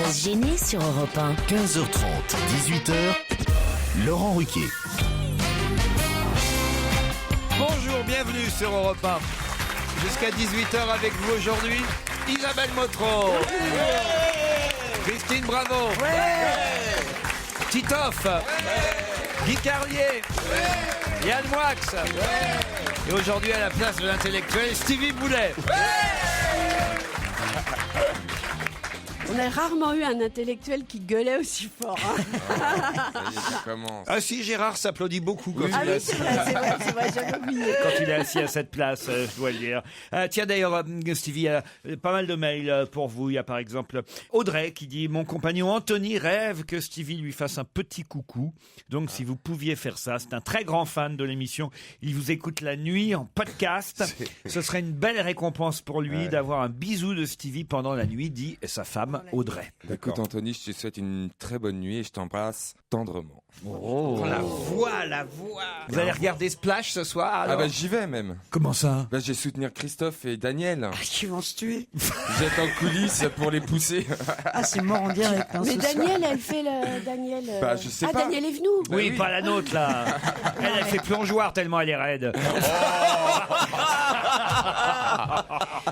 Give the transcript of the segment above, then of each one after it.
Sans se gêner sur Europe 1. 15h30, 18h, Laurent Ruquier. Bonjour, bienvenue sur Europe 1. Jusqu'à 18h avec vous aujourd'hui, Isabelle Motro, Christine Bravo, Titoff, Guy Carlier, Yann Moix, et aujourd'hui à la place de l'intellectuel, Stevie Boulet. On a rarement eu un intellectuel qui gueulait aussi fort. Ah si, Gérard s'applaudit beaucoup quand Ah il est oui, assis. c'est vrai, j'avais oublié. Quand il est assis à cette place, je dois le dire. Tiens, d'ailleurs, Stevie, il y a pas mal de mails pour vous. Il y a par exemple Audrey qui dit « Mon compagnon Anthony rêve que Stevie lui fasse un petit coucou. Donc, si vous pouviez faire ça, c'est un très grand fan de l'émission. Il vous écoute la nuit en podcast. Ce serait une belle récompense pour lui d'avoir un bisou de Stevie pendant la nuit, dit sa femme Audrey. » Écoute Anthony, je te souhaite une très bonne nuit et je t'embrasse tendrement. Oh, la voix. Vous allez regarder Splash ce soir alors? Ah bah j'y vais même. Comment ça? Bah je vais soutenir Christophe et Daniel. Qui vont se tuer. Vous êtes en coulisses pour les pousser. Ah, c'est mort en direct. Hein, Mais ce Daniel, elle fait le... Daniel... Bah, je sais pas. Daniel est venu. Oui, pas la nôtre là. Elle fait plongeoir tellement elle est raide.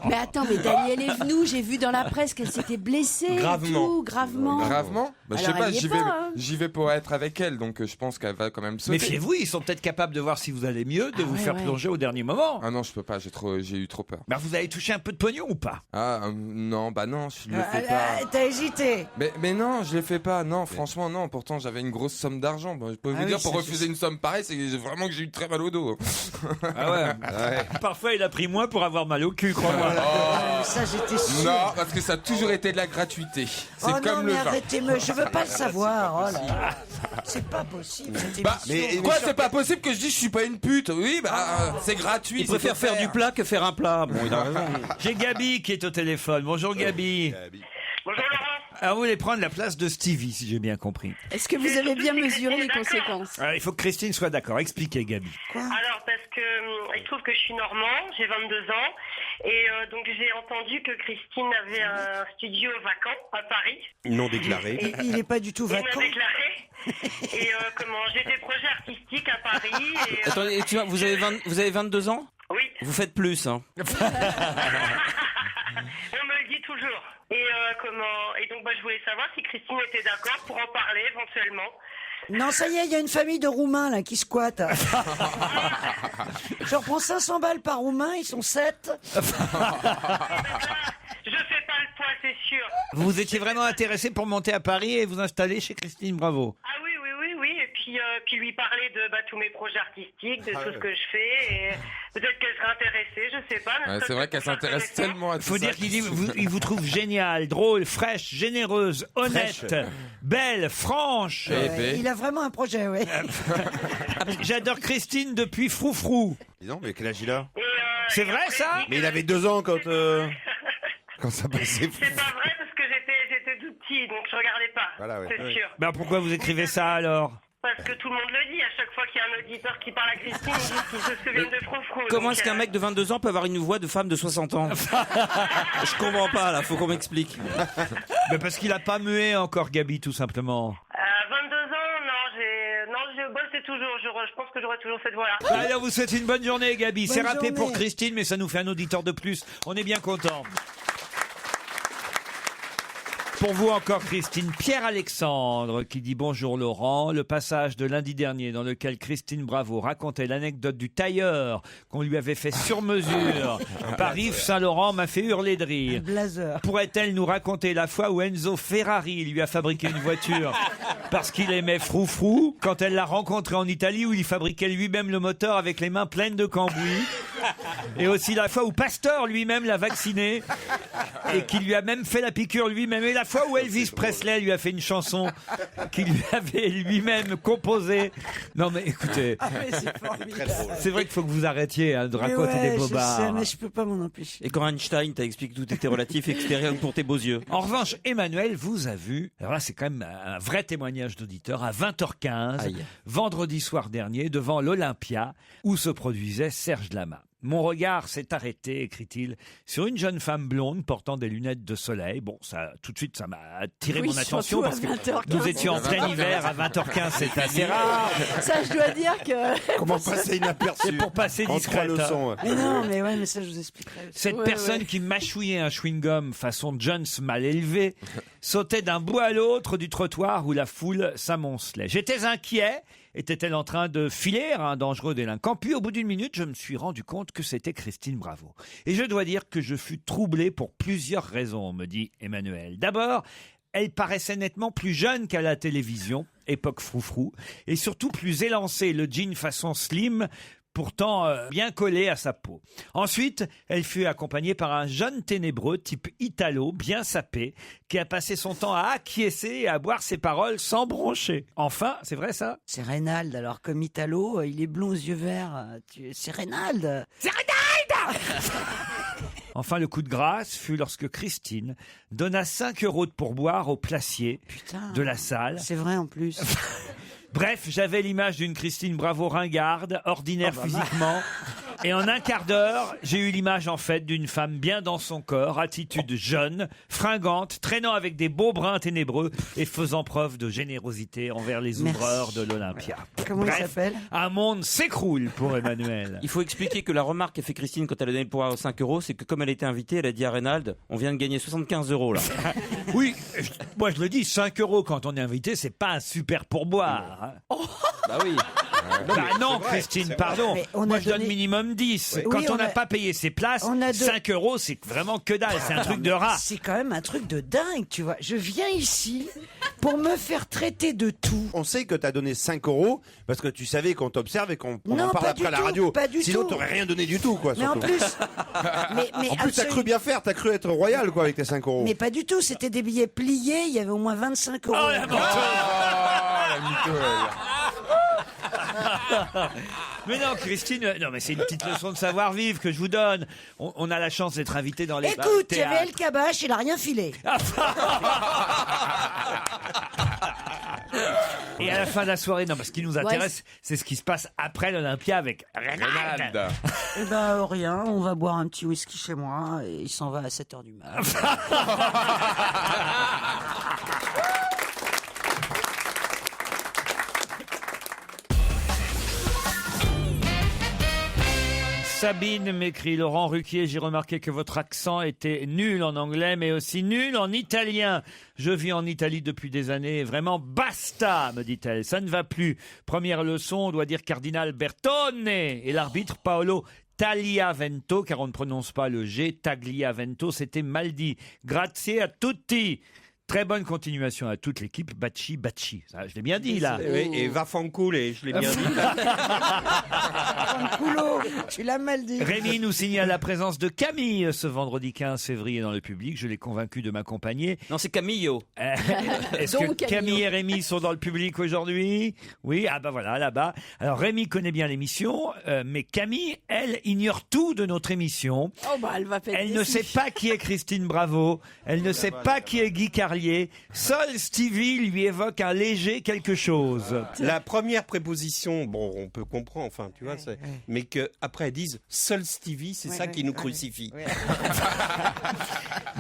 Mais attends, mais Daniel est venu. J'ai vu dans la presse qu'elle s'était blessée. Gravement. Et tout, gravement. Gravement bah, je sais Alors, pas, elle y est j'y pas, vais, hein. j'y vais pour être avec elle, donc je pense qu'elle va quand même sauter. Méfiez-vous, ils sont peut-être capables de voir si vous allez mieux, de vous faire plonger au dernier moment. Ah non, je peux pas, j'ai eu trop peur. Mais vous avez touché un peu de pognon ou pas? Ah non, bah non, je le fais pas. T'as hésité. Mais non, je le fais pas, non, franchement non, pourtant j'avais une grosse somme d'argent. Bon, je peux vous dire, pour refuser une somme pareille, c'est vraiment que j'ai eu très mal au dos. Ah ouais. Parfois il a pris moins pour avoir mal au cul, crois-moi. Ça, j'étais sûr. Non, parce que ça a toujours été de la gratuité. C'est Oh comme non, le mais vin. arrêtez-moi, je veux pas le savoir. Oh là là. C'est pas possible. Cette Bah, émission. quoi, c'est pas possible que je dise je suis pas une pute. Oui, bah, c'est gratuit. Il préfère faire du plat que faire un plat. Bon, il a raison. J'ai Gabi qui est au téléphone. Bonjour Gabi. Bonjour Laurent. Alors vous voulez prendre la place de Stevie, si j'ai bien compris. Est-ce que vous avez bien mesuré les conséquences? Alors, il faut que Christine soit d'accord. Expliquez Gabi. Alors parce que il se trouve que je suis normand, j'ai 22 ans et donc j'ai entendu que Christine avait un studio vacant à Paris. Non déclaré. Et il est pas du tout Et m'a vacant. déclaré. Et j'ai des projets artistiques à Paris. Et, Attendez, vous avez 22 ans? oui, Vous faites plus, hein. on me le dit toujours. Et donc je voulais savoir si Christine était d'accord pour en parler éventuellement. Non, ça y est, il y a une famille de Roumains là qui squattent. Je reprends 500 balles par Roumain, ils sont 7. Je fais pas le poids, c'est sûr. Vous étiez vraiment intéressé pour monter à Paris et vous installer chez Christine Bravo. Ah oui. Et puis lui parler de tous mes projets artistiques, de tout ce que je fais. Et peut-être qu'elle serait intéressée, je sais pas. Ouais, c'est vrai qu'elle s'intéresse tellement à tout Faut ça. dire qu'il vous trouve génial, drôle, fraîche, généreuse, honnête, belle, franche. Il a vraiment un projet, oui. J'adore Christine depuis Froufrou. Dis donc, mais quel âge il a? C'est vrai ça? Mais il avait 2 ans quand ça passait. C'est pas vrai parce que j'étais tout petit, donc je regardais pas. Voilà, ouais. C'est sûr. Ben pourquoi vous écrivez ça alors? Parce que tout le monde le dit, à chaque fois qu'il y a un auditeur qui parle à Christine, ils disent qu'ils se souviennent de Froufrou. Comment Donc, est-ce qu'un mec de 22 ans peut avoir une voix de femme de 60 ans? Je comprends pas, là, faut qu'on m'explique. Ben parce qu'il a pas mué encore Gabi, tout simplement. 22 ans, non, je bosse toujours. Je pense que j'aurai toujours cette voix-là. Alors vous souhaitez une bonne journée Gabi. C'est Bonne raté pour journée. Christine, mais ça nous fait un auditeur de plus. On est bien content. Pour vous encore Christine, Pierre-Alexandre qui dit bonjour Laurent, le passage de lundi dernier dans lequel Christine Bravo racontait l'anecdote du tailleur qu'on lui avait fait sur mesure par Yves Saint-Laurent m'a fait hurler de rire. Blazer. Pourrait-elle nous raconter la fois où Enzo Ferrari lui a fabriqué une voiture parce qu'il aimait Froufrou, quand elle l'a rencontré en Italie où il fabriquait lui-même le moteur avec les mains pleines de cambouis, et aussi la fois où Pasteur lui-même l'a vacciné et qui lui a même fait la piqûre lui-même, et la fois où Elvis Presley lui a fait une chanson qu'il lui avait lui-même composée. Non mais écoutez, C'est formidable. c'est vrai qu'il faut que vous arrêtiez de Mais raconter ouais, des bobards. Je sais, mais je peux pas m'en empêcher. Et quand Einstein t'a expliqué que tout était relatif et que c'était rien que pour tes beaux yeux. En revanche, Emmanuel vous a vu, alors là c'est quand même un vrai témoignage d'auditeur, à 20h15, Aïe. vendredi soir dernier, devant l'Olympia, où se produisait Serge Lama. Mon regard s'est arrêté, écrit-il, sur une jeune femme blonde portant des lunettes de soleil. Bon, ça, tout de suite, ça m'a attiré mon attention parce que nous étions en plein hiver à 20h15, c'est assez rare. Ça, je dois dire que... Comment passer inaperçu? C'est pour passer En discrète. 3 leçons. Mais non, mais ça, je vous expliquerai. Cette personne qui mâchouillait un chewing-gum façon Jones mal élevé sautait d'un bout à l'autre du trottoir où la foule s'amoncelait. J'étais inquiet. Était-elle en train de filer un dangereux délinquant? Puis au bout d'une minute, je me suis rendu compte que c'était Christine Bravo. Et je dois dire que je fus troublé pour plusieurs raisons, me dit Emmanuel. D'abord, elle paraissait nettement plus jeune qu'à la télévision, époque froufrou, et surtout plus élancée, le jean façon slim, pourtant bien collé à sa peau. Ensuite, elle fut accompagnée par un jeune ténébreux type Italo, bien sapé, qui a passé son temps à acquiescer et à boire ses paroles sans broncher. Enfin, c'est vrai ça? C'est Reynald, alors comme Italo, il est blond aux yeux verts. C'est Reynald. C'est Reynald! Enfin, le coup de grâce fut lorsque Christine donna 5 € de pourboire au placier de la salle. C'est vrai en plus. Bref, j'avais l'image d'une Christine Bravo ringarde, ordinaire physiquement. Et en un quart d'heure, j'ai eu l'image en fait d'une femme bien dans son corps, attitude jeune, fringante, traînant avec des beaux brins ténébreux et faisant preuve de générosité envers les ouvreurs de l'Olympia. Comment il s'appelle? Un monde s'écroule pour Emmanuel. Il faut expliquer que la remarque qu'a fait Christine quand elle a donné le pouvoir aux 5 €, c'est que comme elle était invitée, elle a dit à Reynald, on vient de gagner 75 € là. Oui, moi je le dis, 5 € quand on est invité, c'est pas un super pourboire. Hein. Bah oui. Non, Christine, pardon. Moi, je donne minimum 10. Oui, Quand on n'a pas payé ses places, 5 €, c'est vraiment que dalle. C'est un truc de rat. C'est quand même un truc de dingue, tu vois. Je viens ici pour me faire traiter de tout. On sait que t'as donné 5 € parce que tu savais qu'on t'observe et qu'on en Non, parle pas après du à la tout, radio. pas du Sinon, tout. t'aurais rien donné du tout, quoi. Mais en surtout. plus, En plus, t'as cru bien faire, t'as cru être royal, quoi, avec tes 5 €. mais pas du tout. C'était des billets pliés. Il y avait au moins 25 €. Oh, la Mais non, Christine, non, mais c'est une petite leçon de savoir-vivre que je vous donne. On a la chance d'être invité dans les Écoute, il y avait théâtres. El Kabash, il a rien filé. Et à la fin de la soirée, non, parce ce qui nous intéresse, c'est ce qui se passe après l'Olympia avec Reynald. Eh ben, rien. On va boire un petit whisky chez moi et il s'en va à 7h du mat. Sabine m'écrit, Laurent Ruquier, j'ai remarqué que votre accent était nul en anglais, mais aussi nul en italien. Je vis en Italie depuis des années, et vraiment basta, me dit-elle. Ça ne va plus. Première leçon, on doit dire Cardinal Bertone et l'arbitre Paolo Tagliavento, car on ne prononce pas le G. Tagliavento, c'était mal dit. Grazie a tutti. Très bonne continuation à toute l'équipe. Baci, baci. Ça, je l'ai bien dit, là. Oui, et va fancoule, je l'ai bien dit. Fanculo, tu l'as mal dit. Rémi nous signale la présence de Camille ce vendredi 15 février dans le public. Je l'ai convaincu de m'accompagner. Non, c'est Camillo. Est-ce que Camille et Rémi sont dans le public aujourd'hui? Oui, ah bah voilà, là-bas. Alors Rémi connaît bien l'émission, mais Camille, elle, ignore tout de notre émission. Oh bah elle va pas être Elle ne déçue. sait pas qui est Christine Bravo. Elle ne sait pas qui est Guy Carlier. Seul Stevie lui évoque un léger quelque chose. La première préposition, bon, on peut comprendre, enfin, tu vois, mais qu'après elles disent seul Stevie, c'est ça qui nous crucifie.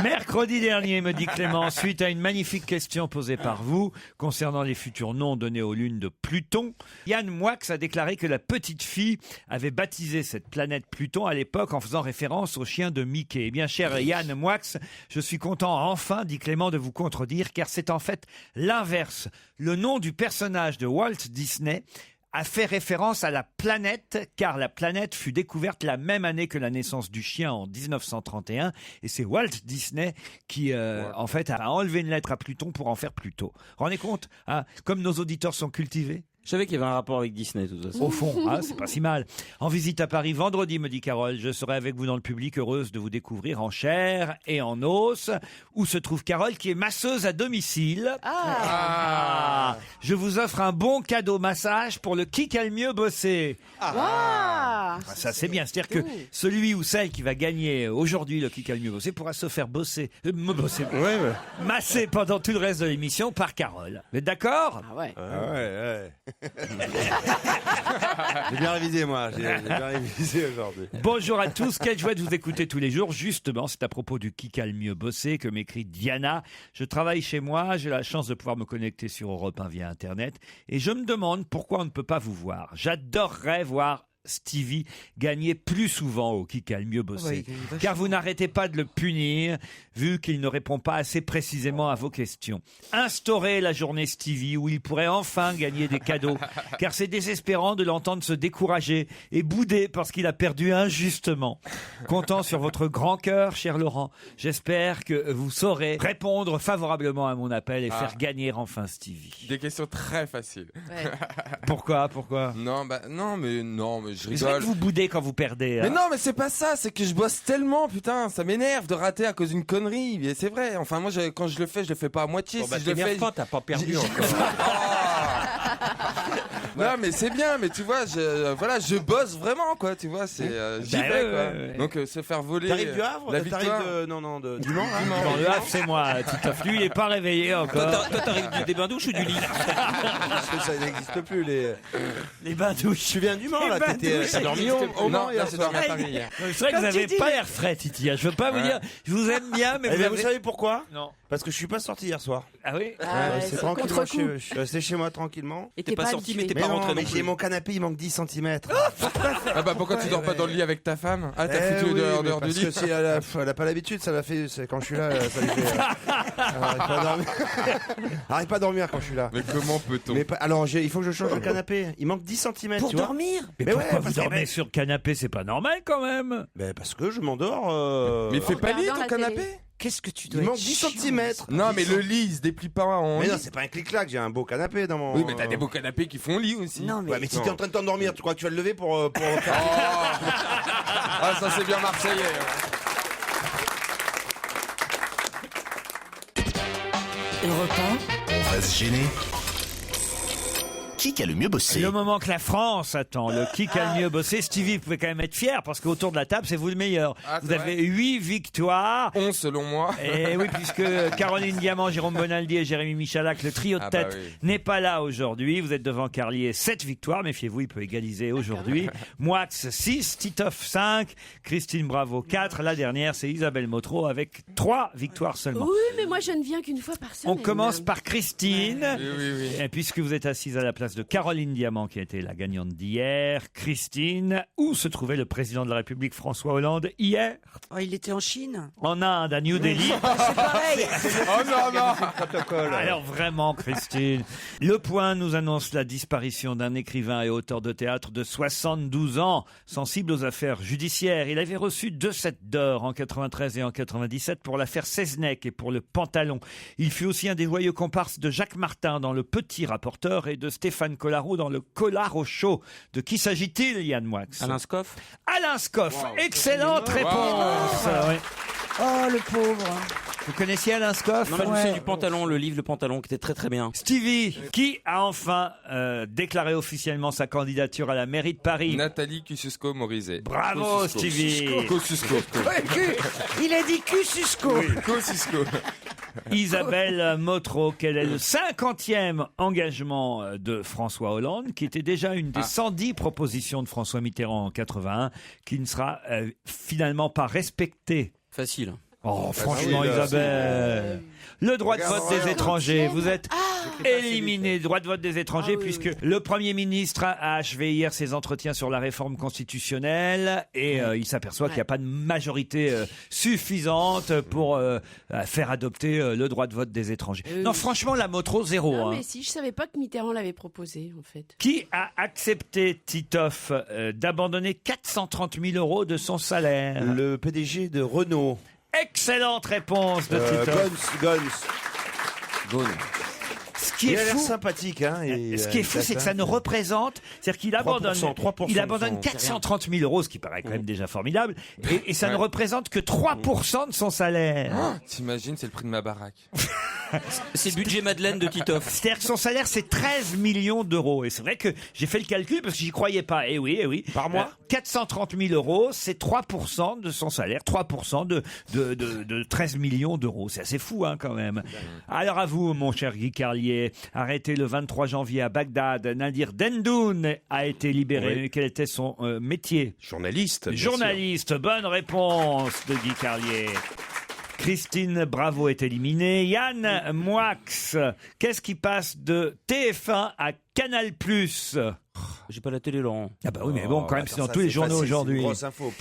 Mercredi dernier, me dit Clément, suite à une magnifique question posée par vous concernant les futurs noms donnés aux lunes de Pluton, Yann Moix a déclaré que la petite fille avait baptisé cette planète Pluton à l'époque en faisant référence au chien de Mickey. Eh bien, cher Yann Moix, je suis content enfin, dit Clément, de vous contredire, car c'est en fait l'inverse. Le nom du personnage de Walt Disney a fait référence à la planète, car la planète fut découverte la même année que la naissance du chien en 1931, et c'est Walt Disney qui, en fait, a enlevé une lettre à Pluton pour en faire Pluto. Rendez compte, hein, comme nos auditeurs sont cultivés. Je savais qu'il y avait un rapport avec Disney, de toute façon. Au fond, hein, c'est pas si mal. En visite à Paris vendredi, me dit Carole. Je serai avec vous dans le public, heureuse de vous découvrir en chair et en os. Où se trouve Carole, qui est masseuse à domicile. Ah. Je vous offre un bon cadeau massage pour le qui a le mieux bossé. Ça, c'est bien. C'est-à-dire que celui ou celle qui va gagner aujourd'hui le qui a le mieux bossé pourra se faire masser pendant tout le reste de l'émission par Carole. Vous êtes d'accord? Ah ouais. Ouais. J'ai bien révisé, moi. J'ai bien révisé aujourd'hui. Bonjour à tous, quelle joie de vous écouter tous les jours. Justement, c'est à propos du qui a le mieux bossé que m'écrit Diana. Je travaille chez moi, j'ai la chance de pouvoir me connecter sur Europe 1 via Internet. Et je me demande pourquoi on ne peut pas vous voir. J'adorerais voir Stevie gagner plus souvent au qui a le mieux bossé. Car vous n'arrêtez pas de le punir, vu qu'il ne répond pas assez précisément à vos questions. Instaurez la journée Stevie où il pourrait enfin gagner des cadeaux. Car c'est désespérant de l'entendre se décourager et bouder parce qu'il a perdu injustement. Comptant sur votre grand cœur, cher Laurent, j'espère que vous saurez répondre favorablement à mon appel et faire gagner enfin Stevie. Des questions très faciles. Ouais. Pourquoi Non, mais je C'est vrai rigole. que vous boudez quand vous perdez. Mais Hein. non, mais c'est pas ça, c'est que je bosse tellement, putain, ça m'énerve de rater à cause d'une connerie. Et c'est vrai, enfin moi quand je le fais pas à moitié. Bon, bah, si je le fais, pas, t'as pas perdu encore. non mais c'est bien, mais tu vois, je bosse vraiment quoi, tu vois, c'est j'y Bah, vais quoi. ouais. Donc se faire voler T'arrives du Havre la victoire. du Mans. Dans le Havre, c'est moi, Titoff. Lui, il est pas réveillé encore. Toi, t'arrives des bains-douches ou du lit? Ça n'existe plus, Les bains-douches. Tu viens du Mans, là. T'as dormi au Mans hier soir. à Paris hier. C'est vrai que vous avez pas l'air frais, Titi. Je veux pas vous dire, je vous aime bien, mais Eh bien, vous vous avez... savez pourquoi? Non. Parce que je suis pas sorti hier soir. Ah oui? C'est c'est tranquillement. contre-coup. Je suis resté chez moi tranquillement. Et T'es pas sorti, mais t'es Mais pas non, rentré mais non j'ai plus. mon canapé, il manque 10 cm. Ah bah pourquoi tu dors pas dans le lit avec ta femme? Ah t'as foutu dehors du parce que lit. si elle a pas l'habitude, ça l'a fait. Quand je suis là, ça lui fait. Arrête pas à dormir. Arrête pas à dormir quand je suis là. Mais comment peut-on? Alors, il faut que je change le canapé. Il manque 10 cm. Pour tu vois. dormir. Mais Mais pourquoi ouais, vous parce que- dormez sur le canapé? C'est pas normal quand même. Parce que je m'endors. Mais fais pas lit regardant ton la canapé? Qu'est-ce que tu dois Il être manque 10 chiant. cm. Non mais le lit il se déplie pas en Mais lit. non, c'est pas un clic-clac, j'ai un beau canapé dans mon. Oui mais t'as des beaux canapés qui font lit aussi. Non, mais, Ouais, mais si t'es en train de t'endormir, tu crois que tu vas le lever pour faire. Ah ça c'est bien marseillais. Europe On va se gêner. Qui a le mieux bossé? Le moment que la France attend, le qui a le mieux bossé. Stevie, vous pouvez quand même être fier parce qu'autour de la table, c'est vous le meilleur. Ah, Vous c'est avez vrai 8 victoires. 11 selon moi. Et oui, puisque Caroline Diamant, Jérôme Bonaldi et Jérémy Michalak, le trio de Ah bah tête, oui. n'est pas là aujourd'hui. Vous êtes devant Carlier, 7 victoires. Méfiez-vous, il peut égaliser aujourd'hui. Moix, 6. Titoff, 5. Christine Bravo, 4. La dernière, c'est Isabelle Motro avec 3 victoires seulement. Oui, mais moi je ne viens qu'une fois par semaine. On commence par Christine. Oui. Et puisque vous êtes assise à la place de Caroline Diamant, qui a été la gagnante d'hier, Christine, où se trouvait le président de la République François Hollande hier? Oh, il était en Chine. En Inde, à New Delhi. C'est pareil. Oh non. Alors vraiment, Christine, Le Point nous annonce la disparition d'un écrivain et auteur de théâtre de 72 ans, sensible aux affaires judiciaires. Il avait reçu 2 sets d'or en 93 et en 97 pour l'affaire Seznec et pour Le Pantalon. Il fut aussi un des joyeux comparses de Jacques Martin dans Le Petit Rapporteur et de Stéphane Collaro dans Le Collard au Chaud. De qui s'agit-il, Yann Moix? Alain Scoff? Alain Scoff. Excellente réponse. Oui. Oh, le pauvre. Vous connaissiez Alain Scoff? Non, mais je me souviens du Pantalon, le livre Le Pantalon, qui était très très bien. Stevie, qui a enfin déclaré officiellement sa candidature à la mairie de Paris? Nathalie Kosciusko-Morizet. Bravo, Kosciusko. Stevie. Kosciusko. Ouais, il a dit Kosciusko. Kosciusko. Isabelle Motro, quel est le 50e engagement de François Hollande, qui était déjà une des 110 propositions de François Mitterrand en 81, qui ne sera finalement pas respectée? Facile. Oh, franchement, oui, là, Isabelle. Le droit de vote des étrangers. Vous êtes éliminé. Droit de vote des étrangers, puisque le Premier ministre a achevé hier ses entretiens sur la réforme constitutionnelle et il s'aperçoit qu'il n'y a pas de majorité suffisante pour faire adopter le droit de vote des étrangers. Non, franchement, la Motro, zéro. Non, hein. mais si, je savais pas que Mitterrand l'avait proposé, en fait. Qui a accepté, Titoff, d'abandonner 430 000 euros de son salaire? Le PDG de Renault. Excellente réponse de Titoff. Gons. Ce qui Il est a l'air fou, sympathique, hein. ce qui est fou, c'est que ça ne représente, c'est-à-dire qu'il abandonne, 3% il abandonne de son 430 000 euros, ce qui paraît quand même déjà formidable, et ça ne Ouais. représente que 3% de son salaire. T'imagines, c'est le prix de ma baraque. C'est le budget Madeleine de Titoff. C'est-à-dire que son salaire, c'est 13 millions d'euros. Et c'est vrai que j'ai fait le calcul parce que j'y croyais pas. Eh oui. Par mois 430 000 euros, c'est 3% de son salaire. 3% de 13 millions d'euros. C'est assez fou, hein, quand même. Alors à vous, mon cher Guy Carlier. Arrêté le 23 janvier à Bagdad, Nadir Dendoun a été libéré. Oui. Quel était son métier? Journaliste. bien Journaliste. Bonne réponse de Guy Carlier. Christine Bravo est éliminée. Yann Moix, qu'est-ce qui passe de TF1 à Canal+? J'ai pas la télé, Laurent. Ah bah oui, mais bon, quand même, c'est dans tous les journaux aujourd'hui. C'est une grosse info.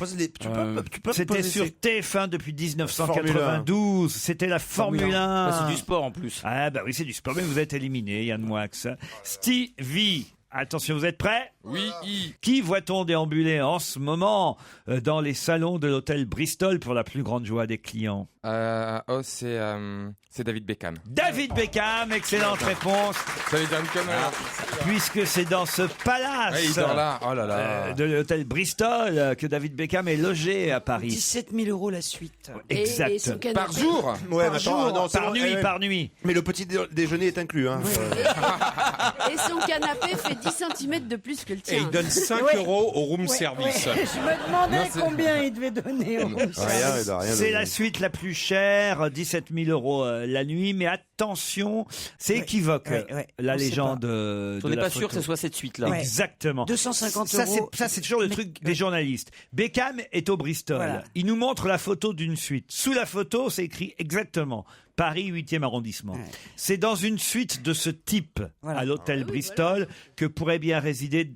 Tu peux C'était poser sur ces- TF1 depuis 1992. C'était la Formule 1. Bah, c'est du sport en plus. Ah bah oui, c'est du sport, mais vous êtes éliminé, Yann Moix. Stevie, attention, vous êtes prêts? Oui. Qui voit-on déambuler en ce moment dans les salons de l'hôtel Bristol pour la plus grande joie des clients? C'est David Beckham. David Beckham, excellente réponse, Ça veut dire une connerie. puisque c'est dans ce palace Ouais, il dort là. Oh là là. de l'hôtel Bristol que David Beckham est logé à Paris. 17 000 euros la suite. Et Exact. son canapé. Par jour. Ouais, Par mais attends, jour. non, c'est Par bon, nuit, par nuit. Mais le petit déjeuner est inclus. Hein. Et son canapé fait 10 cm de plus que le Et tien. il donne 5 euros au room service. Je me demandais Non, c'est- combien il devait donner. Rien, il doit rien C'est donner. la suite la plus chère, 17 000 euros la nuit, mais attention, c'est équivoque, ouais, la on sait légende de On n'est la pas sûr photo. que ce soit cette suite-là. Ouais. Exactement. 250 Ça, euros. c'est toujours le Mais- truc des journalistes. Beckham est au Bristol. Voilà. Il nous montre la photo d'une suite. Sous la photo, c'est écrit exactement Paris 8e arrondissement. Ouais. C'est dans une suite de ce type Voilà. à l'hôtel Bristol que pourrait bien résider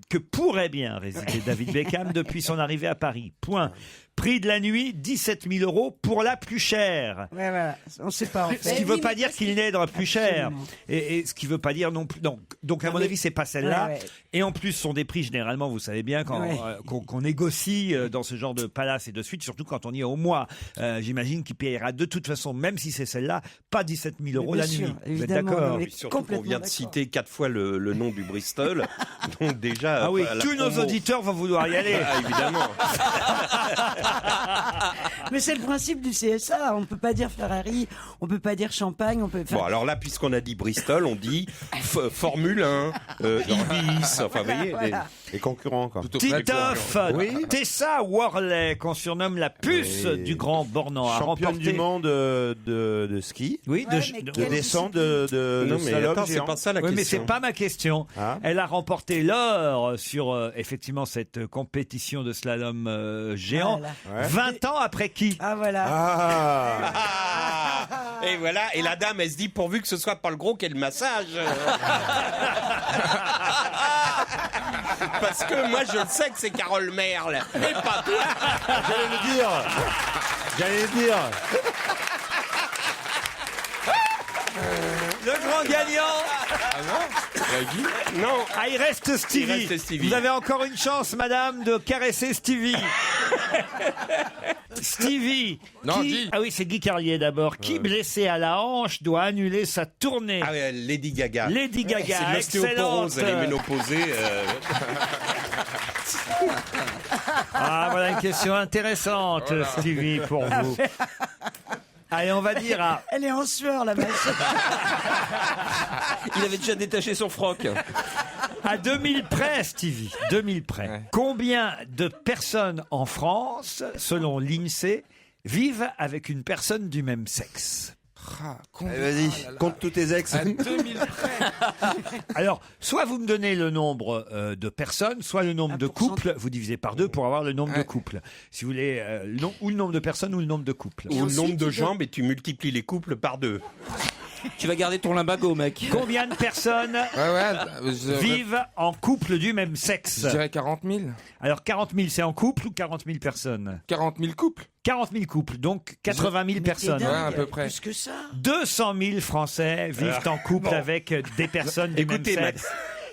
David Beckham depuis son arrivée à Paris. Point. Prix de la nuit, 17 000 euros pour la plus chère. Ouais, voilà. On sait pas en Ce fait. qui ne veut oui, pas mais dire parce qu'il n'est plus cher. Absolument. Et ce qui ne veut pas dire non plus. Donc à mon avis, c'est pas celle-là. Ouais, ouais. Et en plus, ce sont des prix généralement, vous savez bien, Ouais. qu'on négocie dans ce genre de palace et de suite, surtout quand on y est au mois. J'imagine qu'il payera de toute façon, même si c'est celle-là, pas 17 000 euros Mais la bien nuit. sûr, Vous êtes évidemment, d'accord? mais- Et surtout qu'on Complètement vient de d'accord. citer 4 fois le nom du Bristol. Donc déjà. Ah oui, la tous nos promo. auditeurs vont vouloir y aller. Ah, évidemment. Mais c'est le principe du CSA. On peut pas dire Ferrari, on peut pas dire Champagne, on peut. Bon, alors là, puisqu'on a dit Bristol, on dit Formule 1, Ibis, enfin, vous voyez. Voilà. Les concurrents, quoi. Tout au près, Titoff, Tessa Worley, qu'on surnomme la puce Oui. du Grand Bornand, a Championne remporté. du monde de ski, Oui, Ouais, mais de quelle descente, de Non, mais slalom attends, c'est géant. pas ça la Oui, mais question. c'est pas ma question. Ah. Elle a remporté l'or sur effectivement cette compétition de slalom géant. Voilà. Ouais. 20 ans après qui? Ah voilà. Ah Ah, et voilà, et la dame, elle se dit pourvu que ce soit pas le gros qu'elle massage. Parce que moi, je le sais que c'est Carole Merle, et pas toi. J'allais le dire. Le grand gagnant. Non. Ah, il reste Stevie. Il reste Stevie. Vous avez encore une chance, madame, de caresser Stevie. Stevie. Non, qui... Guy. Ah oui, c'est Guy Carlier d'abord. Qui, blessé à la hanche, doit annuler sa tournée? Ah, ouais, Lady Gaga. Lady Gaga, C'est de l'ostéoporose, elle est excellente. ménopausée. Ah, voilà une question intéressante, Stevie, pour vous. Allez, on va dire à... Elle est en sueur la machine. Il avait déjà détaché son froc. À 2000 près, Stevie, 2000 près. Ouais. Combien de personnes en France, selon l'INSEE, vivent avec une personne du même sexe? Allez, vas-y, compte tous tes ex. À 2000 près. Alors, soit vous me donnez le nombre de personnes, soit le nombre de couples. Vous divisez par 2 pour avoir le nombre de couples. Si vous voulez, ou le nombre de personnes ou le nombre de couples. Ou le nombre de jambes et tu multiplies les couples par 2. Tu vas garder ton limbago, mec. Combien de personnes vivent en couple du même sexe? Je dirais 40 000. Alors, 40 000, c'est en couple ou 40 000 personnes? 40 000 couples. 40 000 couples, donc 80 000 personnes. Ouais, à peu près. Plus que ça. 200 000 Français vivent en couple avec des personnes du Écoutez, même sexe.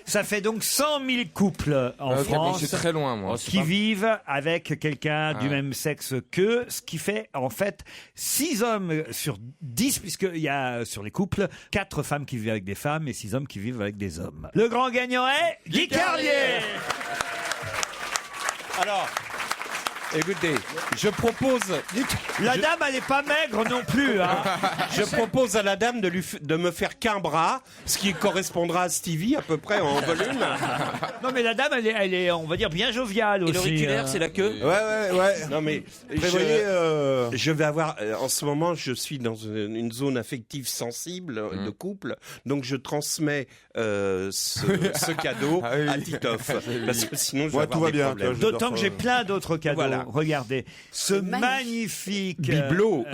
Ça fait donc 100 000 couples en Ok, France mais c'est très loin, moi. qui vivent avec quelqu'un du Ah. même sexe qu'eux, ce qui fait en fait 6 hommes sur 10, puisqu'il y a sur les couples 4 femmes qui vivent avec des femmes et 6 hommes qui vivent avec des hommes. Le grand gagnant est Guy Carlier. Alors, Écoutez, je propose. La dame, elle est pas maigre non plus. Hein. Je propose à la dame de me faire qu'un bras, ce qui correspondra à Stevie à peu près en volume. Non, mais la dame, elle est, on va dire, bien joviale Et aussi. l'auriculaire, c'est la queue. Ouais. Non mais Prévoyez. je vais avoir en ce moment je suis dans une zone affective sensible de couple, donc je transmets ce cadeau à Titoff parce que sinon je vais Ouais, avoir tout va des bien, problèmes. toi, D'autant que j'ai plein d'autres cadeaux. Voilà. Regardez, ce magnifique bibelot.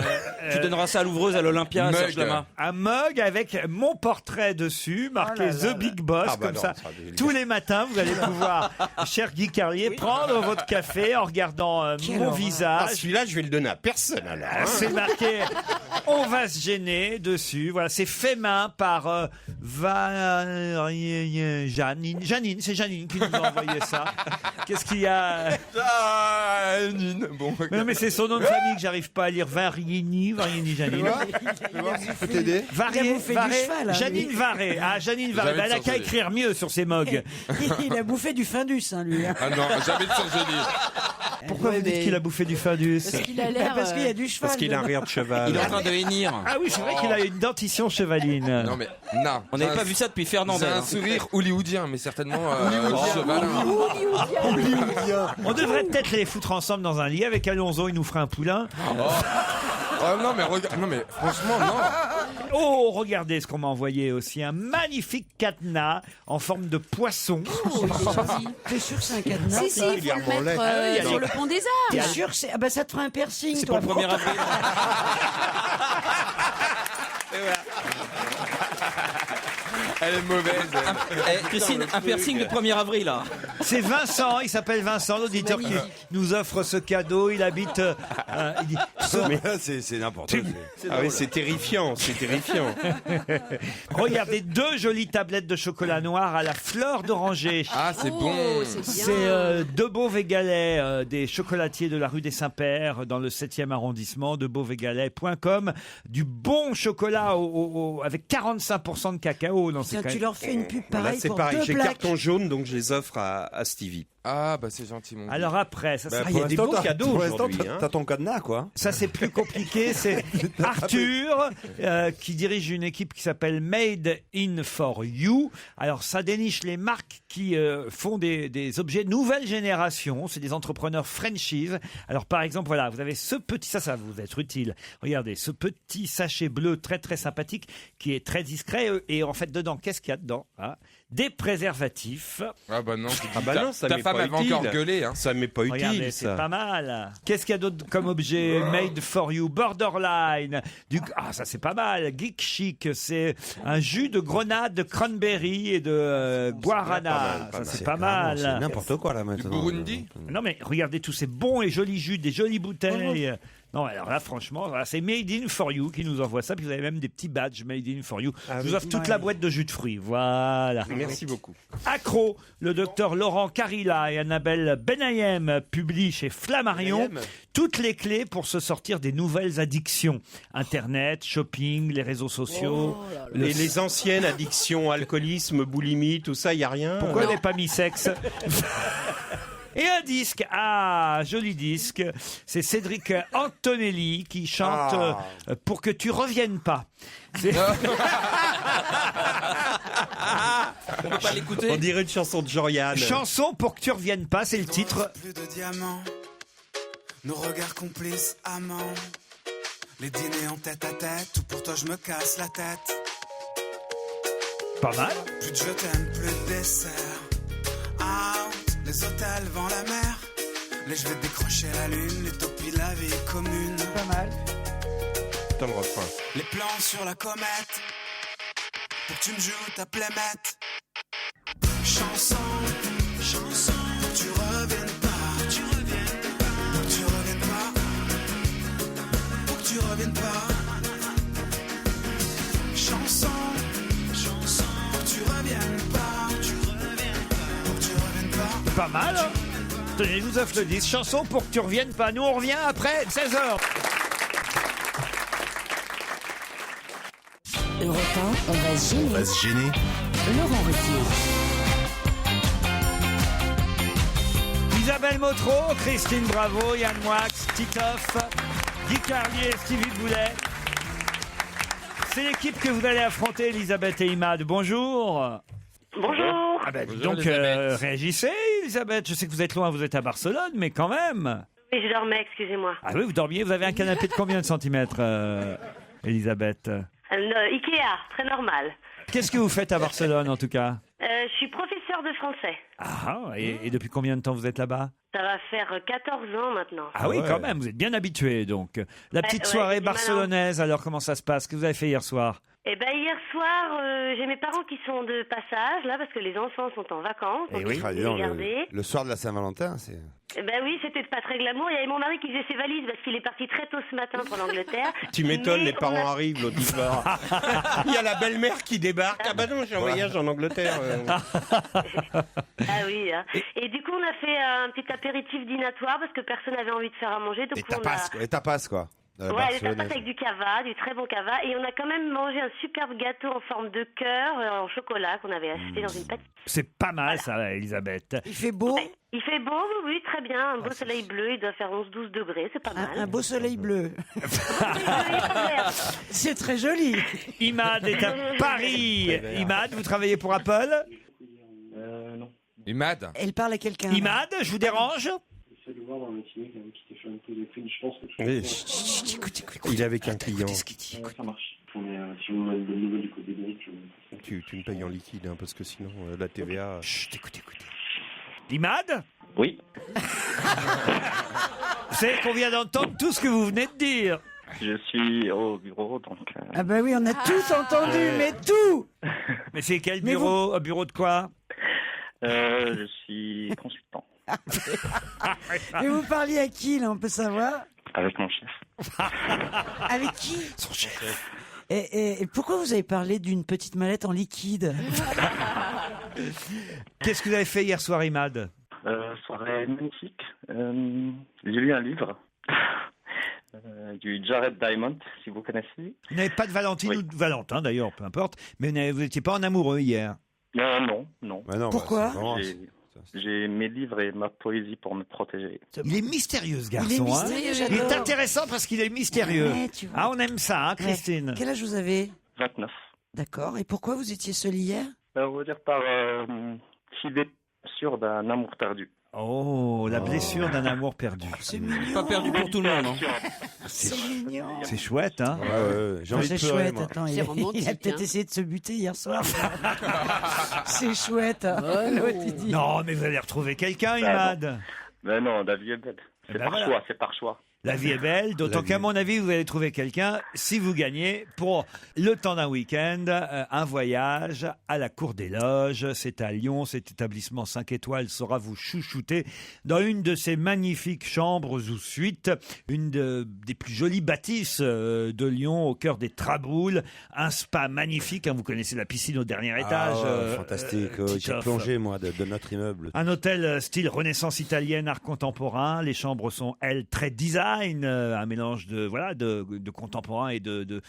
Tu donneras ça à l'ouvreuse à l'Olympia, Mug. Serge Lama. un mug avec mon portrait dessus, marqué The Big Boss, Ah bah comme non, ça. ça, dégueulasse. Tous les matins, vous allez pouvoir, cher Guy Carlier, prendre votre café en regardant mon Ah, visage. celui-là je vais le donner à personne alors. Hein. C'est marqué on va se gêner dessus. Voilà, c'est fait main par Janine, c'est Janine qui nous a envoyé ça. Qu'est-ce qu'il y a? Nine. Bon, Mais non, mais c'est son nom de famille que j'arrive pas à lire. Varieni Janine. Faut t'aider. Il a bouffé du cheval, hein, Janine lui. Varé. Ah, Janine Varé. Jamais Bah, elle a de qu'à surgelé. écrire mieux sur ses mugs. Il a bouffé du Findus, hein, lui. hein. Ah non, jamais de surgelé. Pourquoi vous dites qu'il a bouffé du Findus? Parce qu'il a l'air. Parce qu'il y a du cheval. Parce qu'il a un dedans. rire de cheval. Il est en train de hennir. Ah oui, c'est vrai qu'il a une dentition chevaline. Non mais, non. On n'avait pas vu ça depuis C'est Fernandel. un hein. sourire hollywoodien, mais certainement chevalin. On devrait peut-être les foutre ensemble dans un lit avec Alonso, il nous ferait un poulain. Oh non mais regarde, non mais franchement non. Oh, regardez ce qu'on m'a envoyé aussi. Un magnifique cadenas en forme de poisson. T'es sûr que c'est un cadenas? Si, il faut le mettre Ah oui, sur le pont des T'es Arts. sûr que c'est... Ah bah ça te fera un piercing, C'est toi. pour le 1er avril. Elle est mauvaise. Christine, un piercing de 1er avril là. C'est Vincent, il s'appelle Vincent, l'auditeur qui nous offre ce cadeau. Il habite. Il dit, C'est n'importe quoi. Ah oui, c'est terrifiant, c'est terrifiant. regardez, 2 jolies tablettes de chocolat noir à la fleur d'oranger. Ah c'est bon. C'est bien. C'est de Beauvais-Galais, des chocolatiers de la rue des Saints-Pères, dans le 7e arrondissement, de beauvaigalais.com. Du bon chocolat avec 45% de cacao. Non, c'est Tiens, quand tu même- leur fais une pub Là pareille c'est pour pareil, 2 j'ai plaques. carton jaune donc je les offre à Stevie. Ah bah c'est gentil mon gars. Alors après, ça, Bah, c'est- il y a des beaux cadeaux Pour l'instant, aujourd'hui. Hein. t'as ton cadenas, quoi. ça c'est plus compliqué. C'est Arthur qui dirige une équipe qui s'appelle Made in for You. Alors ça déniche les marques qui font des objets nouvelle génération. C'est des entrepreneurs franchise. Alors par exemple, voilà, vous avez ce petit, ça va vous être utile. Regardez, ce petit sachet bleu très très sympathique qui est très discret et en fait dedans, qu'est-ce qu'il y a dedans? Des préservatifs. Ah bah non. Ah bah non, ça ta m'est femme pas avait utile. encore gueulé hein. Ça m'est pas Regardez, utile c'est ça. pas mal. Qu'est-ce qu'il y a d'autre comme objet made for you? Borderline. Ça c'est pas mal. Geek chic. C'est un jus de grenade, de cranberry et de guarana. pas mal, Ça c'est pas mal. C'est n'importe quoi, là, Du maintenant. Burundi. Non mais regardez tous ces bons et jolis jus, des jolies bouteilles. Non, alors là, franchement, voilà, c'est Made in for You qui nous envoie ça. Puis vous avez même des petits badges Made in for You. Je vous offre toute la boîte de jus de fruits. Voilà. Merci beaucoup. Accro, le docteur Laurent Carilla et Annabelle Benayem publient chez Flammarion toutes les clés pour se sortir des nouvelles addictions. Internet, shopping, les réseaux sociaux. Et les anciennes addictions, alcoolisme, boulimie, tout ça, il y a rien. Pourquoi elle n'est pas mis sexe? Et un disque, joli disque, c'est Cédric Antonelli qui chante Pour que tu reviennes pas. C'est- On peut pas l'écouter. On dirait une chanson de Jean-Yann. Chanson pour que tu reviennes pas, c'est le titre. Plus de diamants, nos regards complices amants, les dîners en tête à tête, où pour toi je me casse la tête. Pas mal. Plus de je t'aime, plus de dessert. Out, les hôtels vent la mer. Les je vais décrocher la lune, les topies la vie commune. Pas mal. Attends le refrain. Les plans sur la comète, pour que tu me joues ta plémette. Chanson, chanson, pour que tu reviennes pas, pour que tu reviennes pas, pour que tu reviennes pas, pour que tu reviennes pas. Chanson, chanson, pour que tu reviennes pas, pour que tu reviennes pas, pour que tu reviennes pas. Pas mal, hein. Tenez, je vous offre le disque. Chanson pour que tu reviennes pas. Nous, on revient après 16h. Europe 1, on va se gêner. On va se gêner. Laurent Ruquier. Isabelle Motro, Christine Bravo, Yann Moix, Titoff, Guy Carlier et Stevie Boulet. C'est l'équipe que vous allez affronter, Elisabeth et Imad. Bonjour. Bonjour. Ah ben, Bonjour, donc, Elisabeth. réagissez, Elisabeth. Je sais que vous êtes loin, vous êtes à Barcelone, mais quand même. Oui, je dormais, excusez-moi. Ah oui, vous dormiez, vous avez un canapé de combien de centimètres, Elisabeth? Ikea, très normal. Qu'est-ce que vous faites à Barcelone, en tout cas? Je suis professeur de français. Ah, et depuis combien de temps vous êtes là-bas? Ça va faire 14 ans maintenant. Ah oui, quand même, vous êtes bien habitué, donc. La petite ouais, soirée c'est malin. barcelonaise, alors comment ça se passe? Qu'est-ce que vous avez fait hier soir? Eh ben hier soir, j'ai mes parents qui sont de passage là parce que les enfants sont en vacances. Eh donc oui. je Ah, les dis ai donc, gardés. le soir de la Saint-Valentin, c'est. Eh ben oui, c'était pas très glamour. Il y avait mon mari qui faisait ses valises parce qu'il est parti très tôt ce matin pour l'Angleterre. Tu m'étonnes, Mais les parents on a- arrivent l'autre soir. Il y a la belle-mère qui débarque. Ah bah non, j'ai un voyage en Angleterre. Ah oui. Hein. Et du coup, on a fait un petit apéritif dînatoire parce que personne n'avait envie de faire à manger. Donc Et on a... tapas, quoi. Et tapas, quoi. Ouais, les tapas avec du cava, du très bon cava. Et on a quand même mangé un superbe gâteau en forme de cœur en chocolat qu'on avait acheté dans une pâtisserie. C'est pas mal, ça, Elisabeth. Il fait beau. Il fait beau, oui, très bien. Un beau soleil bleu, il doit faire 11-12 degrés, c'est pas mal. Un beau soleil bleu. C'est très joli. Imad est à Paris. Imad, vous travaillez pour Apple? Non. Imad. Elle parle à quelqu'un. Imad, je vous dérange? J'essaie de voir dans la matinée qui était fait un peu de prix. Je pense que Oui. Écoute. Il est avec un client. Qu'est-ce qu'il dit? ça marche. Mais si vous avez de bonnes nouvelles du côté d'Eric, Tu me payes en liquide, hein, parce que sinon, la TVA... Chut, écoutez. Imad? Oui. C'est qu'on vient d'entendre tout ce que vous venez de dire. Je suis au bureau, donc... Ah bah oui, on a tous entendu, mais tout. Mais c'est quel Mais bureau? Un bureau de quoi? je suis consultant. Et vous parliez à qui, là, on peut savoir? Avec mon chef. Avec qui? Son chef. Et pourquoi vous avez parlé d'une petite mallette en liquide? Qu'est-ce que vous avez fait hier soir, Imad? Soirée magnifique. J'ai lu un livre du Jared Diamond, si vous connaissez. Vous n'avez pas de Valentine Oui. ou de Valentin, d'ailleurs, peu importe. Mais vous n'étiez pas en amoureux hier. Non. Bah non, Pourquoi bah, c'est vraiment- J'ai mes livres et ma poésie pour me protéger. Il est mystérieux, ce garçon. Il est hein. mystérieux, Il j'adore. est intéressant parce qu'il est mystérieux. Ouais, tu vois. Ah, on aime ça, hein, Christine? Quel âge vous avez? 29. D'accord. Et pourquoi vous étiez seul hier? On va dire par filet sûr d'un amour perdu. Oh, la blessure d'un amour perdu. C'est mignon. Pas perdu pour tout le monde. C'est mignon. C'est chouette, hein? Ouais, j'ai envie de C'est pleurer, chouette, moi. attends, C'est il a romantique, peut-être hein. essayé de se buter hier soir. C'est chouette. L'autre, il dit- Non, mais vous allez retrouver quelqu'un, Imad. Mais non, la vie est belle. C'est ben par voilà. choix, c'est par choix. La vie est belle, d'autant La qu'à vie. mon avis, vous allez trouver quelqu'un, si vous gagnez, pour le temps d'un week-end, un voyage à la Cour des Loges. C'est à Lyon, cet établissement 5 étoiles saura vous chouchouter dans une de ces magnifiques chambres ou suites, des plus jolies bâtisses de Lyon, au cœur des Traboules. Un spa magnifique, hein, vous connaissez la piscine au dernier étage. Ah, ouais, fantastique. J'ai Titoff. plongé, moi, de notre immeuble. Un hôtel style Renaissance italienne, art contemporain. Les chambres sont, elles, très design, un mélange de contemporain et de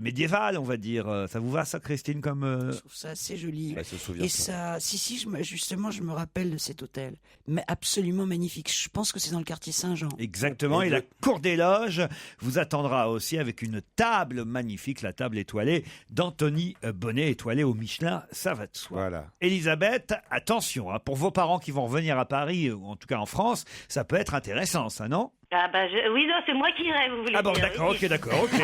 médiéval, on va dire. Ça vous va, ça, Christine, comme... Je trouve ça assez joli. Elle se souvient. Et ça, justement, je me rappelle de cet hôtel. Mais absolument magnifique. Je pense que c'est dans le quartier Saint-Jean. Exactement, et la Cour des Loges vous attendra aussi avec une table magnifique, la table étoilée d'Anthony Bonnet, étoilée au Michelin, ça va de soi. Voilà. Elisabeth, attention, hein, pour vos parents qui vont revenir à Paris, ou en tout cas en France, ça peut être intéressant, ça, non? Ah bah oui, non, c'est moi qui irai, vous voulez Ah bon, dire, d'accord, oui. ok.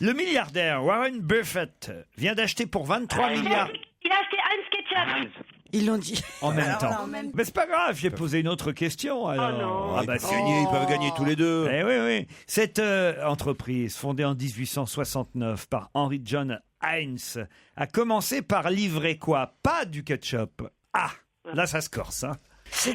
Le milliardaire Warren Buffett vient d'acheter pour 23 milliards Il a acheté Heinz Ketchup. Ils l'ont dit. en même Alors temps. là, en même- Mais c'est pas grave, j'ai posé une autre question. Alors. non. Ah bah, Ils peuvent gagner tous les deux. Eh oui. Cette entreprise, fondée en 1869 par Henry John Heinz, a commencé par livrer quoi? Pas du ketchup. Ah, là ça se corse. Hein.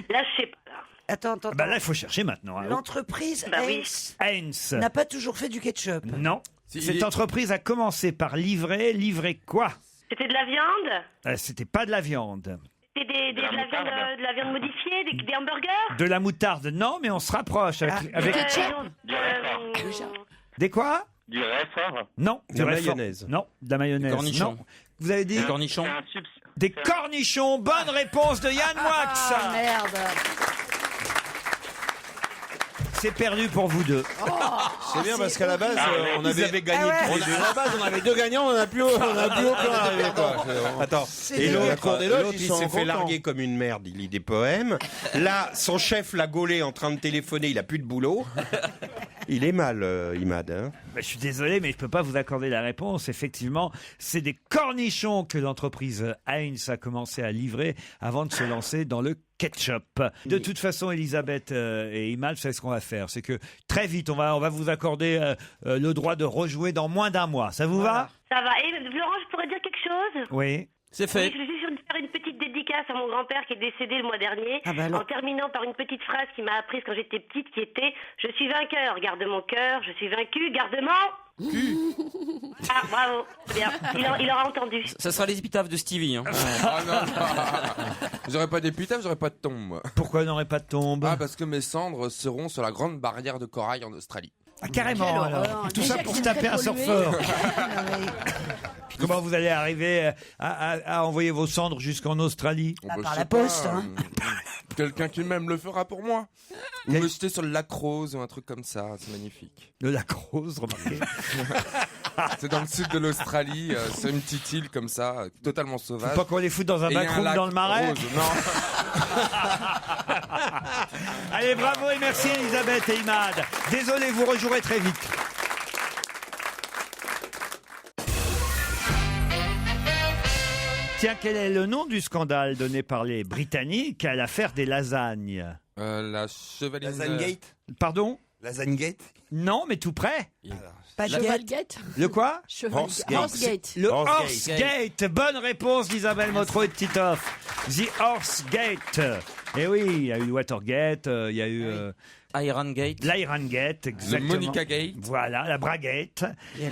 Là, je sais pas. Là. Attends. Bah là, il faut chercher maintenant. hein. L'entreprise Bah oui. Heinz Heinz. n'a pas toujours fait du ketchup. Non. Si, Cette il- entreprise a commencé par livrer quoi? C'était de la viande. C'était pas de la viande. C'était De la moutarde. de la viande modifiée, des hamburgers. De la moutarde, non, mais on se rapproche. Avec Du réfort. des quoi? Du réfort. Non. De la réfort. mayonnaise. Non, de la mayonnaise. Des cornichons. Non. Vous avez dit Des cornichons. C'est un des cornichons. Bonne réponse de Yann Wax. Ah, merde. c'est perdu pour vous deux. C'est bien parce qu'à la base, on Vous avait avez gagné à tous les deux. la base, on avait 2 gagnants, on n'a plus aucun arrivé, quoi. Attends, Et l'autre, il s'est fait larguer comme une merde, il lit des poèmes. Là, son chef l'a gaulé en train de téléphoner, il a plus de boulot. Il est mal, Imad. Hein. Je suis désolé, mais je peux pas vous accorder la réponse. Effectivement, c'est des cornichons que l'entreprise Heinz a commencé à livrer avant de se lancer dans le ketchup. De toute façon, Elisabeth et Imad, vous savez ce qu'on va faire. C'est que très vite, on va vous accorder le droit de rejouer dans moins d'un mois. Ça vous va? Ça va. Et Laurent, je pourrais dire quelque chose? Oui. C'est fait. Oui, je vais juste faire une petite dédicace à mon grand-père qui est décédé le mois dernier, en terminant par une petite phrase qui m'a apprise quand j'étais petite, qui était « Je suis vainqueur, garde mon cœur, je suis vaincu, garde mon... » Ah, bravo, c'est bien, il aura entendu. Ça sera les épitaphes de Stevie. Hein. J'aurais pas d'épitaphe, j'aurais pas de tombe, moi. Pourquoi on n'aurait pas de tombe? Ah, parce que mes cendres seront sur la grande barrière de corail en Australie. Ah, carrément, alors. Tout ça pour se taper un surfeur. Comment vous allez arriver à envoyer vos cendres jusqu'en Australie? Par la poste, hein. Quelqu'un qui m'aime le fera pour moi. Ou me jeter sur le lac Rose ou un truc comme ça, c'est magnifique. Le lac Rose, remarquez. C'est dans le sud de l'Australie, c'est une petite île comme ça, totalement sauvage. Faut pas qu'on les foute dans un backroom dans le marais. Rose, non. Allez, bravo et merci Elisabeth et Imad. Désolé, vous rejouerez très vite. Tiens, quel est le nom du scandale donné par les Britanniques à l'affaire des lasagnes? La chevaline... Lasagnegate. Pardon? Lasagnegate. Non, mais tout près. Pas de Chevalgate. Le quoi? Horsegate. Le Horsegate. Bonne réponse d'Isabelle Motro et de Titoff. The Horsegate. Eh oui, il y a eu Watergate, il y a eu... Iron Gate. L'Iron Gate, exactement. Le Monica Gate. Voilà, la Bragate. Et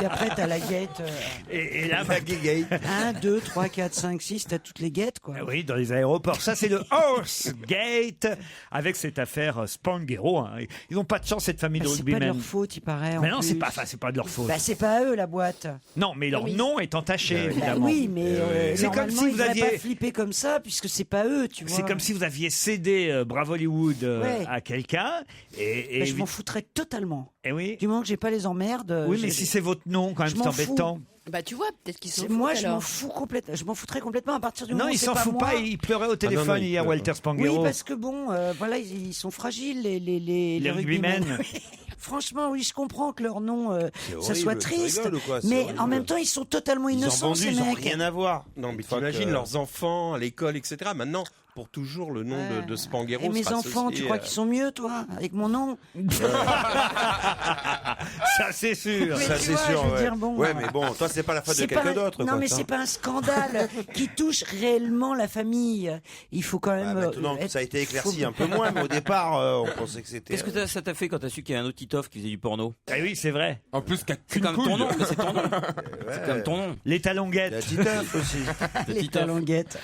après, t'as la gate. Et la Gate. 1, 2, 3, 4, 5, 6, t'as toutes les gates, quoi. Oui, dans les aéroports. Ça, c'est le Horsegate, avec cette affaire Spanghero. Hein. Ils n'ont pas de chance, cette famille de C'est pas de rugbymen. leur faute, il paraît. Mais non, en c'est plus. pas de leur faute. Bah, c'est pas à eux, la boîte. Non, mais leur nom est entaché, Bah évidemment. oui, mais c'est comme si ils vous devraient aviez... pas flipper comme ça, puisque c'est pas eux, tu vois. C'est comme si vous aviez cédé Bravo Hollywood Ouais. à quelqu'un. Et Bah, je m'en foutrais totalement. Et oui. Du moment que j'ai pas les emmerdes. Oui, mais si c'est votre nom, quand même, Je c'est m'en embêtant. Bah tu vois, peut-être qu'ils sont Moi, fous, je m'en alors. fous complètement. Je m'en foutrais complètement à partir du moment Non, où il c'est s'en fout moi. pas, il pleurait au téléphone non, il hier, pleure Walter Oui, Spanghero. parce que bon, voilà, ils sont fragiles, les rugbymen. Franchement, oui, je comprends que leur nom, ça horrible, soit tu triste, rigoles ou quoi? C'est mais horrible. en même temps, ils sont totalement innocents, ces ils ont mecs. rien à voir. Non, mais Fuck, t'imagines leurs enfants à l'école, etc. Maintenant, pour toujours, le nom de Spanghero Et mes sera enfants, associé tu crois à- qu'ils sont mieux, toi, avec mon nom? Ça, c'est sûr. Mais Ça, tu c'est vois, sûr. je veux Ouais, dire, bon, ouais, mais bon, toi, c'est pas la faute de c'est quelqu'un pas- d'autre. Non, quoi, mais ça. c'est pas un scandale qui touche réellement la famille. Il faut quand même. Maintenant, être- ça a été éclairci un peu moins, mais au départ, on pensait que c'était. Qu'est-ce que ça t'a fait quand t'as su qu'il y a un autre Titoff qui faisait du porno? Ah oui, c'est vrai. En plus, qu'à C'est comme ton nom, mais c'est ton nom. C'est comme ton nom. Les talonguettes. La Titeuf aussi. Les talonguettes.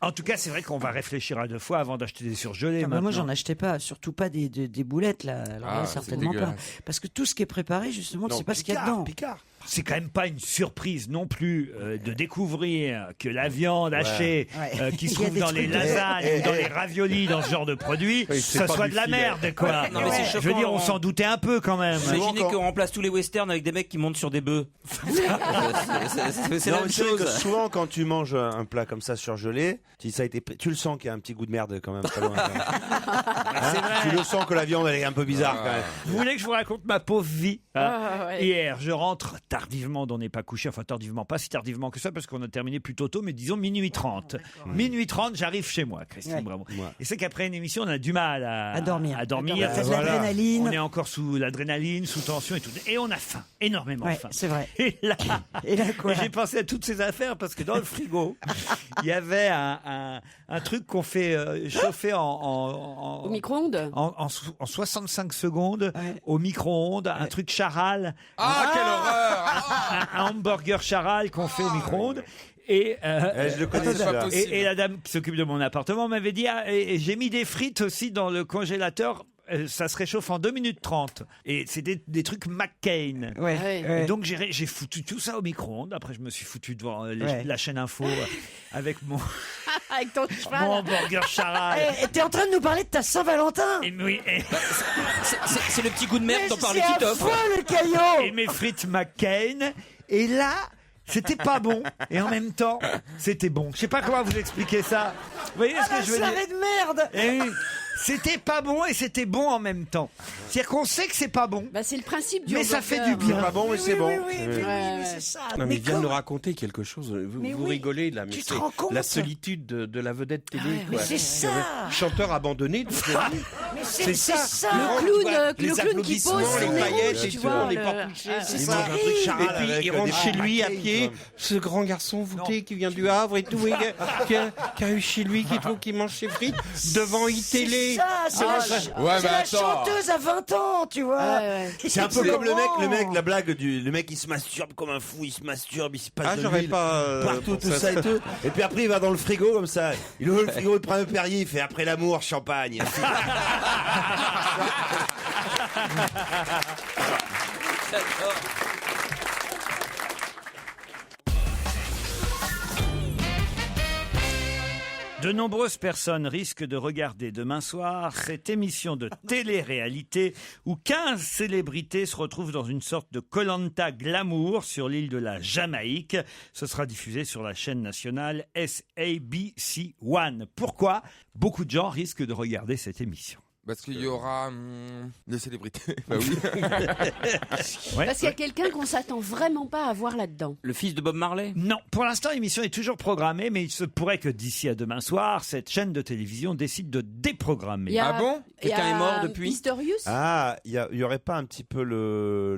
En tout cas, c'est vrai qu'on va réfléchir à deux fois avant d'acheter des surgelés. Ah bah moi, maintenant. j'en achetais pas, surtout pas des boulettes là. Alors là, c'est certainement pas. dégueulasse. Parce que tout ce qui est préparé, justement, tu sais pas ce qu'il y a dedans. Picard. C'est quand même pas une surprise non plus de découvrir que la viande hachée Ouais. qui se Il y a trouve des dans les trucs- lasagnes ou dans les raviolis, dans ce genre de produit, c'est ça pas soit du de la filet. merde, quoi. Non, mais c'est Je veux choquant, dire, on Laurent. s'en doutait un peu quand même. Imaginez quand- qu'on remplace tous les westerns avec des mecs qui montent sur des bœufs. C'est Non, la mais même c'est vrai que chose. souvent, quand tu manges un plat comme ça surgelé, tu le sens qu'il y a un petit goût de merde quand même. Pas loin, quand même. Hein, tu le sens que la viande elle est un peu bizarre quand même. Vous voulez que je vous raconte ma pauvre vie hein Ah, ouais. Hier, je rentre tardivement, on n'est pas couché, enfin tardivement, pas si tardivement que ça, parce qu'on a terminé plutôt tôt, mais disons minuit 30. Minuit 30, j'arrive chez moi, Christine Ouais. Bravo. Et c'est qu'après une émission, on a du mal À dormir. À dormir. T'as de l'adrénaline. On est encore sous l'adrénaline, sous tension et tout. Et on a faim, énormément Ouais, faim. c'est vrai. Et là, Et là, quoi? j'ai pensé à toutes ces affaires parce que dans le frigo, il y avait un truc qu'on fait chauffer Au micro-ondes. en 65 secondes Ouais. au micro-ondes, un truc charal, Ah, quelle horreur! un hamburger charal qu'on fait au micro-ondes. Et, Je le connais C'est pas celui-là. possible. et la dame qui s'occupe de mon appartement m'avait dit et j'ai mis des frites aussi dans le congélateur. Ça se réchauffe en 2 minutes 30. Et c'était des trucs McCain. Ouais. Ouais. ouais. Et donc j'ai foutu tout ça au micro-ondes. Après, je me suis foutu devant Ouais. la chaîne info avec mon Avec ton cheval. Mon burger charal. Et t'es en train de nous parler de ta Saint-Valentin. Oui, C'est le petit goût de merde dont parlait C'est Titoff. affreux, le caillot. et mes frites McCain. Et là, c'était pas bon. Et en même temps, c'était bon. Je sais pas comment vous expliquer ça. Vous voyez ce que je veux dire? Soirée de merde. Eh oui, c'était pas bon et c'était bon en même temps. C'est-à-dire qu'on sait que c'est pas bon. Bah, c'est le principe du Mais ça fait du hamburger. bien. C'est pas bon, mais c'est bon. Oui, c'est ça. Non, mais il vient de nous raconter quelque chose. Vous, Mais vous oui. rigolez là, mais Tu te c'est rends compte? la solitude de la vedette télé. mais quoi. c'est ça. Chanteur abandonné. toute la vie. Mais c'est ça. Le clown, Les le clown qui pose applaudissements, son les nez paillettes rouge, et tu tout, vois. on n'est le- pas couché, Ah, c'est Il ça. mange un truc Et charal puis avec il des rentre chez lui à pancakes, pied, quoi. ce grand garçon voûté qui vient du Havre et tout, et qui a eu chez lui, qui trouve qu'il mange ses frites devant iTélé. C'est Ouais, c'est mais la attends. chanteuse à 20 ans, tu vois. Ouais, ouais. C'est un peu comme comment le mec, la blague le mec il se masturbe comme un fou, il se masturbe, il se passe Ah, de j'aurais l'huile pas. partout, tout ça et tout. Et puis après il va dans le frigo comme ça. Il ouvre le frigo, il prend un Perrier, il fait après l'amour, champagne. De nombreuses personnes risquent de regarder demain soir cette émission de télé-réalité où 15 célébrités se retrouvent dans une sorte de Koh-Lanta glamour sur l'île de la Jamaïque. Ce sera diffusé sur la chaîne nationale SABC One. Pourquoi beaucoup de gens risquent de regarder cette émission? Parce qu'il y aura des célébrités. Bah oui. Ouais. Parce qu'il y a quelqu'un qu'on s'attend vraiment pas à voir là-dedans. Le fils de Bob Marley? Non, pour l'instant, l'émission est toujours programmée, mais il se pourrait que d'ici à demain soir, cette chaîne de télévision décide de déprogrammer. Il y a- Ah bon? il y a Quelqu'un est mort depuis? Pistorius. Ah, il y aurait pas un petit peu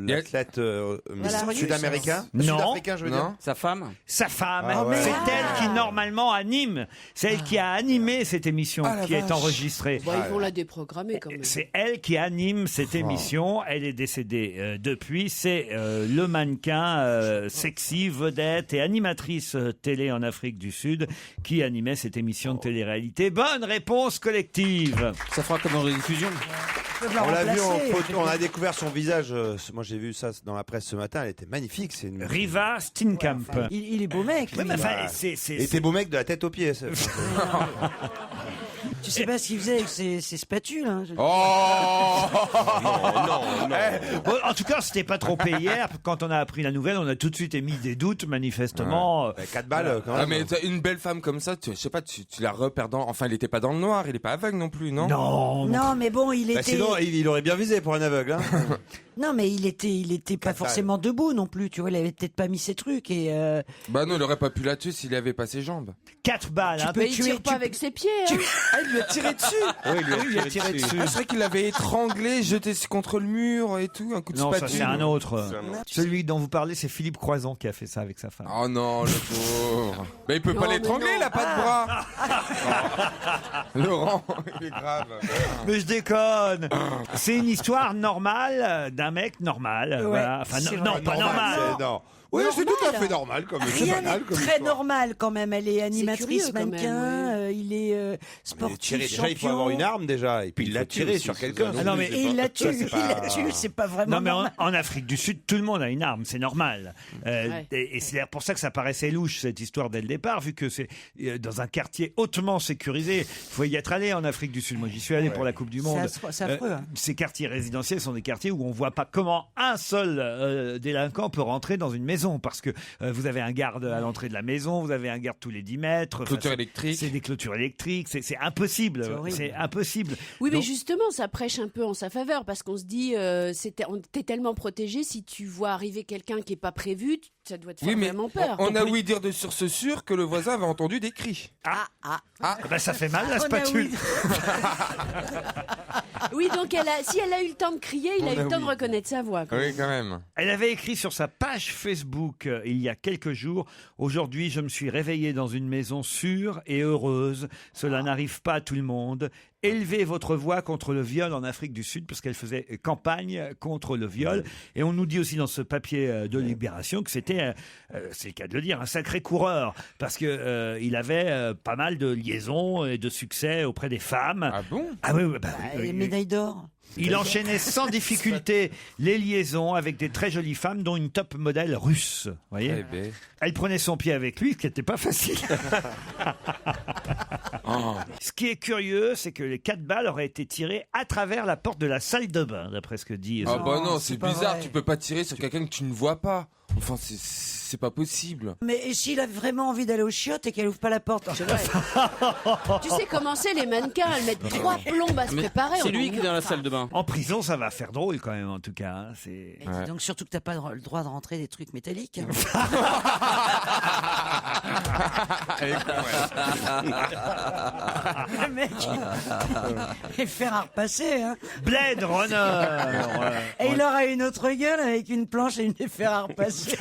l'athlète Voilà. sud-américain, Non. sud-africain, je veux dire. Non. Sa femme? Sa femme, Ah ouais. c'est elle qui normalement anime, c'est elle qui a animé cette émission Ah, la qui est vache. enregistrée. Bon, ils vont la déprogrammer quand même. C'est elle qui anime cette émission. Elle est décédée depuis. C'est le mannequin sexy, vedette et animatrice télé en Afrique du Sud qui animait cette émission de télé-réalité. Bonne réponse collective. Ça fera comme en rediffusion. On l'a vu en photo, on a découvert son visage. Moi j'ai vu ça dans la presse ce matin. Elle était magnifique. C'est une. Riva Steenkamp. Il est beau mec. Ouais, lui. mais enfin, Bah, c'est- Il était beau mec de la tête aux pieds. Tu sais pas ce qu'il faisait avec ses spatules. Hein. Oh Bon, en tout cas, c'était pas trop payé. Quand on a appris la nouvelle, on a tout de suite émis des doutes, manifestement. 4 balles quand même. Ah, mais t'as une belle femme comme ça, je sais pas, tu la repères dans. Enfin, il était pas dans le noir, il est pas aveugle non plus, non? Non. Non, mais bon, il Bah, était. sinon, il aurait bien visé pour un aveugle. Hein. Non, mais il était pas forcément debout non plus. Tu vois, il avait peut-être pas mis ses trucs et. Bah non, il aurait pas pu la tuer s'il avait pas ses jambes. 4 balles. Hein. Mais il tire pas avec ses pieds. hein. Ah, il lui a tiré dessus. Oui, il lui a tiré dessus. Ah, c'est vrai qu'il l'avait étranglé, jeté contre le mur et tout, un coup de Non, ça spatule. c'est un autre. C'est un autre. Celui dont vous parlez, c'est Philippe Croizon qui a fait ça avec sa femme. Oh non, le pauvre. Bah il peut Non, pas mais l'étrangler, non. il a pas de bras. Laurent, il est grave. Mais je déconne. C'est une histoire normale d'un mec normal. Voilà. Enfin, c'est non, vrai. pas normal. Non. Oui, c'est tout à fait normal comme c'est Rien banal n'est comme très histoire. normal quand même. Elle est animatrice, curieux, quand même, mannequin, il est Mais sportif, tirer, déjà, il faut champion. avoir une arme déjà, et puis il l'a tiré sur quelqu'un. Ah non, mais- Et il la tue, Ça, c'est c'est pas vraiment Non, mais normal. en Afrique du Sud, tout le monde a une arme, c'est normal. Ouais. Et c'est d'ailleurs pour ça que ça paraissait louche, cette histoire, dès le départ, vu que c'est dans un quartier hautement sécurisé. Il faut y être allé en Afrique du Sud. Moi, j'y suis allé pour la Coupe du Monde. C'est affreux. Hein. Ces quartiers résidentiels sont des quartiers où on voit pas comment un seul délinquant peut rentrer dans une maison, parce que vous avez un garde à l'entrée de la maison, vous avez un garde tous les 10 mètres. Enfin, Clôture c'est- électrique. C'est des clôtures électriques, c'est impossible. C'est horrible. C'est impossible. Oui, mais Donc- justement, ça prêche un peu en sa faveur parce qu'on se dit, t'es tellement protégé, si tu vois arriver quelqu'un qui est pas prévu, ça doit te faire Oui, mais vraiment peur. on a ouï dire de source sûre que le voisin avait entendu des cris. Eh ben, ça fait mal la On a spatule. Oui, donc si elle a eu le temps de crier, il a eu le temps de reconnaître sa voix. quand Oui, même. quand même. Elle avait écrit sur sa page Facebook il y a quelques jours: aujourd'hui, je me suis réveillée dans une maison sûre et heureuse. Cela n'arrive pas à tout le monde. Élevez votre voix contre le viol en Afrique du Sud, parce qu'elle faisait campagne contre le viol. Et on nous dit aussi dans ce papier de Libération que c'était, c'est le cas de le dire, un sacré coureur, parce que il avait pas mal de liaisons et de succès auprès des femmes. Ah bon? Ah oui, oui, bah, oui, Les oui. médailles d'or. Il enchaînait sans difficulté les liaisons avec des très jolies femmes, dont une top modèle russe. Voyez, Eh ben. elle prenait son pied avec lui, ce qui n'était pas facile. Ce qui est curieux, c'est que les 4 balles auraient été tirées à travers la porte de la salle de bain, d'après ce que dit. Ah bah non, c'est pas bizarre, vrai. tu peux pas tirer sur quelqu'un que tu ne vois pas. Enfin, c'est pas possible. Mais et s'il a vraiment envie d'aller aux chiottes et qu'elle ouvre pas la porte? Tu sais comment c'est, les mannequins, elles mettent 3 plombes à se préparer. C'est lui qui est dans la salle de bain. En prison, ça va faire drôle quand même, en tout cas. Hein, c'est... Et dis donc surtout que t'as pas le droit de rentrer des trucs métalliques. Hein. Le mec, il fait à repasser. Hein. Blade Runner. Et il aura une autre gueule avec une planche et une fer à repasser.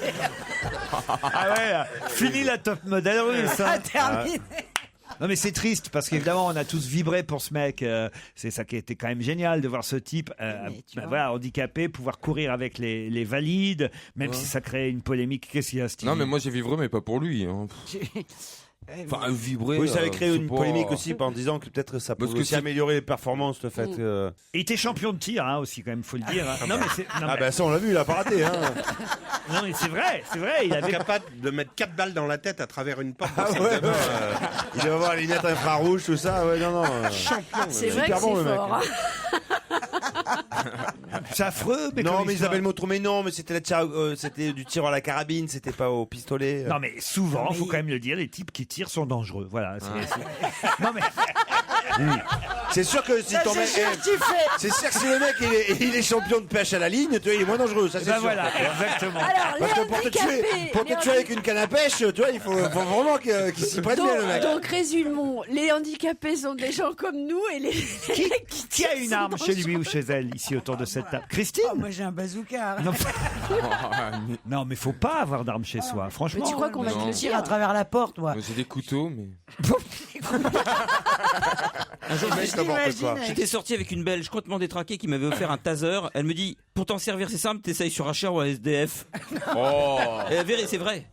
Ah ouais, fini la top model russe. Hein. Ah, terminé. Non mais c'est triste parce qu'évidemment on a tous vibré pour ce mec. C'est ça qui était quand même génial de voir ce type voilà, handicapé, pouvoir courir avec les valides, même si ça crée une polémique. Qu'est-ce qu'il y a, Steve? Non mais moi j'ai vibré mais pas pour lui. Hein. Enfin, vibrer. Oui, ça avait créé une polémique aussi en disant que peut-être ça pouvait aussi améliorer les performances, le fait que. Il était champion de tir aussi, quand même, faut le dire. Hein. Non, mais bah ça, on l'a vu, il a pas raté. Hein. Non, mais c'est vrai. Il avait capable de mettre 4 balles dans la tête à travers une porte. Il doit avoir les lunettes infrarouges, tout ça. Ouais, non. Champion. C'est vrai que bon, c'est le mec. fort. C'est affreux, mais non, mais Isabelle Motro, mais non, mais c'était c'était du tir à la carabine, c'était pas au pistolet. Non, mais souvent, faut quand même le dire, les types qui tirent sont dangereux. Voilà. Non, mais. C'est sûr que si ton mec. C'est sûr que si le mec il est champion de pêche à la ligne, tu vois, il est moins dangereux, ça c'est sûr. Voilà, exactement. Alors, parce que pour te tuer avec une canne à pêche, tu vois, il faut vraiment qu'il s'y prenne bien, le mec. Donc, résumons, les handicapés sont des gens comme nous et les Qui a une arme chez lui ou chez elle, ici autour de cette table? Christine? Oh, moi j'ai un bazooka. Non, mais faut pas avoir d'arme chez soi, franchement. Mais tu crois qu'on va te le Tire dire à travers la porte, moi. J'ai des couteaux, mais. Un jour, n'importe quoi. j'étais sorti avec une Belge complètement détraquée qui m'avait offert un taser. Elle me dit, pour t'en servir, c'est simple, t'essayes sur un chien ou un SDF. Oh. Et c'est vrai.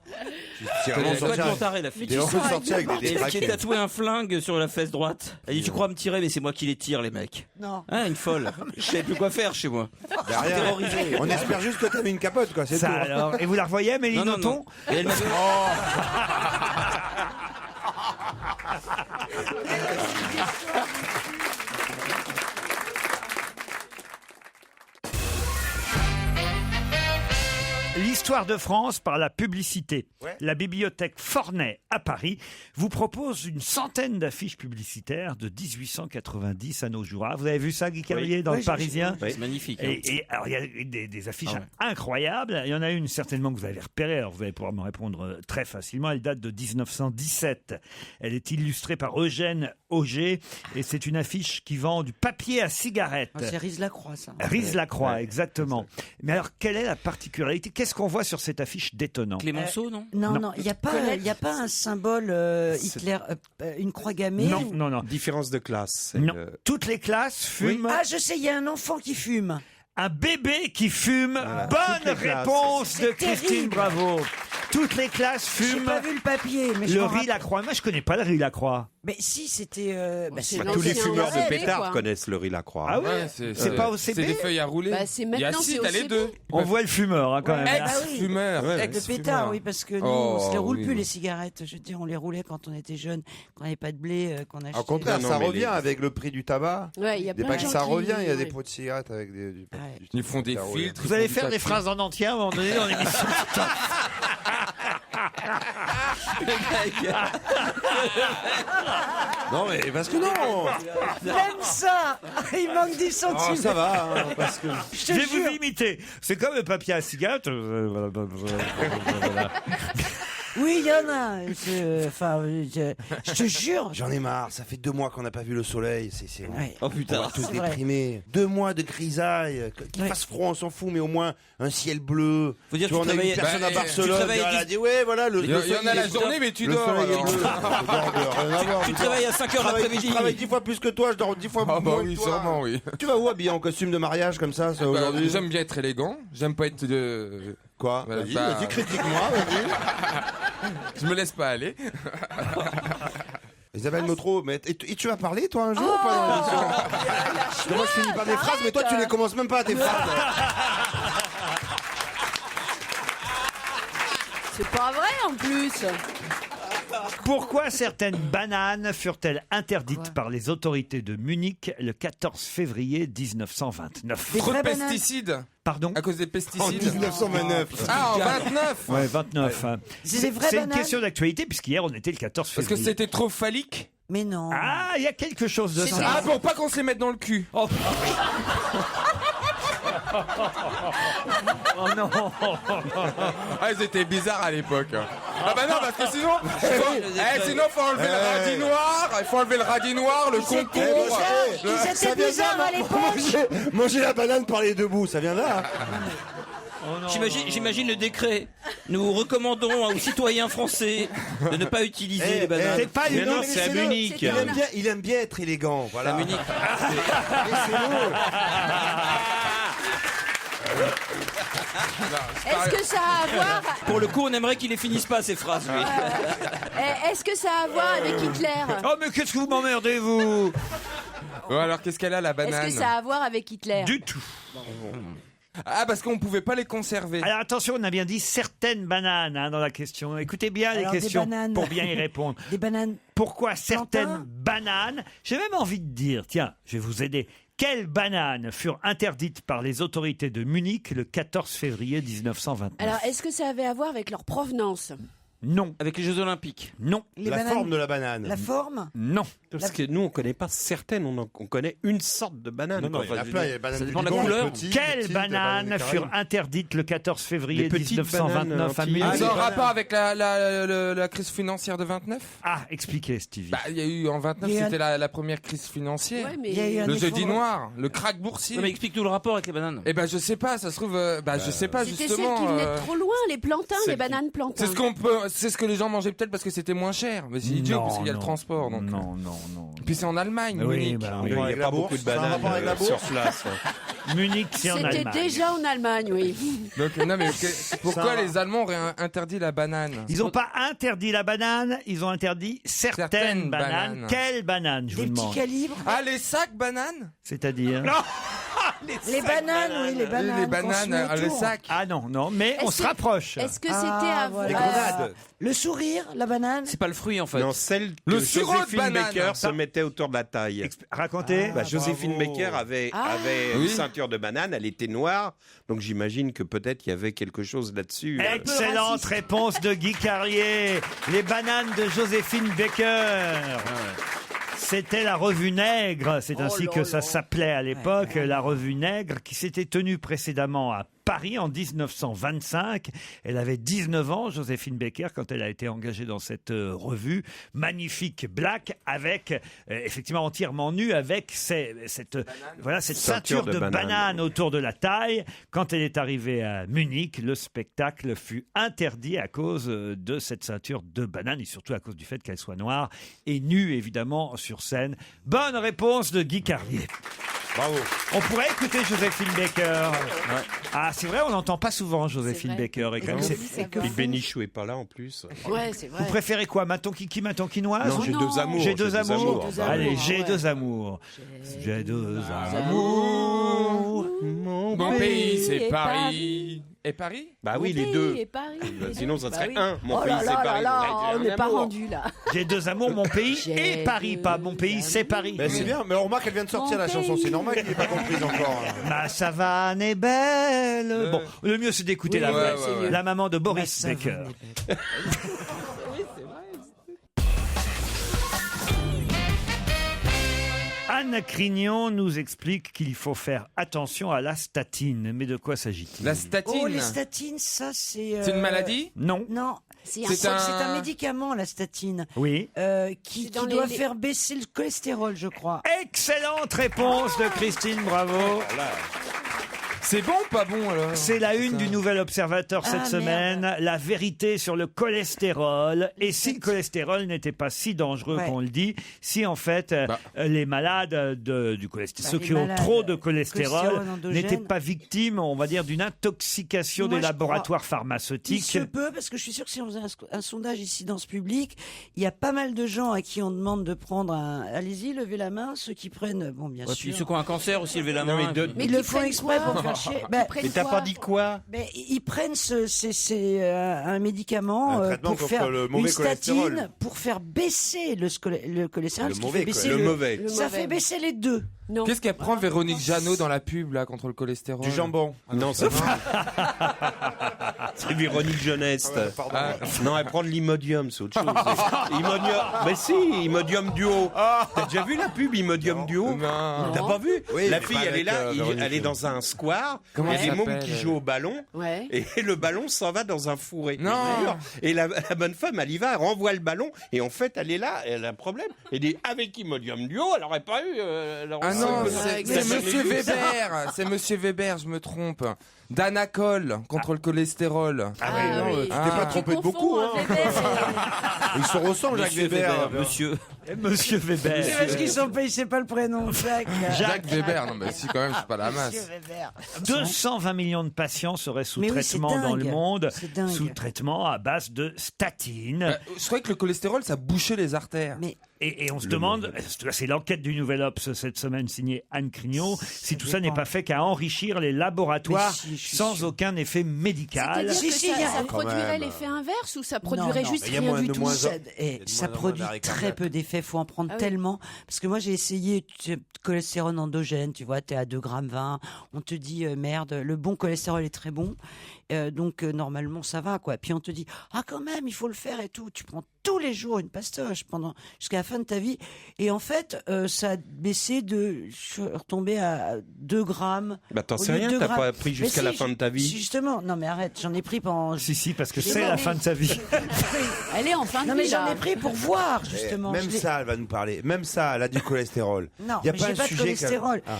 C'est Elle est complètement tarée, la fille. T'es vraiment sorti avec des Et qui détraqués. est tatoué un flingue sur la fesse droite. Elle dit, tu crois me tirer, mais c'est moi qui les tire, les mecs. Non. Hein, une folle. Je savais plus quoi faire chez moi. Derrière. Terrorisé. On espère juste que t'as mis une capote, quoi. C'est Ça, tout. alors. Et vous la revoyez, Méline Non. Nothomb? Et elle m'a fait, L'histoire de France par la publicité. La bibliothèque Forney à Paris vous propose une centaine d'affiches publicitaires de 1890 à nos jours. Ah, vous avez vu ça, Guy Carlier, dans le Parisien? c'est magnifique. Hein. Et alors, il y a des affiches incroyables. Il y en a une certainement que vous avez repérée. Alors, vous allez pouvoir me répondre très facilement. Elle date de 1917. Elle est illustrée par Eugène Auger. Et c'est une affiche qui vend du papier à cigarette. C'est Riz-Lacroix, ça. Riz-Lacroix, exactement. Mais alors, quelle est la particularité? Qu'est-ce qu'on voit sur cette affiche détonnant? Clémenceau, non? Non, il n'y a pas un symbole Hitler, une croix gammée. Non. Différence de classe. Non. Toutes les classes fument. Ah, je sais, il y a un enfant qui fume. Un bébé qui fume. Voilà. Bonne Toutes les classes. réponse de C'est Christine terrible. Bravo. Toutes les classes J'ai fument. pas vu le papier, mais je Le m'en riz rappelle. Lacroix. Moi, je connais pas le riz Lacroix. Mais si, c'était. c'est Tous les l'ancien fumeurs de OCB, pétards quoi. connaissent le riz Lacroix. Ah oui? C'est pas OCB? C'est des feuilles à rouler. Bah, c'est Il y a maintenant, si, c'est t'as les OCB. deux. On voit le fumeur quand même. Ah oui. Ex-fumeur. Avec le pétard, oui, parce que nous, Oh, on se les roule oui. plus, les cigarettes. Je veux dire, on les roulait quand on était jeunes, quand on n'avait pas de blé, qu'on achetait. Au contraire, Non, ça mais revient les- avec le prix du tabac. Ouais, il y a C'est plein pas de que gens ça qui- revient, il y a des ouais. pots de cigarettes avec du Ils font des pétard roulé. filtres. Vous allez faire des phrases en entier à un moment donné dans l'émission. Non, mais parce que non. Même ça Il manque 10 Oh, centimes. ça va, hein, parce que. Je Je te vais jure. vous imiter. C'est comme le papier à cigarette. Oui, il y en a. Enfin, je te jure. J'en ai marre, ça fait 2 mois qu'on n'a pas vu le soleil. C'est Ouais. Oh on putain. va tous c'est vrai. déprimés. 2 mois de grisaille. Qu'il Ouais. fasse froid, on s'en fout, mais au moins un ciel bleu. Faut dire Tu que vois, tu on a eu une travaillais- personne Bah, à tu Barcelone. travaillais Elle a dix- dit ouais, voilà, le Il y en soleil a la est- journée, mais tu le dors. soleil est alors. bleu. Je dors, rien à voir. Tu travailles à 5 heures l'après-midi. Je travaille 10 fois plus que toi, je dors 10 fois Ah bah moins oui, que toi. sûrement, oui. Tu vas où habillé en costume de mariage comme ça Bah, aujourd'hui? J'aime bien être élégant. J'aime pas être de. Quoi? Voilà, Vas-y, bah- vas-y, critique-moi, vas-y. Je me laisse pas aller. Isabelle Motro, mais et tu vas parler toi un jour ou pas dans l'émission? Parce que moi je finis par des phrases, mais toi tu les commences même pas tes phrases. C'est pas vrai en plus. Pourquoi certaines bananes furent-elles interdites par les autorités de Munich le 14 février 1929 Trop de pesticides. Pardon? À cause des pesticides. En 1929. Ah, en 29. Ouais, 29. hein. C'est des vraies C'est une bananes question d'actualité, puisqu'hier, on était le 14 Parce février. que c'était trop phallique. Mais non. Ah, il y a quelque chose de ça. Ah, pour pas qu'on se les mette dans le cul. Oh, oh non. Ah, ils étaient bizarres à l'époque. Ah bah non, parce que sinon, sinon faut enlever le radis noir, il faut enlever le radis noir, le concombre. Ils étaient bizarres à l'époque. Manger la banane par les deux bouts, ça vient là. J'imagine le décret. Nous recommandons aux citoyens français de ne pas utiliser les bananes. C'est pas Mais une non, autre- c'est à Munich. Il aime bien être élégant, voilà. À Munich. Est-ce que ça a à voir Pour le coup, on aimerait qu'il les finisse pas ces phrases. Lui. Est-ce que ça a à voir avec Hitler? Oh, mais qu'est-ce que vous m'emmerdez, vous? Ouais, alors qu'est-ce qu'elle a, la Est-ce banane? que ça a à voir avec Hitler? Du tout. Ah, parce qu'on pouvait pas les conserver. Alors attention, on a bien dit certaines bananes dans la question. Écoutez bien Alors, les des questions bananes. pour bien y répondre. Des bananes. Pourquoi certaines Plantain bananes, j'ai même envie de dire, tiens, je vais vous aider. Quelles bananes furent interdites par les autorités de Munich le 14 février 1929? Alors, est-ce que ça avait à voir avec leur provenance? Non. Avec les Jeux Olympiques. Non. Les La bananes. forme de la banane. La forme. Non. Parce que nous, on connaît pas certaines, on connaît une sorte de banane. Non, non, il y en a plein, il y a les bananes ça dépend du de la Liban, couleur. les petites, Quelles les petites, bananes les furent Caraïbes. interdites le 14 février Les petites 1929 à bananes Munich? Ah, antilles. c'est en bananes. rapport avec la crise financière de 29? Ah, expliquez, Stevie. Bah, il y a eu en 29, Il y a eu c'était la première crise financière. Ouais, mais Il y a eu un Le jeudi effondrement. noir, le crack boursier. Non, mais explique tout le rapport avec les bananes. Eh ben, je sais pas, ça se trouve, je sais pas, c'était justement. celles qui venaient de trop loin, les plantains, c'est- les bananes plantains. C'est ce que les gens mangeaient peut-être parce que c'était moins cher. Mais c'est idiot parce qu'il y a le transport. Donc. Non, non, non. Puis c'est en Allemagne, Oui, Munich. bah Il oui. n'y a Avec pas la beaucoup bourse, de ça a un bananes rapport avec la sur bourse place. Munich, c'est en C'était Allemagne. déjà en Allemagne, oui. Donc, non, mais pourquoi Ça- les Allemands auraient interdit la banane? Ils n'ont pas interdit la banane, ils ont interdit certaines bananes. bananes. Quelles bananes, je Des vous petits demande? calibres. Ah, les sacs bananes? C'est-à-dire? Les bananes, oui, les bananes. Les qu'on bananes, se met les autour. sacs. Ah non, non, mais on Est-ce se que- rapproche. Est-ce que c'était Ah, à voilà. Les voir grenades. Le sourire, la banane. C'est pas le fruit en fait. Non, celle Le que sirop de Joséphine banane. Baker se mettait autour de la taille. Racontez. Bah, Joséphine bravo. Baker avait Oui. une ceinture de banane, elle était noire, donc j'imagine que peut-être il y avait quelque chose là-dessus. Excellente réponse de Guy Carlier. Les bananes de Joséphine Baker. C'était la Revue Nègre, c'est ainsi que ça s'appelait à l'époque, la Revue Nègre, qui s'était tenue précédemment à Paris en 1925. Elle avait 19 ans, Joséphine Baker, quand elle a été engagée dans cette revue. Magnifique black, avec, effectivement entièrement nue, avec cette ceinture de banane autour de la taille. Quand elle est arrivée à Munich, le spectacle fut interdit à cause de cette ceinture de banane et surtout à cause du fait qu'elle soit noire et nue, évidemment, sur scène. Bonne réponse de Guy Carlier. Bravo. On pourrait écouter Joséphine Baker. Ah, c'est vrai, on n'entend pas souvent Joséphine C'est vrai. Baker. Et quand même, Oui, c'est- ça Puis va. Bénichou est pas là en plus. Ouais, c'est vrai. Vous préférez quoi, Maton Kiki, Maton Quinoise Non, j'ai non. deux amours. J'ai deux amours. J'ai deux amours, Allez, j'ai ouais. deux amours. J'ai deux amours. Mon pays, c'est et Paris. Et Paris? Bah oui, Mon les deux. pays et Paris, les Sinon, deux. ça Bah serait oui. un. Mon Oh pays, là c'est là Paris. là, J'ai on un n'est pas amour. rendu là. J'ai deux amours, mon pays J'ai et Paris. Pas mon pays, c'est Paris. Ben, c'est bien, mais on remarque qu'elle vient de sortir Mon la chanson, pays. c'est normal qu'il n'ait pas comprise encore. Ma savane est belle. Bon, le mieux c'est d'écouter Oui, la ouais, vraie. ouais, ouais. La maman de Boris Ma Baker. savane est Anne Crignon nous explique qu'il faut faire attention à la statine. Mais de quoi s'agit-il? La statine? Oh, les statines, ça c'est. C'est une maladie? Non. Non, C'est C'est un- c'est un médicament, la statine, Oui. qui C'est dans doit les- faire baisser le cholestérol, je crois. Excellente réponse de Christine, bravo. C'est bon ou pas bon alors? C'est la une du Nouvel Observateur cette Ah, semaine. La vérité sur le cholestérol. Et si le cholestérol n'était pas si dangereux Ouais. qu'on le dit, si en fait les malades du cholestérol, ceux les qui ont malades, trop de cholestérol, cholestérol endogène. n'étaient pas victimes, on va dire, d'une intoxication Moi, des je laboratoires Il pharmaceutiques. se peut, parce que je suis sûre que si on faisait un sondage ici dans ce public, il y a pas mal de gens à qui on demande de prendre un. Allez-y, levez la main, ceux qui prennent. Bon, bien Ouais, sûr. puis ceux qui ont un cancer aussi, levez la Non, main. mais de- Ils qui le font prennent exprès quoi pour faire empêcher. Mais t'as pas dit quoi? Ils prennent un médicament Un traitement pour faire contre le mauvais une statine cholestérol. pour faire baisser le cholestérol. Le ce qui mauvais fait baisser cholestérol. Le mauvais. Ça fait baisser les deux. Non. Qu'est-ce qu'elle prend Véronique Jeannot dans la pub là contre le cholestérol? Du jambon. Non, c'est c'est Véronique Jeunesse. Non, elle prend de l'Imodium, c'est autre chose. Mais si, Imodium Duo. T'as déjà vu la pub Imodium Duo? Non. T'as pas vu? Oui, la mais fille, pas elle est là, avec, Véronique. elle est dans un square. Comment il y a elle des mômes s'appelle, qui elle jouent au ballon. Ouais. Et le ballon s'en va dans un fourré. Non. Et la bonne femme, elle y va, elle renvoie le ballon. Et en fait, elle est là, elle a un problème. Elle dit, avec Imodium Duo, elle aurait pas eu. Ah non, c'est jamais Monsieur vu, ça. Weber. C'est Monsieur Weber, je me trompe. Danacol contre le cholestérol. Ah oui, non, oui. tu t'es pas trompé de beaucoup. Hein. Ils se ressemblent, Jacques Weber. Monsieur Weber. C'est parce qu'ils sont payés, c'est pas le prénom. Jacques Weber, non mais si quand même, c'est pas la masse. 220 millions de patients seraient sous Mais oui, traitement c'est dans dingue. le monde, C'est dingue. sous traitement à base de statines. Je croyais que le cholestérol, ça bouchait les artères. Mais Et on se demande, c'est l'enquête du Nouvel Obs cette semaine signée Anne Crignot, si tout ça n'est pas fait qu'à enrichir les laboratoires Mais si, je suis sans sûr. aucun effet médical. C'est-à-dire que Si, il y a- ça Quand produirait même. l'effet inverse ou ça Non, produirait non, juste il y a rien moins du de tout? moins ça, en- ça moins produit d'arrêt très cardiaque. peu d'effets. Faut en prendre Ah oui. tellement. Parce que moi, j'ai essayé cholestérol endogène. Tu vois, t'es à 2,20 g. On te dit merde, le bon cholestérol est très bon. Donc normalement ça va quoi. Puis on te dit quand même il faut le faire et tout. Tu prends tous les jours une pastoche jusqu'à la fin de ta vie. Et en fait ça a baissé je suis retombé à 2 grammes. Bah, t'en au sais lieu de rien, 2 t'as grammes. pas pris jusqu'à Mais la si, fin de ta vie. Justement, non mais arrête, j'en ai pris pendant. Si, parce que Mais c'est non, la mais- fin de sa vie. Elle est en fin de Non mais vie, j'en là. ai pris pour voir justement. Même Je l'ai- ça, elle va nous parler. Même ça, elle a du cholestérol. Non, Y a mais pas j'ai un pas de sujet cholestérol. Ah.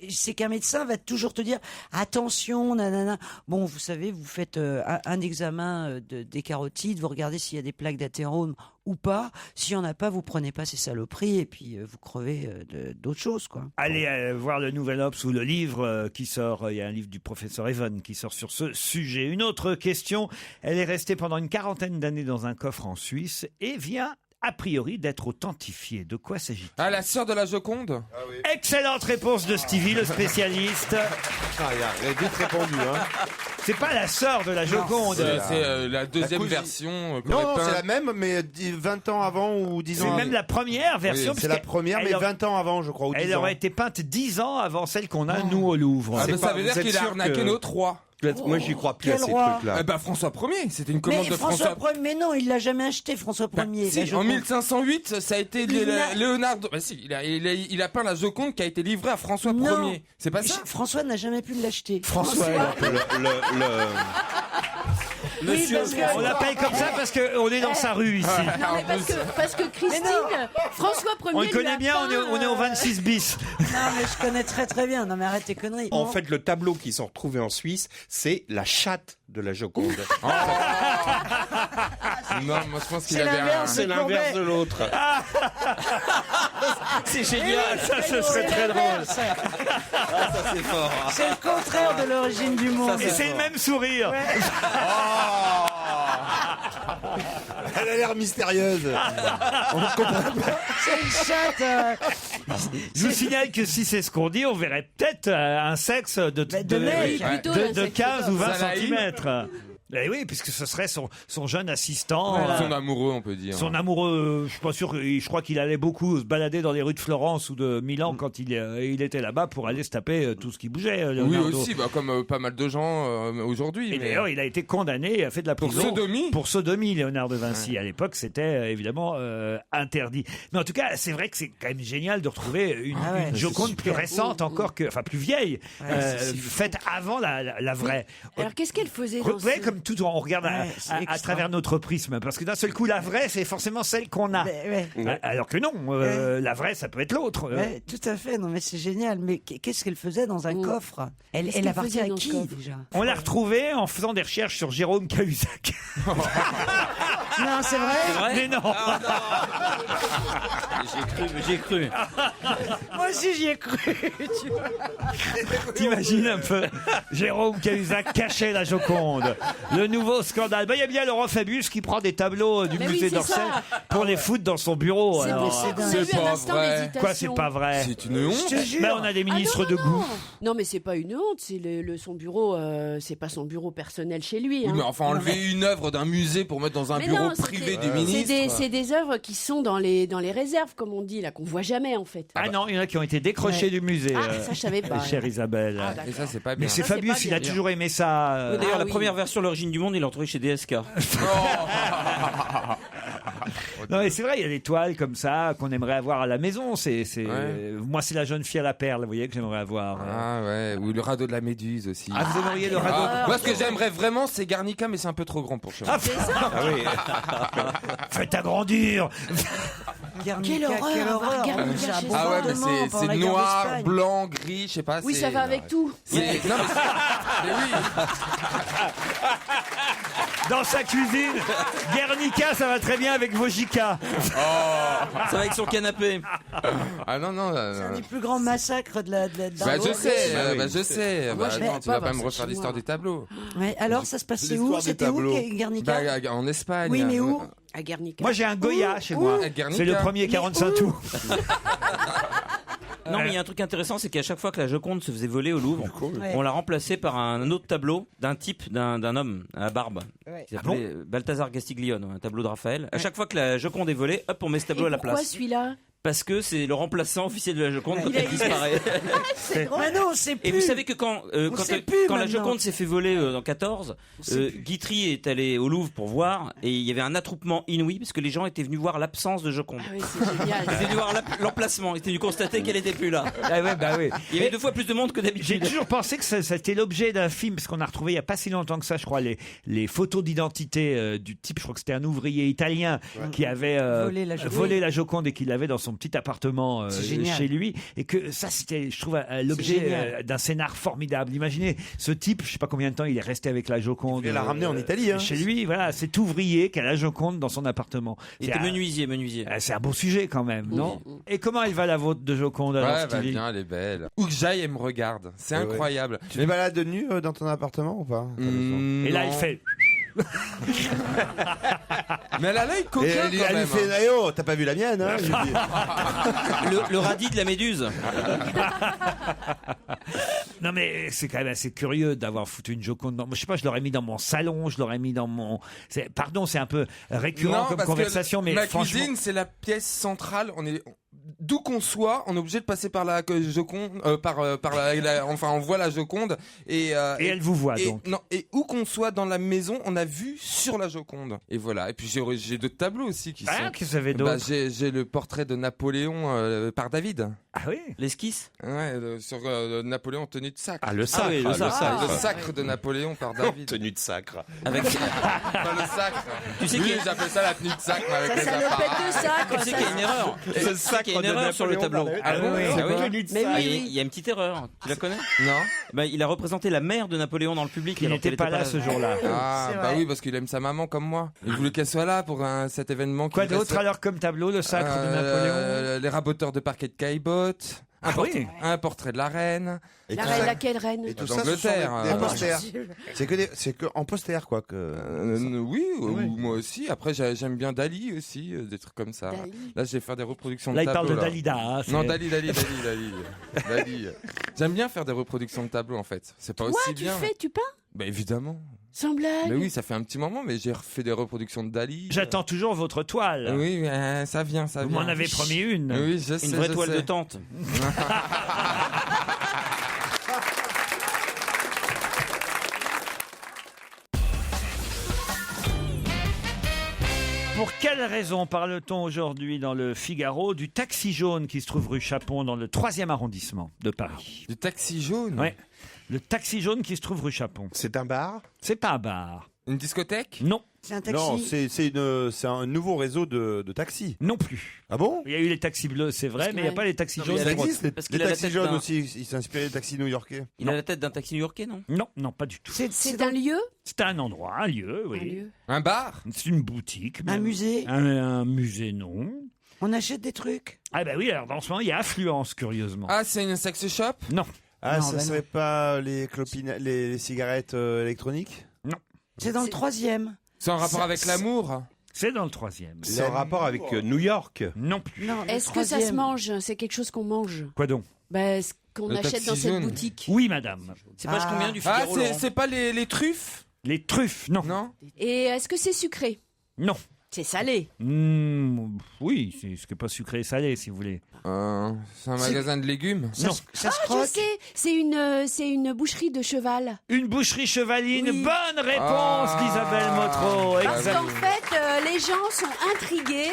C'est qu'un médecin va toujours te dire attention, nanana. Bon, vous savez, vous faites un examen des carotides, vous regardez s'il y a des plaques d'athérome ou pas. S'il y en a pas, vous prenez pas ces saloperies et puis vous crevez d'autres choses, quoi. Allez voir le Nouvel Obs ou le livre qui sort. Il y a un livre du professeur Evan qui sort sur ce sujet. Une autre question. Elle est restée pendant une quarantaine d'années dans un coffre en Suisse et vient a priori d'être authentifiée. De quoi s'agit-il? Ah, la sœur de la Joconde? Excellente réponse de Stevie, le spécialiste. Il a vite répondu. Hein. C'est pas la sœur de la Joconde. C'est la deuxième cousine. version. Non, c'est la même, mais 20 ans avant ou 10 ans C'est avant. même la première version. C'est la première, mais 20 ans avant, je crois. Ou 10 Elle ans. aurait été peinte 10 ans avant celle qu'on a, nous, au Louvre. Ah, C'est mais ça pas- veut vous dire êtes qu'il a sûr arnaqué que- notre roi. Moi, j'y crois plus à Quel ces roi trucs-là. Eh ben, François Ier, c'était une commande Mais de François François. Ier, mais non, il l'a jamais acheté, François Bah, Ier. si, la en Joconde. 1508, ça a été Il l'a- Léonard. Bah si, il a peint la Joconde qui a été livrée à François Non. Ier. C'est pas ça? François n'a jamais pu l'acheter. François. Monsieur, On l'appelle comme ça parce qu'on est dans sa rue ici. Non, mais parce que Christine, François Ier. On le lui connaît a bien, peint, on est au 26 bis. Non, mais je connais très très bien. Non, mais arrête tes conneries. En Non. fait, le tableau qu'ils sont retrouvés en Suisse, c'est la chatte de la Joconde. Non, moi je pense qu'il C'est avait un. l'inverse. C'est l'inverse de l'autre. C'est génial, ça ce serait très drôle. Ça, c'est fort. C'est le contraire de l'origine du monde. Et c'est le même sourire. Elle a l'air mystérieuse. On ne comprend pas. C'est une chatte. Je vous signale que si c'est ce qu'on dit, on verrait peut-être un sexe de mec. Plutôt de l'insecte 15 ou 20 Salaï. cm. Eh oui, puisque ce serait son jeune assistant. Son amoureux, on peut dire. Son amoureux, je suis pas sûr, je crois qu'il allait beaucoup se balader dans les rues de Florence ou de Milan quand il était là-bas pour aller se taper tout ce qui bougeait. Oui, Leonardo. aussi, comme pas mal de gens aujourd'hui. Et mais- d'ailleurs, il a été condamné et a fait de la Pour prison. sodomie Pour sodomie, Léonard de Vinci. À l'époque, c'était évidemment interdit. Mais en tout cas, c'est vrai que c'est quand même génial de retrouver une Joconde plus récente encore enfin plus vieille, faite avant la vraie. Alors, qu'est-ce qu'elle faisait Vous dans voyez, ce... comme tout, on regarde c'est à extra. travers notre prisme, parce que d'un seul coup, la vraie, c'est forcément celle qu'on a. Ouais. Alors que non, la vraie, ça peut être l'autre. Ouais, tout à fait. Non, mais c'est génial. Mais qu'est-ce qu'elle faisait dans un coffre? Qu'est-ce Elle qu'elle appartient faisait à dans qui ce coffre déjà? On l'a retrouvée en faisant des recherches sur Jérôme Cahuzac. Non, c'est vrai. Mais non. J'ai cru. Moi aussi, j'y ai cru. T'imagines un peu Jérôme Cahuzac cachait la Joconde. Le nouveau scandale. Il y a bien Laurent Fabius qui prend des tableaux du Mais oui, musée c'est d'Orsay ça. pour les foutre dans son bureau. C'est alors. c'est dingue. C'est J'ai eu un pas instant vrai. d'hésitation. Quoi, c'est pas vrai? C'est une honte. Je te jure. Ben, on a des ministres Ah, de non, goût. non. Non, mais c'est pas une honte, c'est son bureau, c'est pas son bureau personnel chez lui. Oui, hein. mais enfin, enlever une œuvre d'un musée pour mettre dans un Mais bureau non, privé c'était- du ministre. C'est des œuvres qui sont dans les réserves, comme on dit, là, qu'on voit jamais en fait. Ah non, il y en a qui ont été décrochés Ouais. du musée. Ah, ça, je savais pas. Chère Isabelle. Ah, d'accord. Et ça, c'est pas Mais bien. c'est Ça, c'est Fabius, pas il a bien. toujours aimé ça. D'ailleurs, Ah la oui. première version, l'origine du monde, il l'a retrouvé chez DSK. Non, mais c'est vrai, il y a des toiles comme ça qu'on aimerait avoir à la maison. Ouais. Moi, c'est la jeune fille à la perle, vous voyez, que j'aimerais avoir. Ah ouais, ou le radeau de la Méduse aussi. Ah, vous aimeriez le radeau Moi, ce que j'aimerais vraiment, c'est Garnica, mais c'est un peu trop grand pour chez moi. Ah, faites agrandir. Guernica, Quelle horreur, avoir Guernica C'est un chez bon Ah ouais, mais appartement pendant c'est la guerre noir, d'Espagne. blanc, gris, je sais pas. Oui, c'est- ça va avec tout. Non, mais oui. Dans sa cuisine, Guernica, ça va très bien avec Vojika. Ça va avec son canapé. Ah non, non. C'est un des plus grands massacres de la. Bah, je sais, je sais. Moi, Bah, je attends, l'ai tu vas pas, pas me ça, refaire chez l'histoire moi. des tableaux. Ouais, alors, ça se passait où? l'histoire des C'était où, tableaux. Guernica? Bah, en Espagne. Oui, mais où? À Guernica. Moi, j'ai un Goya chez moi. À Guernica. C'est le premier 45 tours. Non, mais il y a un truc intéressant, c'est qu'à chaque fois que la Joconde se faisait voler au Louvre, Ouais. on l'a remplacé par un autre tableau d'un type, d'un homme à la barbe, Ouais. qui s'appelait Balthazar Castiglione, un tableau de Raphaël. À chaque fois que la Joconde est volée, hop, on met ce tableau à la Pourquoi place. celui-là? Parce que c'est le remplaçant officiel de la Joconde quand Il a- elle disparaît. Mais non, c'est plus. Et vous savez que quand sait plus la maintenant. Joconde s'est fait voler en 14, Guitry est allé au Louvre pour voir et il y avait un attroupement inouï parce que les gens étaient venus voir l'absence de Joconde. Ah oui, c'est génial. Ils étaient venus voir l'emplacement, ils étaient venus constater qu'elle était plus là. Ah ouais, bah oui. Il y avait 2 fois plus de monde que J'ai d'habitude. toujours pensé que c'était l'objet d'un film, parce qu'on a retrouvé il n'y a pas si longtemps que ça, je crois, les photos d'identité du type, je crois que c'était un ouvrier italien qui avait volé la Joconde et qui l'avait dans son petit appartement C'est génial. chez lui. Et que ça, c'était, je trouve, l'objet génial. d'un scénar formidable. Imaginez, ce type, je sais pas combien de temps il est resté avec la Joconde. Il l'a ramené en Italie, hein. Chez lui, voilà, cet ouvrier qui a la Joconde dans son appartement. Il C'est était un- menuisier. C'est un beau sujet quand même, non? Et comment elle va la vôtre de Joconde alors, Ouais, bah Stevie bien, elle est belle. Où que j'aille, elle me regarde. C'est Ouais. incroyable. Tu te balades de nu dans ton appartement ou pas? Et là, Non. il fait. Mais elle a l'œil coquin Et quand elle lui même. fait, hein. eh oh, t'as pas vu la mienne, hein? Je lui dis, Le radis de la méduse. Non mais c'est quand même assez curieux d'avoir foutu une Joconde dans... Moi, je sais pas, je l'aurais mis dans mon salon, je l'aurais mis dans mon... Pardon, c'est un peu récurrent comme parce conversation, que mais ma franchement... cuisine, c'est la pièce centrale. D'où qu'on soit, on est obligé de passer par la Joconde, enfin, on voit la Joconde et elle vous voit, et, donc. Non, et où qu'on soit dans la maison, on a vu sur la Joconde. Et voilà. Et puis j'ai d'autres tableaux aussi qui Ah, sont. qu'est-ce que vous avez d'autre? J'ai le portrait de Napoléon par David. Ah oui. L'esquisse. Ouais, sur Napoléon en tenue de sacre. Ah, le sacre. oui, le sacre. Le sacre de Napoléon par David. Tenue de sacre. Avec... Dans le sacre. Tu sais oui, qu'il- j'appelle ça la tenue de sacre, mais avec les Ça le appareils. pète de ça, quoi. Tu sais qu'il y a une erreur. Le Tu sais sacre qu'il y a une de erreur sur le Napoléon tableau. par Ah bon, oui. c'est quoi Tenue de Mais sacre. oui, Il y a une petite erreur. Tu la connais? Non. Bah, il a représenté la mère de Napoléon dans le public. Qui alors n'était qu'elle pas là ce jour-là. Ah, C'est bah vrai. oui, parce qu'il aime sa maman comme moi. Il voulait qu'elle soit là pour cet événement. Quoi qu'il d'autre reste- alors comme tableau, le sacre de Napoléon? Les raboteurs de parquet de Caillebotte. Ah oui. Un portrait de la reine. Et tout La reine, ça- laquelle reine? Et tout ça, ce sont D'Angleterre. des Ah, posters. C'est que en poster, quoi. Oui, ou moi aussi. Après, j'aime bien Dali aussi, des trucs comme ça. Dali. Là, je vais faire des reproductions Là, de il tableaux. parle de là. Dalida. hein, Non, c'est- Dali. Dali. J'aime bien faire des reproductions de tableaux, en fait. C'est pas Toi, aussi tu bien. tu peins? Bah, évidemment. Sans blague? Mais oui, ça fait un petit moment, mais j'ai refait des reproductions de Dali. J'attends toujours votre toile. Oui, ça vient, ça Vous vient. m'en avez promis une. Oui, je sais. Une vraie je toile sais. de tente. Pour quelle raison parle-t-on aujourd'hui dans le Figaro du taxi jaune qui se trouve rue Chapon dans le 3e arrondissement de Paris? Du taxi jaune. Ouais. Le taxi jaune qui se trouve rue Chapon. C'est un bar? C'est pas un bar. Une discothèque? Non. C'est un taxi. Non, c'est un nouveau réseau de taxis. Non plus. Ah bon? Il y a eu les taxis bleus, c'est vrai, mais il n'y a pas les taxis jaunes. Ça existe, les qu'il a la taxis tête jaunes d'un- aussi. Il s'est inspiré des taxis new-yorkais. Il a la tête d'un taxi new-yorkais, non? Non, pas du tout. C'est un lieu? C'est un endroit, un lieu, oui. Un lieu. Un bar? C'est une boutique. Un même. musée. Un musée, non. On achète des trucs. Ah bah oui, alors dans ce moment, il y a affluence, curieusement. Ah, c'est une sex shop? Non. Ah, Non, ça bah serait pas les cigarettes électroniques? C'est dans le 3e. C'est en rapport avec l'amour? C'est dans le 3e. C'est en rapport avec New York. Non plus. Non, le Est-ce que ça se 3e. mange? C'est quelque chose qu'on mange? Quoi donc? Ce qu'on Le achète dans taxi cette jaune. boutique. Oui, madame. C'est page combien du Ah, Figaro, Laurent? c'est pas les truffes? Les truffes, non. Non? Et est-ce que c'est sucré? Non. C'est salé. Oui, c'est ce qui n'est pas sucré et salé, si vous voulez. C'est un magasin de légumes? Non. Ça se Je croque. sais, c'est une boucherie de cheval. Une boucherie chevaline. Oui. Bonne réponse d'Isabelle Motro. Parce Exact. qu'en fait, les gens sont intrigués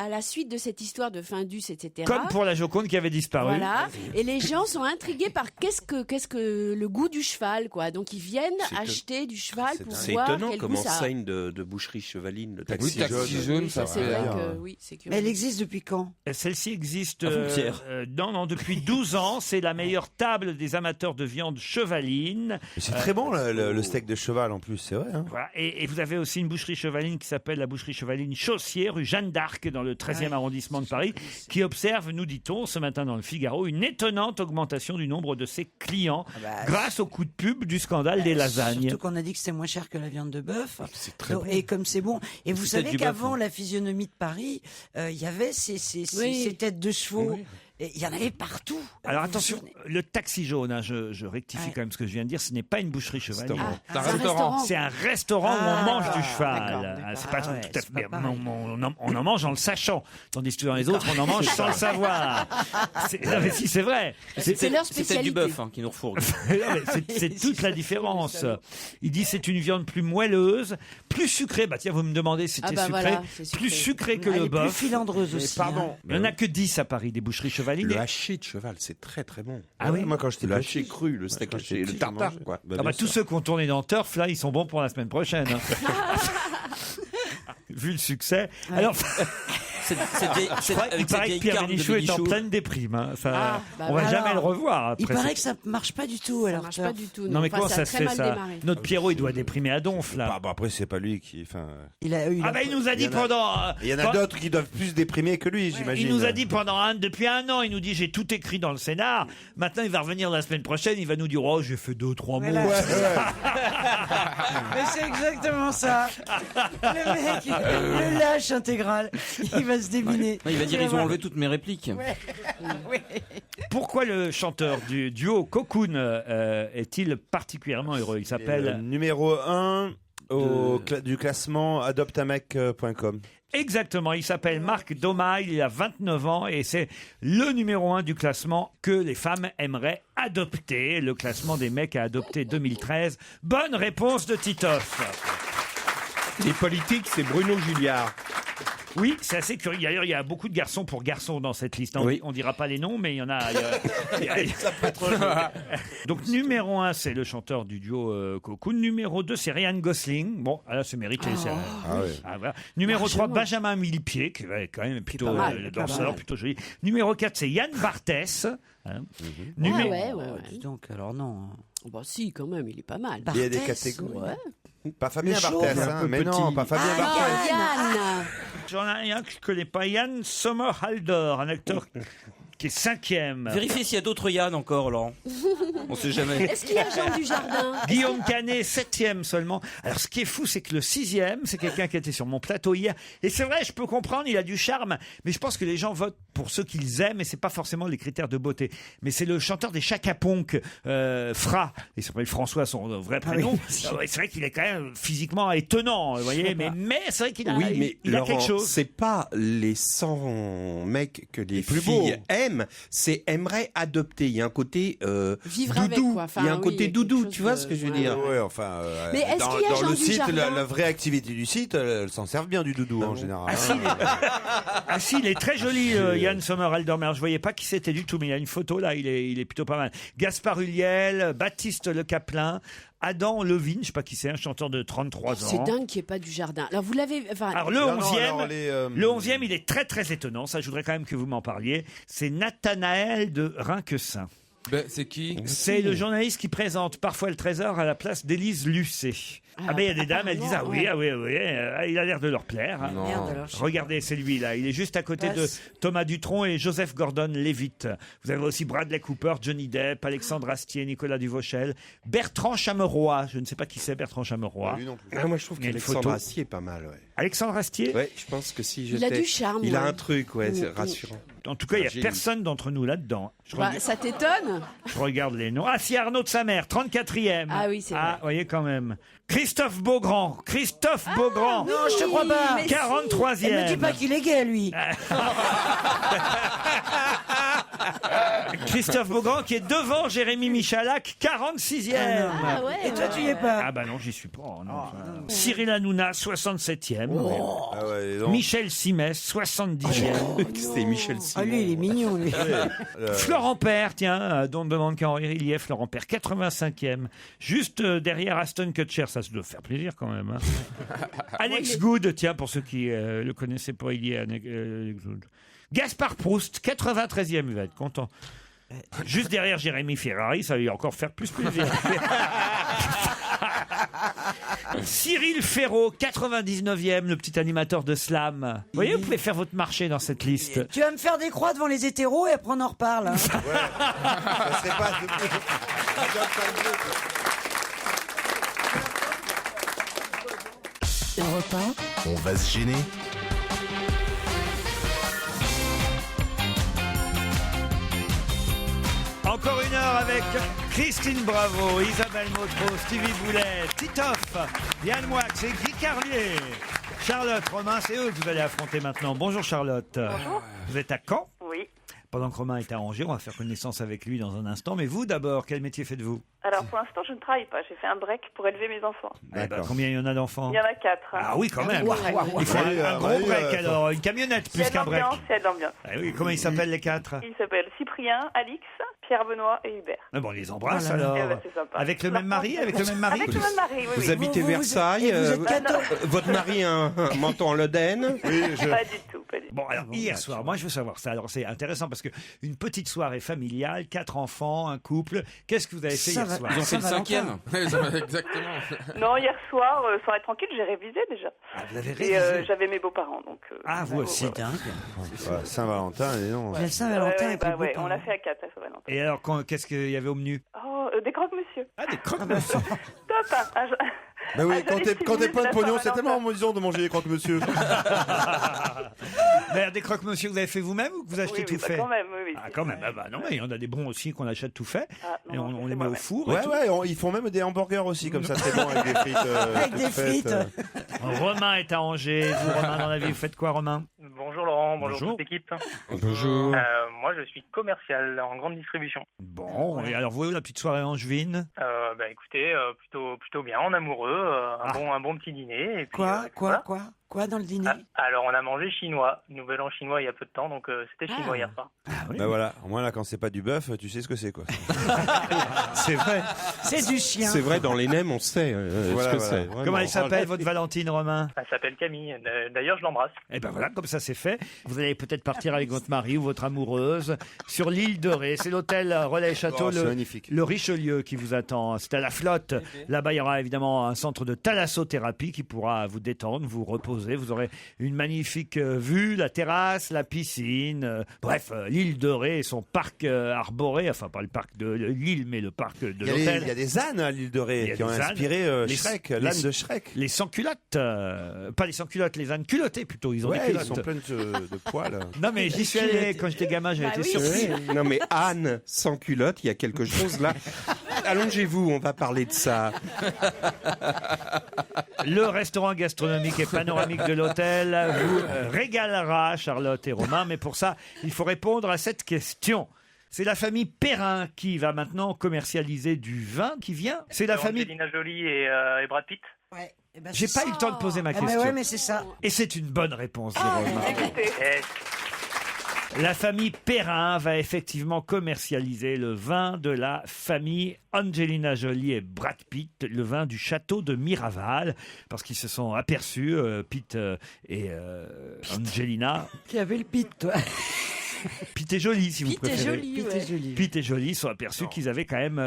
à la suite de cette histoire de Findus, etc. Comme pour la Joconde qui avait disparu. Voilà. Et les gens sont intrigués par qu'est-ce que le goût du cheval, quoi. Donc ils viennent acheter du cheval pour C'est voir étonnant quel comme goût ça a. enseigne de boucherie chevaline. Le Oui, taxi jaune, Oui, ça c'est fait. vrai que oui, c'est curieux. Elle existe depuis quand? Celle-ci existe Avant-hier. non, depuis 12 ans. C'est la meilleure table des amateurs de viande chevaline. Mais c'est très bon le steak de cheval en plus, c'est vrai. Hein. Voilà. Et vous avez aussi une boucherie chevaline qui s'appelle la boucherie chevaline Chaussier, rue Jeanne d'Arc, dans le 13e arrondissement de Paris, qui observe, nous dit-on, ce matin dans le Figaro, une étonnante augmentation du nombre de ses clients grâce au coup de pub du scandale des lasagnes. Surtout qu'on a dit que c'est moins cher que la viande de bœuf. C'est très bon. Et comme c'est bon. Et vous C'est peut-être savez du bœuf, qu'avant hein. la physionomie de Paris, il y avait ces têtes de chevaux. Et il y en avait partout. Alors Vous vous attention, souvenez le taxi jaune, hein, je rectifie quand même ce que je viens de dire, ce n'est pas une boucherie chevaline. C'est un restaurant. C'est un restaurant où on mange du cheval. d'accord. C'est pas Ah ouais, tout à c'est fait pas bien. pareil. On en mange en le sachant, tandis que dans les autres, on en mange sans le savoir. Non, mais si, c'est vrai. C'est leur C'est peut-être spécialité. du bœuf hein, qui nous refourgue. Non, mais c'est toute la différence. Il dit c'est une viande plus moelleuse, plus sucrée. Bah tiens, vous me demandez si c'était sucré. Voilà, c'est sucré. Plus sucré que Elle le est plus bœuf. filandreuse aussi. Pardon. hein. Il n'y en a que 10 à Paris, des boucheries chevalines. Le haché de cheval, c'est très très bon. Ah oui. Moi quand j'étais Le petit. haché cru, le steak quand haché, j'étais le petit, tartare, je mangeais. quoi. Ah bah, tous ceux qui ont tourné dans Turf, là, ils sont bons pour la semaine prochaine. hein. Vu le succès. Alors, il paraît que Pierre Bénichou est en pleine déprime. hein. Ça, on va voilà. jamais le revoir. Il Après paraît cette- que ça marche pas du tout. Ça Alors marche pas du tout. Non mais Enfin, comment ça ça a se très fait mal ça démarré. Notre Pierrot, il doit déprimer à donf là. Bah, après c'est pas lui qui. Enfin, Ah bah il nous a dit il y en a- pendant. il y en a d'autres qui doivent plus déprimer que lui, j'imagine. Il nous a dit depuis un an, il nous dit j'ai tout écrit dans le scénar. Maintenant il va revenir la semaine prochaine, il va nous dire oh j'ai fait 2-3 mots. Mais c'est exactement ça. Le mec, le lâche intégral. Il va se déminer. Il va dire ils ont enlevé toutes mes répliques. Pourquoi le chanteur du duo Cocoon est-il particulièrement heureux? Il s'appelle numéro 1 du classement adoptamec.com. Exactement, il s'appelle Marc Doma, il a 29 ans et c'est le numéro 1 du classement que les femmes aimeraient adopter, le classement des mecs à adopter 2013. Bonne réponse de Titoff. Les politiques, c'est Bruno Julliard. Oui, c'est assez curieux. D'ailleurs, il y a beaucoup de garçons pour garçons dans cette liste. Oui. On dira pas les noms, mais il y en a. Donc, numéro 1, c'est le chanteur du duo Cocoon. Numéro 2, c'est Ryan Gosling. Bon, là, c'est mérité. Voilà. Numéro 3, Benjamin Millepied, qui est quand même plutôt le danseur, plutôt joli. Numéro 4, c'est Yann Barthès. Hein. Ouais. Dis donc, alors non. Bah si, quand même, il est pas mal. Il y a des Barthès, catégories. Ouais. Pas Fabien Le chauve, Barthès, un hein, peu mais petit. non, pas Fabien Ah Barthès. non, Yann. J'en ai un que je connais pas, Yann Sommerhalder, un acteur qui est 5e. Vérifiez s'il y a d'autres Yann encore, Laurent. On sait jamais. Est-ce qu'il y a Jean Dujardin? Guillaume Canet, 7e seulement. Alors, ce qui est fou, c'est que le 6e, c'est quelqu'un qui était sur mon plateau hier. Et c'est vrai, je peux comprendre, il a du charme. Mais je pense que les gens votent pour ceux qu'ils aiment et c'est pas forcément les critères de beauté. Mais c'est le chanteur des Chaka Ponk, Fra. Il s'appelle François, son vrai prénom. C'est vrai qu'il est quand même physiquement étonnant, vous voyez. Mais c'est vrai qu'il a, Oui, mais il a Laurent, quelque chose. c'est pas les 100 mecs que les plus filles beaux. aiment, c'est aimeraient adopter. Il y a un côté Vivre doudou. avec, quoi. Enfin, il y a un oui, côté il y a quelque doudou, chose tu vois de- ce que je veux ouais. dire. Ouais, enfin, Mais est-ce qu'il y a dans Jean le site, Dujardin la vraie activité du site, elles s'en servent bien du doudou en général. Ah si, il est très joli, Yann Sommerhalder. Mais je voyais pas qui c'était du tout, mais il y a une photo là, il est plutôt pas mal. Gaspard Ulliel, Baptiste Le Caplin, Adam Levine, je sais pas qui c'est, un chanteur de 33 ans. C'est dingue qu'il n'y ait pas du jardin. Alors vous l'avez. Enfin, Alors le 11e, il est très très étonnant. Ça, je voudrais quand même que vous m'en parliez. C'est Nathanaël de Rinquesin. Ben, c'est qui? C'est le journaliste qui présente parfois le Trésor à la place d'Élise Lucet. Ah ben il y a des dames, elles disent ah oui, il a l'air de leur plaire. Regardez, c'est lui là, il est juste à côté de Thomas Dutronc et Joseph Gordon-Levitt. Vous avez aussi Bradley Cooper, Johnny Depp, Alexandre Astier, Nicolas Duvauchel, Bertrand Chameroy. Je ne sais pas qui c'est Bertrand Chameroy. Moi je trouve qu'Alexandre Astier est pas mal. Ouais. Alexandre Astier? Ouais, je pense que si j'étais. Il a du charme. Il a un truc, c'est rassurant. En tout cas, il n'y a personne d'entre nous là-dedans. Ça t'étonne? Je regarde les noms. Ah, si, Arnaud de sa mère, 34e. Ah oui, c'est vrai. Ah, voyez quand même. Christophe Beaugrand. Non, je te crois pas. 43e. Elle me dit pas qu'il est gay, lui. Christophe Beaugrand qui est devant Jérémy Michalak, 46e. Ah ouais. Et toi, tu y es pas. Ah bah non, j'y suis pas. Non. Cyril Hanouna, 67e. Ah ouais, donc. Michel Simès, 70e. C'est Michel Simès. Ah, lui, il est mignon, lui. Florent Père, tiens, dont on demande quand il y est, Florent Père, 85e. Juste derrière Aston Kutcher, ça se doit faire plaisir quand même. Hein. Alex Good, tiens, pour ceux qui le connaissaient pas, il y est Alex Good. Gaspard Proust, 93e, il va être content. Juste derrière Jérémy Ferrari, ça va lui encore faire plus plaisir. Cyril Ferraud, 99e, le petit animateur de Slam. Vous voyez, vous pouvez faire votre marché dans cette liste. Tu vas me faire des croix devant les hétéros et après on en reparle. Hein. Ça serait pas. Europe 1, on va se gêner. Encore une heure avec Christine Bravo, Isabelle Motro, Stevie Boulet, Titoff, Yann Moix et Guy Carlier. Charlotte, Romain, c'est eux que vous allez affronter maintenant. Bonjour Charlotte. Bonjour. Vous êtes à Caen? Oui. Pendant que Romain est à Angers, on va faire connaissance avec lui dans un instant. Mais vous d'abord, quel métier faites-vous? Alors pour l'instant, je ne travaille pas. J'ai fait un break pour élever mes enfants. Combien il y en a d'enfants? Il y en a 4. Ah oui, quand même. Il faut un gros break alors, une camionnette plus qu'un break. Il y a de l'ambiance. Ah oui, comment ils s'appellent les 4? Ils s'appellent Cyprien, Alix, Pierre-Benoît et Hubert. Ah bon, on les embrasse alors. Eh ben, c'est sympa. Avec le même mari? Avec le même mari? Avec le même mari, oui. Vous habitez Versailles? Votre mari a un menton en Lodène? Oui, Pas du tout. Bon, alors hier soir, moi je veux savoir ça. Alors c'est intéressant parce que une petite soirée familiale, 4 enfants, un couple. Qu'est-ce que vous avez fait hier soir? Ils ont fait le 5e. Exactement. Non, hier soir, soirée tranquille, j'ai révisé déjà. Ah, vous avez révisé? Et j'avais mes beaux-parents, donc. Ah, vous aussi, dingue. Saint-Valentin, et non. La Saint-Valentin est ouais, on l'a fait à 4 à Saint-Valentin. Et alors, qu'est-ce qu'il y avait au menu? Oh, des croque-monsieur. Ah, des croque-monsieur. Top, hein. Bah oui, Ah, quand t'es plein de pognon, c'est tellement Saint-Valentin. amusant de manger les croque-monsieur. Mais des croque-monsieur, vous avez fait vous-même ou que vous achetez tout bah, fait? quand même, oui. Ah, quand même. Ah, bah, non, mais il y en a des bons aussi qu'on achète tout fait. Ah, non, et on les met au four. Ouais, ils font même des hamburgers aussi, comme ça, très bon, avec des frites. Avec des frites. Romain est à Angers. Vous, Romain, dans la vie, vous faites quoi, Romain? Bonjour Laurent, bonjour toute l'équipe. Bonjour. Moi je suis commercial en grande distribution. Bon, et alors vous, la petite soirée angevine? Écoutez, plutôt bien, en amoureux, un bon petit dîner. Et puis, Quoi dans le dîner? Alors on a mangé chinois, nouvel an chinois il y a peu de temps, donc c'était chinois hier soir. Bah voilà, au moins là, quand c'est pas du bœuf, tu sais ce que c'est, quoi. C'est vrai. C'est du chien. C'est vrai, dans les nems, on sait ce que c'est. Comment elle s'appelle, votre Valentine, Romain? Elle s'appelle Camille, d'ailleurs je l'embrasse. Et ben voilà, comme ça c'est fait. Vous allez peut-être partir avec votre mari ou votre amoureuse sur l'île de Ré. C'est l'hôtel Relais Château, le Richelieu qui vous attend. C'est à la Flotte. Là-bas, il y aura évidemment un centre de thalassothérapie qui pourra vous détendre, vous reposer. Vous aurez une magnifique vue, la terrasse, la piscine. Bref, l'île de Ré et son parc arboré. Enfin, pas le parc de l'île, mais le parc de l'hôtel. Il y a des ânes à l'île de Ré qui ont inspiré Shrek, l'âne de Shrek. Les sans-culottes. Pas les sans-culottes, les ânes culottés plutôt. Ils ont des culottes. Ils sont pleins de poils. Non, mais j'y suis allé quand j'étais gamin, j'avais été surpris. Non, mais Anne sans culotte, il y a quelque chose là. Allongez-vous, on va parler de ça. Le restaurant gastronomique et panoramique de l'hôtel vous régalera, Charlotte et Romain. Mais pour ça, il faut répondre à cette question. C'est la famille Perrin qui va maintenant commercialiser du vin qui vient. C'est la famille Angelina Jolie et Brad Pitt. Ouais. J'ai pas eu le temps de poser ma question. Mais ouais, mais c'est ça. Et c'est une bonne réponse, Jérôme. La famille Perrin va effectivement commercialiser le vin de la famille Angelina Jolie et Brad Pitt, le vin du château de Miraval, parce qu'ils se sont aperçus, Pitt et Angelina. Qui avait le Pitt, toi? Pitt est joli, si vous Pitt est préférez. joli, Pitt est joli. Pitt est joli, ils sont aperçus qu'ils avaient quand même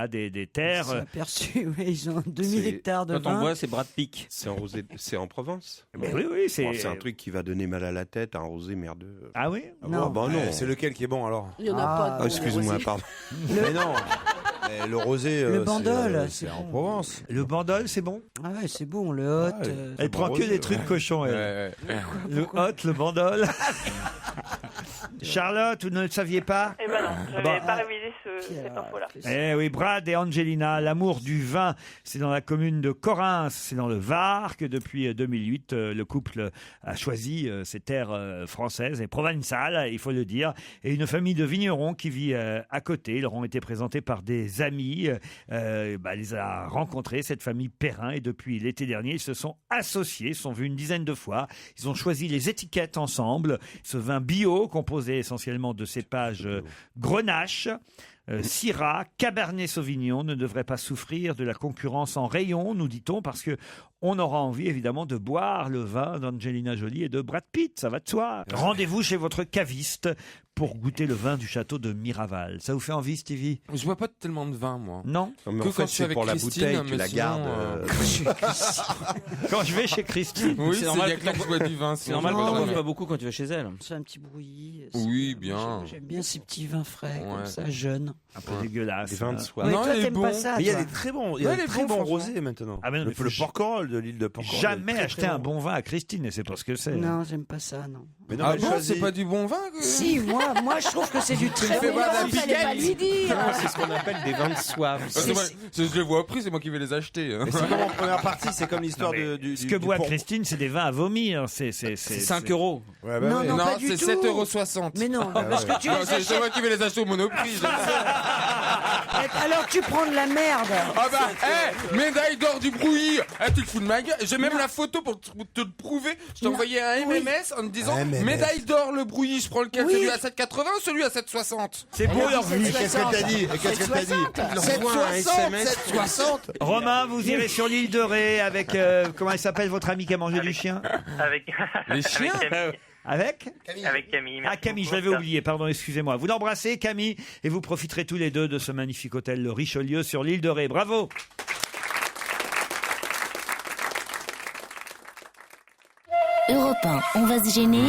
des terres. Ils sont aperçus, ouais, ils ont 2000 hectares de vin. Quand on boit, c'est Brad Pitt. C'est en rosé, c'est en Provence. Mais oui, c'est. Bon, c'est un truc qui va donner mal à la tête, un rosé merdeux. Ah oui? Non, bah non. C'est lequel qui est bon alors? Il y en a pas de bon excuse-moi, rosé. pardon. Mais non. Le rosé, Le Bandol, c'est en bon. Provence. Le Bandol, c'est bon? Ah ouais, c'est bon, le hot. Elle prend que des trucs cochons, elle. Le hot, le Bandol. Charlotte, vous ne le saviez pas? Eh ben non, j'avais pas révisé cette info-là. Eh oui, Brad et Angelina, l'amour du vin, c'est dans la commune de Corrins, c'est dans le Var que depuis 2008, le couple a choisi ces terres françaises et provençales, il faut le dire, et une famille de vignerons qui vit à côté. Ils leur ont été présentés par des amis, les a rencontrés, cette famille Perrin, et depuis l'été dernier, ils se sont associés, se sont vus une dizaine de fois, ils ont choisi les étiquettes ensemble, ce vin bio composé essentiellement de cépages Grenache, Syrah, Cabernet Sauvignon ne devrait pas souffrir de la concurrence en rayon, nous dit-on, parce que on aura envie évidemment de boire le vin d'Angelina Jolie et de Brad Pitt, ça va de soi. Rendez-vous chez votre caviste pour goûter le vin du château de Miraval. Ça vous fait envie, Stevie? Je bois pas tellement de vin, moi. Non, mais que en fait, quand je suis avec pour la Christine, bouteille, tu mais la sinon, gardes. Quand je vais chez Christine. Oui, C'est c'est normal bien que là que je bois du vin. C'est normal que t'en bois pas beaucoup quand tu vas chez elle. C'est un petit brouillis. Oui, bien. J'aime bien ces petits vins frais, comme Ouais. ça, jeunes. Un peu dégueulasse. Des vins de soie. Ouais, Non, toi, il est t'aimes bon. pas ça, Mais il y a toi. des très bons, Ouais, il est bon, franchement. rosés maintenant. Ah, mais non, mais le Porquerolles de l'île de Porquerolles. Jamais est très, acheter très un bon. bon vin à Christine, et c'est pas ce que c'est. Non, j'aime pas ça, non. Mais non, Ah elle bon, choisit. c'est pas du bon vin Si, moi, je trouve que c'est du très fais bon boire vin. de la Fallait pas lui dire. C'est ce qu'on appelle des vins de soif. Je les vois au prix, c'est moi qui vais les acheter. Mais c'est comme en première partie, c'est comme l'histoire du. Ce que boit du Christine, c'est des vins à vomir. C'est 5 euros. Ouais, bah Non, ouais. non, Non, pas du c'est tout. 7,60 €. Mais non, parce que tu Non, les c'est achètes. moi qui vais les acheter au Monoprix. je le sais. Alors tu prends de la merde. Ah bah, médaille d'or du brouillis. Tu te fous de ma gueule. J'ai même la photo pour te le prouver. Je t'ai envoyé un MMS en me disant MMS. médaille d'or le brouillis. Je prends lequel, Oui. celui à 7,80 ou celui à 7,60? C'est beau leur vue. Qu'est-ce que t'as dit? Qu'est-ce que t'as dit? 7,60. Romain, vous irez sur l'île de Ré avec comment il s'appelle votre ami qui a mangé du chien? Avec, Les chiens. Avec avec Camille. Ah, merci Camille, je beaucoup. l'avais oublié, pardon, excusez-moi. Vous l'embrassez, Camille, et vous profiterez tous les deux de ce magnifique hôtel, le Richelieu, sur l'île de Ré. Bravo. Europe 1, on va se gêner.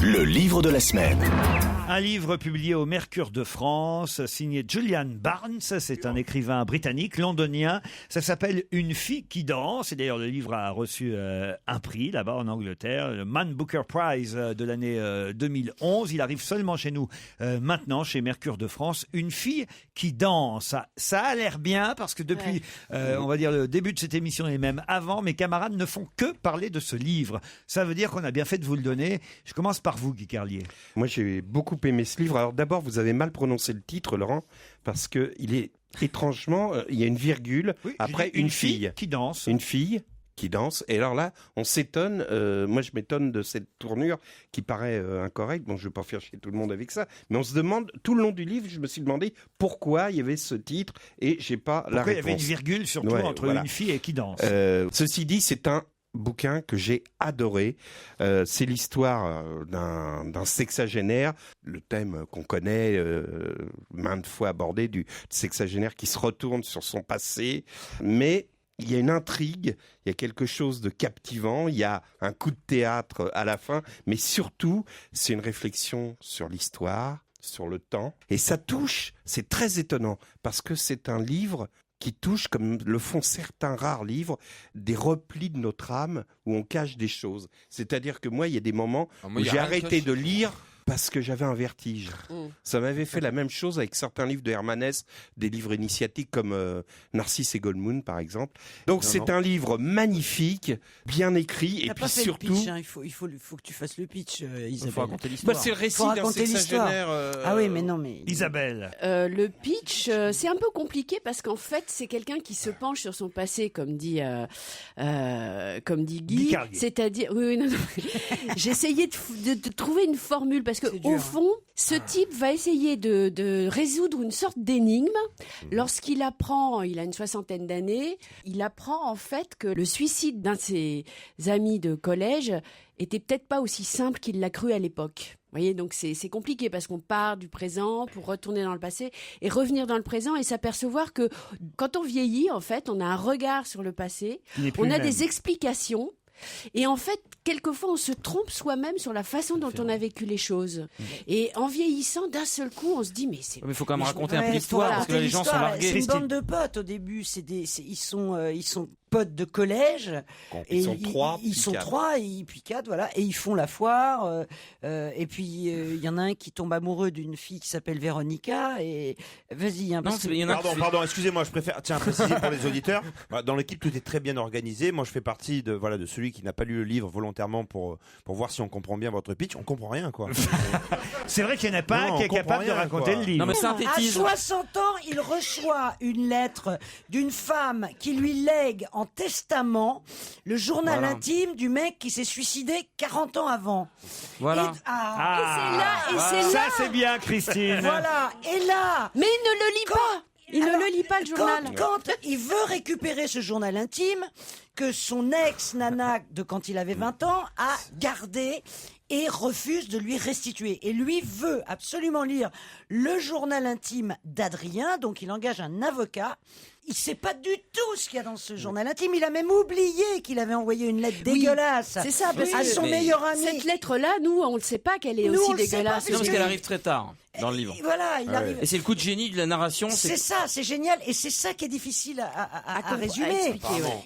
Le livre de la semaine. Un livre publié au Mercure de France, signé Julian Barnes. C'est un écrivain britannique, londonien. Ça s'appelle Une fille qui danse. Et d'ailleurs, le livre a reçu un prix là-bas en Angleterre, le Man Booker Prize de l'année 2011. Il arrive seulement chez nous maintenant, chez Mercure de France. Une fille qui danse. Ça a l'air bien parce que depuis, on va dire, le début de cette émission et même avant, mes camarades ne font que parler de ce livre. Ça veut dire qu'on a bien fait de vous le donner. Je commence par vous, Guy Carlier. Moi, j'ai beaucoup aimé ce livre. Alors d'abord, vous avez mal prononcé le titre, Laurent, parce que il est étrangement, il y a une virgule après une fille qui danse. Une fille qui danse. Et alors là, on s'étonne. Moi, je m'étonne de cette tournure qui paraît incorrecte. Bon, je ne vais pas faire chier tout le monde avec ça, mais on se demande tout le long du livre. Je me suis demandé pourquoi il y avait ce titre et j'ai pas la réponse. Pourquoi il y avait une virgule surtout entre voilà. une fille et qui danse. Ceci dit, c'est un bouquin que j'ai adoré. C'est l'histoire d'un sexagénaire, le thème qu'on connaît maintes fois abordé du sexagénaire qui se retourne sur son passé, mais il y a une intrigue, il y a quelque chose de captivant, il y a un coup de théâtre à la fin, mais surtout, c'est une réflexion sur l'histoire, sur le temps, et ça touche, c'est très étonnant, parce que c'est un livre qui touche, comme le font certains rares livres, des replis de notre âme où on cache des choses. C'est-à-dire que moi, il y a des moments où j'ai arrêté de lire parce que j'avais un vertige. Ça m'avait fait la même chose avec certains livres de Hermanès, des livres initiatiques comme Narcisse et Goldmoon, par exemple. Donc c'est un livre magnifique, bien écrit, et T'as puis pas fait surtout... le pitch, hein. Il faut que tu fasses le pitch, Isabelle. Il faut raconter l'histoire. Bah, c'est le récit Faut d'un raconter l'histoire. sexagénaire... Ah oui, mais non, mais... Isabelle. Le pitch, c'est un peu compliqué parce qu'en fait, c'est quelqu'un qui se penche sur son passé, comme dit Guy. Carlier. C'est-à-dire, oui, non. J'ai essayé de trouver une formule parce parce que au fond, ce type va essayer de résoudre une sorte d'énigme lorsqu'il apprend, il a une 60aine d'années, il apprend en fait que le suicide d'un de ses amis de collège était peut-être pas aussi simple qu'il l'a cru à l'époque. Vous voyez, donc c'est compliqué parce qu'on part du présent pour retourner dans le passé et revenir dans le présent et s'apercevoir que quand on vieillit, en fait, on a un regard sur le passé, on a des explications. Et en fait, quelquefois, on se trompe soi-même sur la façon dont on a vécu les choses. Et en vieillissant, d'un seul coup, on se dit, mais c'est... Mais il faut quand même raconter un peu l'histoire, parce que là, les gens sont largués. C'est une bande de potes, au début. Ils sont potes de collège. Ils sont trois, ils sont trois, et puis quatre, voilà. Et ils font la foire. Et puis, il y en a un qui tombe amoureux d'une fille qui s'appelle Véronica. Et vas-y. Pardon, excusez-moi, je préfère préciser pour les auditeurs. Dans l'équipe, tout est très bien organisé. Moi, je fais partie de celui qui n'a pas lu le livre volontairement pour voir si on comprend bien votre pitch. On comprend rien, quoi. C'est vrai qu'il n'y en a pas un qui est capable de raconter le livre. Non, mais synthétise. À 60 ans, il reçoit une lettre d'une femme qui lui lègue en testament le journal intime du mec qui s'est suicidé 40 ans avant. Voilà. Et c'est là. Ça, c'est bien, Christine. Voilà. Et là. Mais il ne le lit pas. Il ne le lit pas, le journal. Quand il veut récupérer ce journal intime que son ex-nana de quand il avait 20 ans a gardé et refuse de lui restituer. Et lui veut absolument lire le journal intime d'Adrien, donc il engage un avocat. Il sait pas du tout ce qu'il y a dans ce journal intime. Il a même oublié qu'il avait envoyé une lettre dégueulasse c'est ça, parce à son meilleur ami. Cette lettre-là, nous, on ne sait pas qu'elle est aussi dégueulasse. Non, parce qu'elle arrive très tard dans le livre. Et voilà, il arrive. Et c'est le coup de génie de la narration. C'est ça, c'est génial. Et c'est ça qui est difficile à résumer.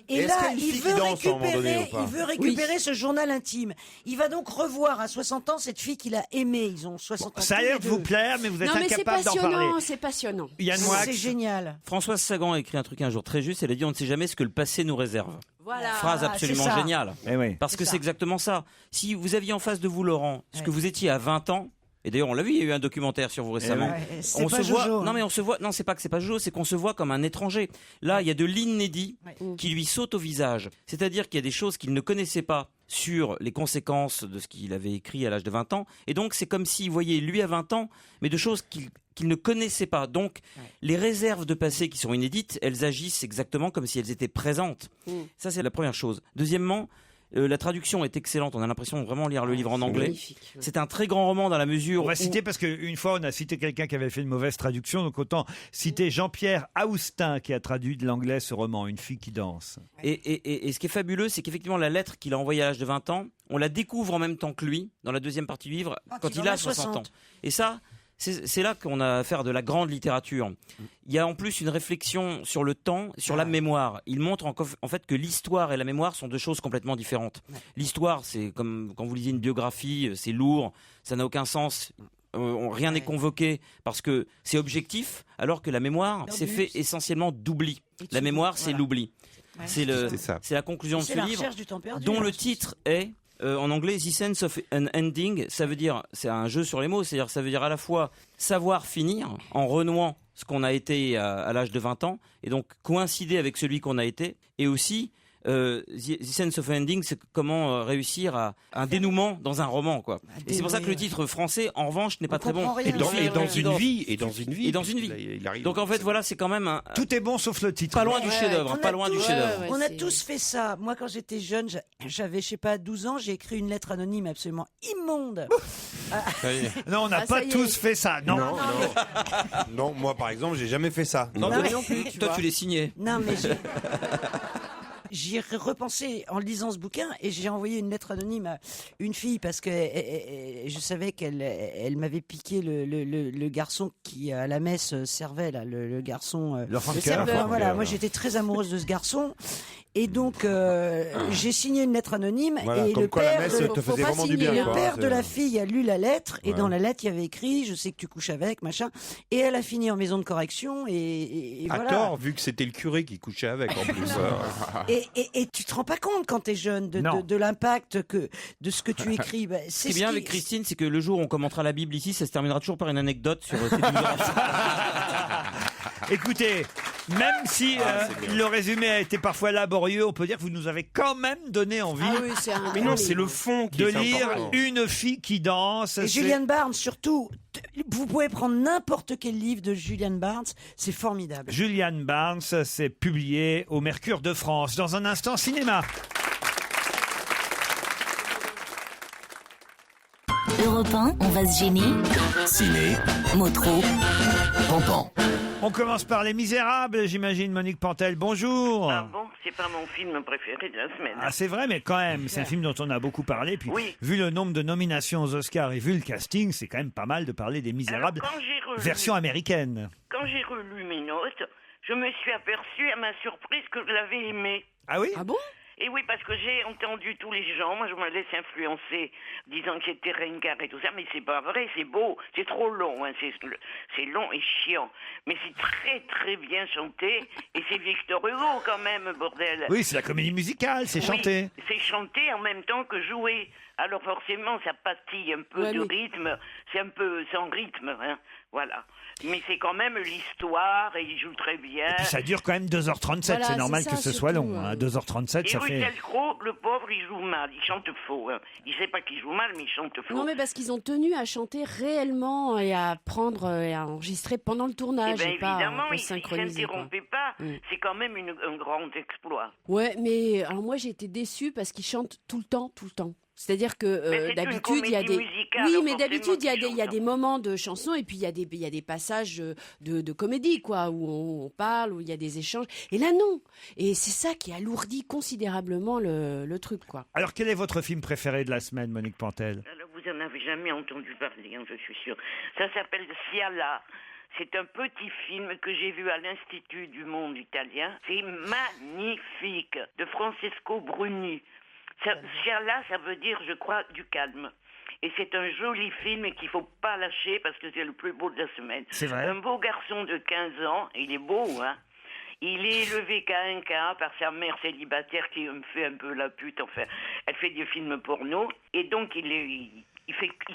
Et est-ce là, qu'il y a une fille qui danse à un moment donné ou pas il veut récupérer ce journal intime. Il va donc revoir à 60 ans cette fille qu'il a aimée. Ils ont 60 ans. Ça a l'air de vous plaire, mais vous êtes incapable d'en parler. C'est passionnant. Yann Moix. C'est génial. Françoise Sagan a écrit un truc un jour très juste. Elle a dit: on ne sait jamais ce que le passé nous réserve. Voilà. Phrase absolument géniale. Parce que ça. c'est exactement ça. Si vous aviez en face de vous, Laurent, ce que vous étiez à 20 ans, et d'ailleurs on l'a vu, il y a eu un documentaire sur vous récemment. On se voit. Non mais on se voit. Non, c'est pas que c'est pas Jojo, c'est qu'on se voit comme un étranger. Là, il y a de l'inédit qui lui saute au visage. C'est-à-dire qu'il y a des choses qu'il ne connaissait pas sur les conséquences de ce qu'il avait écrit à l'âge de 20 ans. Et donc c'est comme s'il voyait lui à 20 ans, mais de choses qu'il ne connaissait pas. Donc, les réserves de passé qui sont inédites, elles agissent exactement comme si elles étaient présentes. Ça, c'est la première chose. Deuxièmement, la traduction est excellente. On a l'impression de vraiment lire le livre en anglais. C'est un très grand roman dans la mesure où... On va citer, parce qu'une fois, on a cité quelqu'un qui avait fait une mauvaise traduction, donc autant citer Jean-Pierre Aoustin qui a traduit de l'anglais ce roman, Une fille qui danse. Et ce qui est fabuleux, c'est qu'effectivement, la lettre qu'il a envoyée à l'âge de 20 ans, on la découvre en même temps que lui, dans la deuxième partie du livre, quand il a 60 ans. Et ça... C'est là qu'on a affaire de la grande littérature. Il y a en plus une réflexion sur le temps, sur la mémoire. Il montre en fait que l'histoire et la mémoire sont deux choses complètement différentes. L'histoire, c'est comme quand vous lisez une biographie, c'est lourd, ça n'a aucun sens. Rien n'est convoqué parce que c'est objectif, alors que la mémoire, c'est fait essentiellement d'oubli. La mémoire, c'est l'oubli. C'est la conclusion de ce livre, dont le titre est... en anglais, The Sense of an Ending, ça veut dire, c'est un jeu sur les mots, c'est-à-dire ça veut dire à la fois savoir finir en renouant ce qu'on a été à l'âge de 20 ans, et donc coïncider avec celui qu'on a été, et aussi The Sense of an Ending, c'est comment réussir à un dénouement dans un roman, quoi. Et c'est pour ça que le titre français, en revanche, n'est pas très bon. Et dans une vie. Il arrive. Donc en fait, voilà, c'est quand même un... Tout est bon sauf le titre. Pas loin du chef-d'œuvre, pas loin du chef-d'œuvre. On a tous fait ça. Moi, quand j'étais jeune, j'avais, je sais pas, 12 ans, j'ai écrit une lettre anonyme absolument immonde. Non, on n'a pas tous fait ça. Non, moi, par exemple, j'ai jamais fait ça. Non plus. Toi, tu l'es signé. Non, mais j'y ai repensé en lisant ce bouquin et j'ai envoyé une lettre anonyme à une fille parce que je savais qu'elle m'avait piqué le garçon qui à la messe servait là, le garçon. Le serveur. Voilà, moi j'étais très amoureuse de ce garçon. Et donc, j'ai signé une lettre anonyme et le père, le père de la fille a lu la lettre et dans la lettre, il y avait écrit « Je sais que tu couches avec, machin ». Et elle a fini en maison de correction et à voilà. tort, vu que c'était le curé qui couchait avec en plus. Et tu te rends pas compte quand t'es jeune de l'impact de ce que tu écris. Ce qui est bien avec Christine, c'est que le jour où on commentera la Bible ici, ça se terminera toujours par une anecdote sur Écoutez, même si le résumé a été parfois laborieux, on peut dire que vous nous avez quand même donné envie. Ah oui, c'est un Mais non, c'est le fond qui de est lire important. Une fille qui danse. Et C'est- Julian Barnes, surtout. Vous pouvez prendre n'importe quel livre de Julian Barnes, c'est formidable. Julian Barnes, c'est publié au Mercure de France. Dans un instant, cinéma. Europe 1, on va se gêner. Ciné, Motro. Pampan. On commence par Les Misérables, j'imagine, Monique Pantel. Bonjour. Ah bon, c'est pas mon film préféré de la semaine. Ah, c'est vrai, mais quand même, c'est un film dont on a beaucoup parlé. Puis, Oui. vu le nombre de nominations aux Oscars et vu le casting, c'est quand même pas mal de parler des Misérables, Alors, quand j'ai relu- version américaine. Quand j'ai relu mes notes, je me suis aperçue à ma surprise que je l'avais aimé. Ah oui? Ah bon? Et oui, parce que j'ai entendu tous les gens, moi je me laisse influencer, disant que c'était ringard et tout ça, mais c'est pas vrai, c'est beau, c'est trop long, hein, c'est long et chiant. Mais c'est très très bien chanté, et c'est Victor Hugo quand même, bordel. Oui, c'est la comédie musicale, c'est Oui, chanté. c'est chanté en même temps que joué. Alors forcément, ça pâtit un peu Ouais, de mais- rythme, c'est un peu sans rythme, hein, voilà. Mais c'est quand même l'histoire, et il joue très bien. Et puis ça dure quand même 2h37, Voilà, c'est normal c'est que ça, ce soit surtout, long. Hein. 2h37, Et ça fait... Russell Crowe, le pauvre, il joue mal, il chante faux. Hein. Il sait pas qu'il joue mal, mais il chante faux. Non, mais parce qu'ils ont tenu à chanter réellement et à prendre et à enregistrer pendant le Eh tournage ben, et pas évidemment, il synchroniser. s'interrompait pas. Mm. C'est quand même un grand exploit. Ouais, mais alors moi j'ai été déçue parce qu'ils chantent tout le temps, tout le temps. C'est-à-dire que Mais c'est une d'habitude il y a comédie des musicale, oui, donc mais d'habitude il y a forcément des il y a qu'ils des moments de chansons et puis il y a des passages de comédie quoi où on parle où il y a des échanges et là non. Et c'est ça qui alourdit considérablement le truc quoi. Alors, quel est votre film préféré de la semaine, Monique Pantel? Alors, vous en avez jamais entendu parler, hein, je suis sûre. Ça s'appelle Scialla. C'est un petit film que j'ai vu à l'Institut du Monde italien. C'est magnifique, de Francesco Bruni. Scialla, ça veut dire, je crois, du calme. Et c'est un joli film qu'il faut pas lâcher parce que c'est le plus beau de la semaine. C'est vrai. Un beau garçon de 15 ans, il est beau, hein. Il est élevé qu'à un cas par sa mère célibataire qui me fait un peu la pute, enfin, elle fait des films porno, et donc il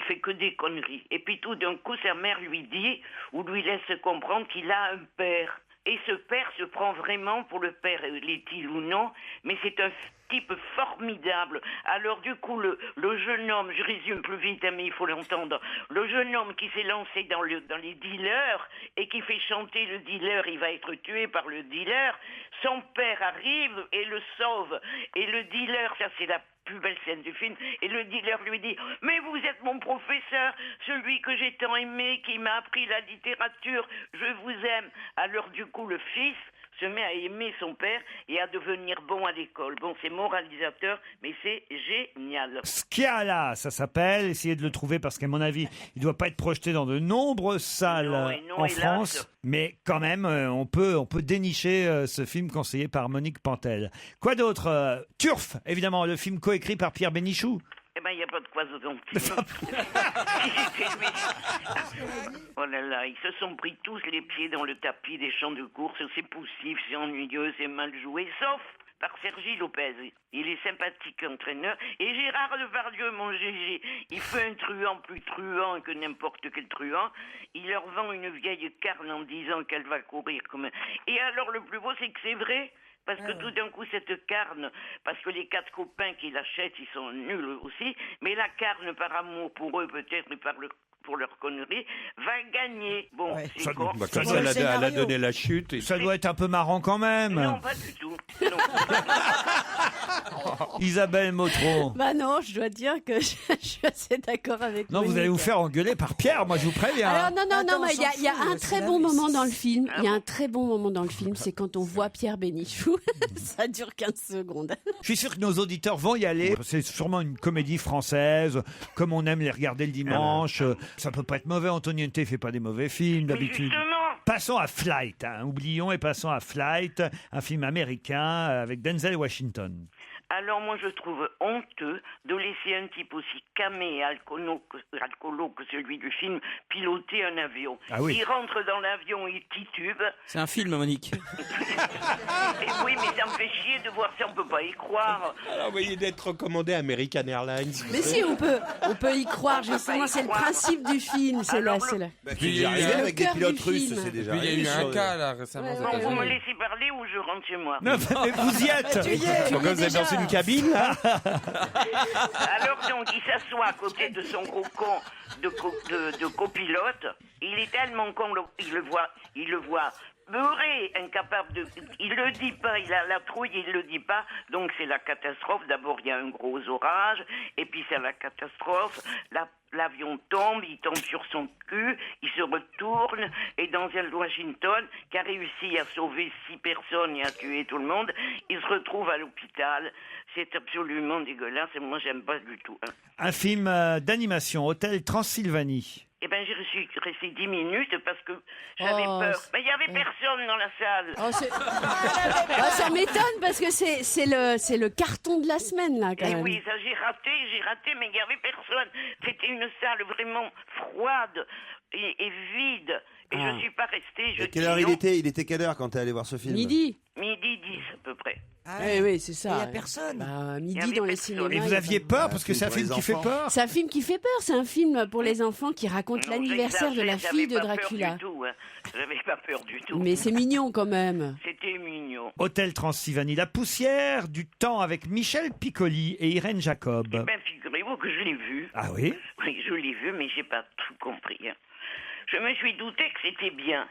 fait que des conneries. Et puis tout d'un coup, sa mère lui dit, ou lui laisse comprendre qu'il a un père. Et ce père se prend vraiment pour le père, l'est-il ou non, mais c'est un type formidable. Alors du coup, le jeune homme, je résume plus vite, hein, mais il faut l'entendre, le jeune homme qui s'est lancé dans les dealers et qui fait chanter le dealer, il va être tué par le dealer, son père arrive et le sauve. Et le dealer, ça c'est la plus belle scène du film, et le dealer lui dit « Mais vous êtes mon professeur, celui que j'ai tant aimé, qui m'a appris la littérature, je vous aime. » Alors du coup, le fils se met à aimer son père et à devenir bon à l'école. Bon, c'est moralisateur, mais c'est génial. Scialla, ça s'appelle. Essayez de le trouver parce qu'à mon avis, il doit pas être projeté dans de nombreuses salles Non, et non, en hélas. France. Mais quand même, on peut dénicher ce film conseillé par Monique Pantel. Quoi d'autre? Turf, évidemment, le film coécrit par Pierre Bénichou. Eh ben, il n'y a pas de quoi se Oh là là, ils se sont pris tous les pieds dans le tapis des champs de course. C'est poussif, c'est ennuyeux, c'est mal joué, sauf par Sergi Lopez. Il est sympathique entraîneur. Et Gérard Depardieu, mon GG, il fait un truand plus truand que n'importe quel truand. Il leur vend une vieille carne en disant qu'elle va courir comme un... Et alors, le plus beau, c'est que c'est vrai. Parce que tout d'un coup, cette carne, parce que les 4 copains qui l'achètent, ils sont nuls aussi, mais la carne, par amour pour eux peut-être, et pour leur connerie, va gagner. Bon, c'est Ça- con. Bah, comme ça, elle a donné la chute. Et... Ça doit être un peu marrant quand même. Non, pas du tout. Non. Isabelle Motro. Bah non, je dois dire que je suis assez d'accord avec Non, vous Monique. allez vous faire engueuler par Pierre, moi je vous préviens. Alors non, Attends, mais on il y a s'en fout, un c'est très là, bon mais moment c'est- dans le film. Il y a un très bon moment dans le film, c'est quand on voit Pierre Bénichou. Ça dure 15 secondes. Je suis sûr que nos auditeurs vont y aller. C'est sûrement une comédie française, comme on aime les regarder le dimanche. Ça peut pas être mauvais. Antoniente fait pas des mauvais films d'habitude. Passons à Flight. Hein. Oublions et passons à Flight, un film américain avec Denzel Washington. Alors moi je trouve honteux de laisser voyais un type aussi camé et alcoolo que celui du film piloter un avion. Ah oui. Il rentre dans l'avion, il titube. C'est un film, Monique. Et oui, mais ça me fait chier de voir ça, on peut pas y croire. Alors, vous voyez d'être recommandé American Airlines. Mais si, on peut y croire, justement, c'est le principe du film, c'est là. Puis il y a arrivé avec des cœur pilotes du russes, film. c'est déjà Puis il y a eu arrivé un cas là récemment. aux Bon, vous États-Unis. me laissez parler ou je rentre chez moi? Non, mais vous y êtes. Pourquoi vous êtes dans une cabine là? Alors donc, il s'assoit à côté de son gros con de copilote. Il est tellement con, il le voit beurré, incapable de... Il le dit pas, il a la trouille, il le dit pas. Donc c'est la catastrophe. D'abord, il y a un gros orage, et puis c'est la catastrophe. L'avion tombe, il tombe sur son cul, il se retourne, et Denzel Washington, qui a réussi à sauver 6 personnes et à tuer tout le monde, il se retrouve à l'hôpital. C'est absolument dégueulasse, et moi j'aime pas du tout. Un film d'animation, Hôtel Transylvanie. Eh ben, j'ai resté 10 minutes parce que j'avais peur. Mais il y avait personne dans la salle. Ça m'étonne parce que c'est le carton de la semaine, là, quand Eh même. oui, ça j'ai raté, mais il y avait personne. C'était une salle vraiment froide et vide. Et je suis pas restée. Et quelle heure il était? Il était quelle heure quand t'es allé voir ce film? Midi 10 à peu près. Oui, c'est ça. Il n'y a personne. Bah, Il y midi avait dans les personne. cinémas. Et vous aviez peur parce que c'est un film qui fait peur. C'est un film qui fait peur. C'est un film pour les enfants qui raconte Non, l'anniversaire de la j'avais fille de pas peur Dracula. du tout, hein. J'avais pas peur du tout. Mais c'est mignon quand même. C'était mignon. Hôtel Transylvanie, La poussière du temps avec Michel Piccoli et Irène Jacob. Ben, figurez-vous que je l'ai vu. Ah oui? Oui, je l'ai vu, mais j'ai pas tout compris. Hein. Je me suis douté que c'était bien.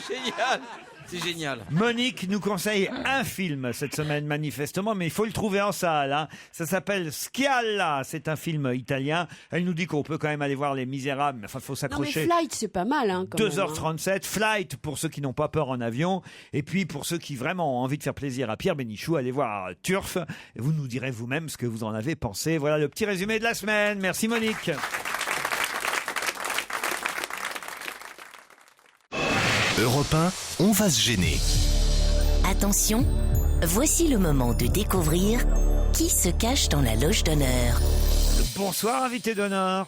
C'est génial. C'est génial. Monique nous conseille un film cette semaine manifestement, mais il faut le trouver en salle. Hein. Ça s'appelle Schialla, c'est un film italien. Elle nous dit qu'on peut quand même aller voir Les Misérables, mais enfin il faut Non mais s'accrocher. Flight, c'est pas mal, hein, quand même, hein. 2h37, Flight pour ceux qui n'ont pas peur en avion, et puis pour ceux qui vraiment ont envie de faire plaisir à Pierre Bénichou, allez voir Turf, et vous nous direz vous-même ce que vous en avez pensé. Voilà le petit résumé de la semaine. Merci Monique. Europe 1, on va se gêner. Attention, voici le moment de découvrir qui se cache dans la loge d'honneur. Bonsoir invité d'honneur.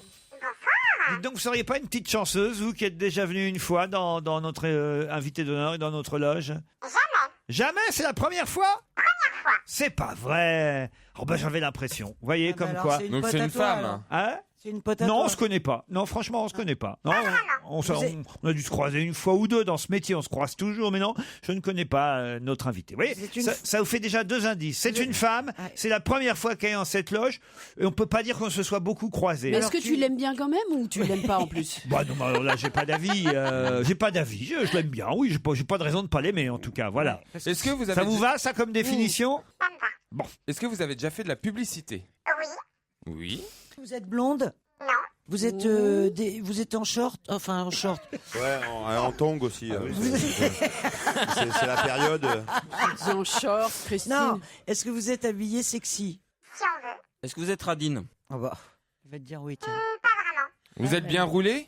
Dites donc, vous seriez pas une petite chanceuse, vous qui êtes déjà venu une fois dans notre invité d'honneur et dans notre loge? Jamais, c'est la première fois? C'est pas vrai. Oh ben j'avais l'impression. Vous voyez comme alors, quoi. c'est une Donc pote c'est à une toi, femme. alors. Hein? C'est une pote à Non, toi. on se connaît pas. Non, franchement, on se connaît pas. Non, on êtes- a dû se croiser une fois ou deux dans ce métier. On se croise toujours, mais non, je ne connais pas notre invité. Vous voyez, C'est une ça vous fait déjà 2 indices. C'est une femme. C'est la première fois qu'elle est dans cette loge, et on peut pas dire qu'on se soit beaucoup croisés. Mais est-ce que tu l'aimes bien quand même ou tu l'aimes pas en plus? Bah non, alors là, j'ai pas d'avis. J'ai pas d'avis. Je l'aime bien. Oui, j'ai pas de raison de pas l'aimer, en tout cas. Voilà. Est-ce que vous avez Ça vous va, ça, comme définition? Bon. Est-ce que vous avez déjà fait de la publicité? Oui. Vous êtes blonde? Non. Vous êtes, vous êtes en short? Enfin, en short. Ouais, en tongue aussi. C'est la période. En short, Christine. Non. Est-ce que vous êtes habillé sexy? Est-ce que vous êtes radine? Ah bah. Il va te dire oui, tiens. Vous êtes bien roulé?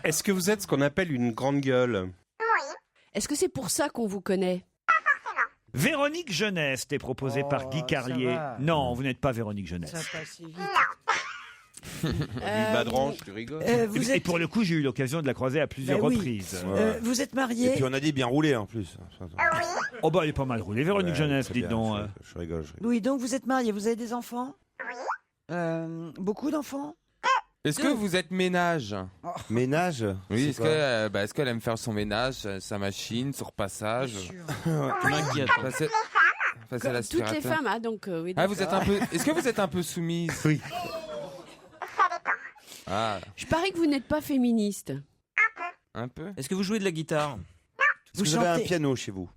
Est-ce que vous êtes ce qu'on appelle une grande gueule? Est-ce que c'est pour ça qu'on vous connaît? Véronique Jeunesse est proposée par Guy Carlier. va. Non, vous n'êtes pas Véronique Jeunesse. Ça passe vite. Du badrange, tu rigoles. Vous Et êtes, pour le coup, j'ai eu l'occasion de la croiser à plusieurs Bah oui. reprises. vous êtes Et marié? puis on a dit bien roulé en plus. Oh bah, elle est pas mal roulée, Véronique Ouais, Jeunesse, très dites bien, donc. Je rigole. Oui, donc vous êtes marié. Vous avez des enfants? Oui. Beaucoup d'enfants? Est-ce que vous êtes ménage? Ménage? Oui, C'est quoi est-ce qu'elle aime faire son ménage, sa machine, son repassage? M'inquiète. Passer à Toutes les l'aspirateur. femmes, hein, donc oui. Ah, vous êtes un peu. Est-ce que vous êtes un peu soumise? Oui. Ah, Je parie que vous n'êtes pas féministe. un peu. Est-ce que vous jouez de la guitare? Est-ce que vous avez un piano chez vous?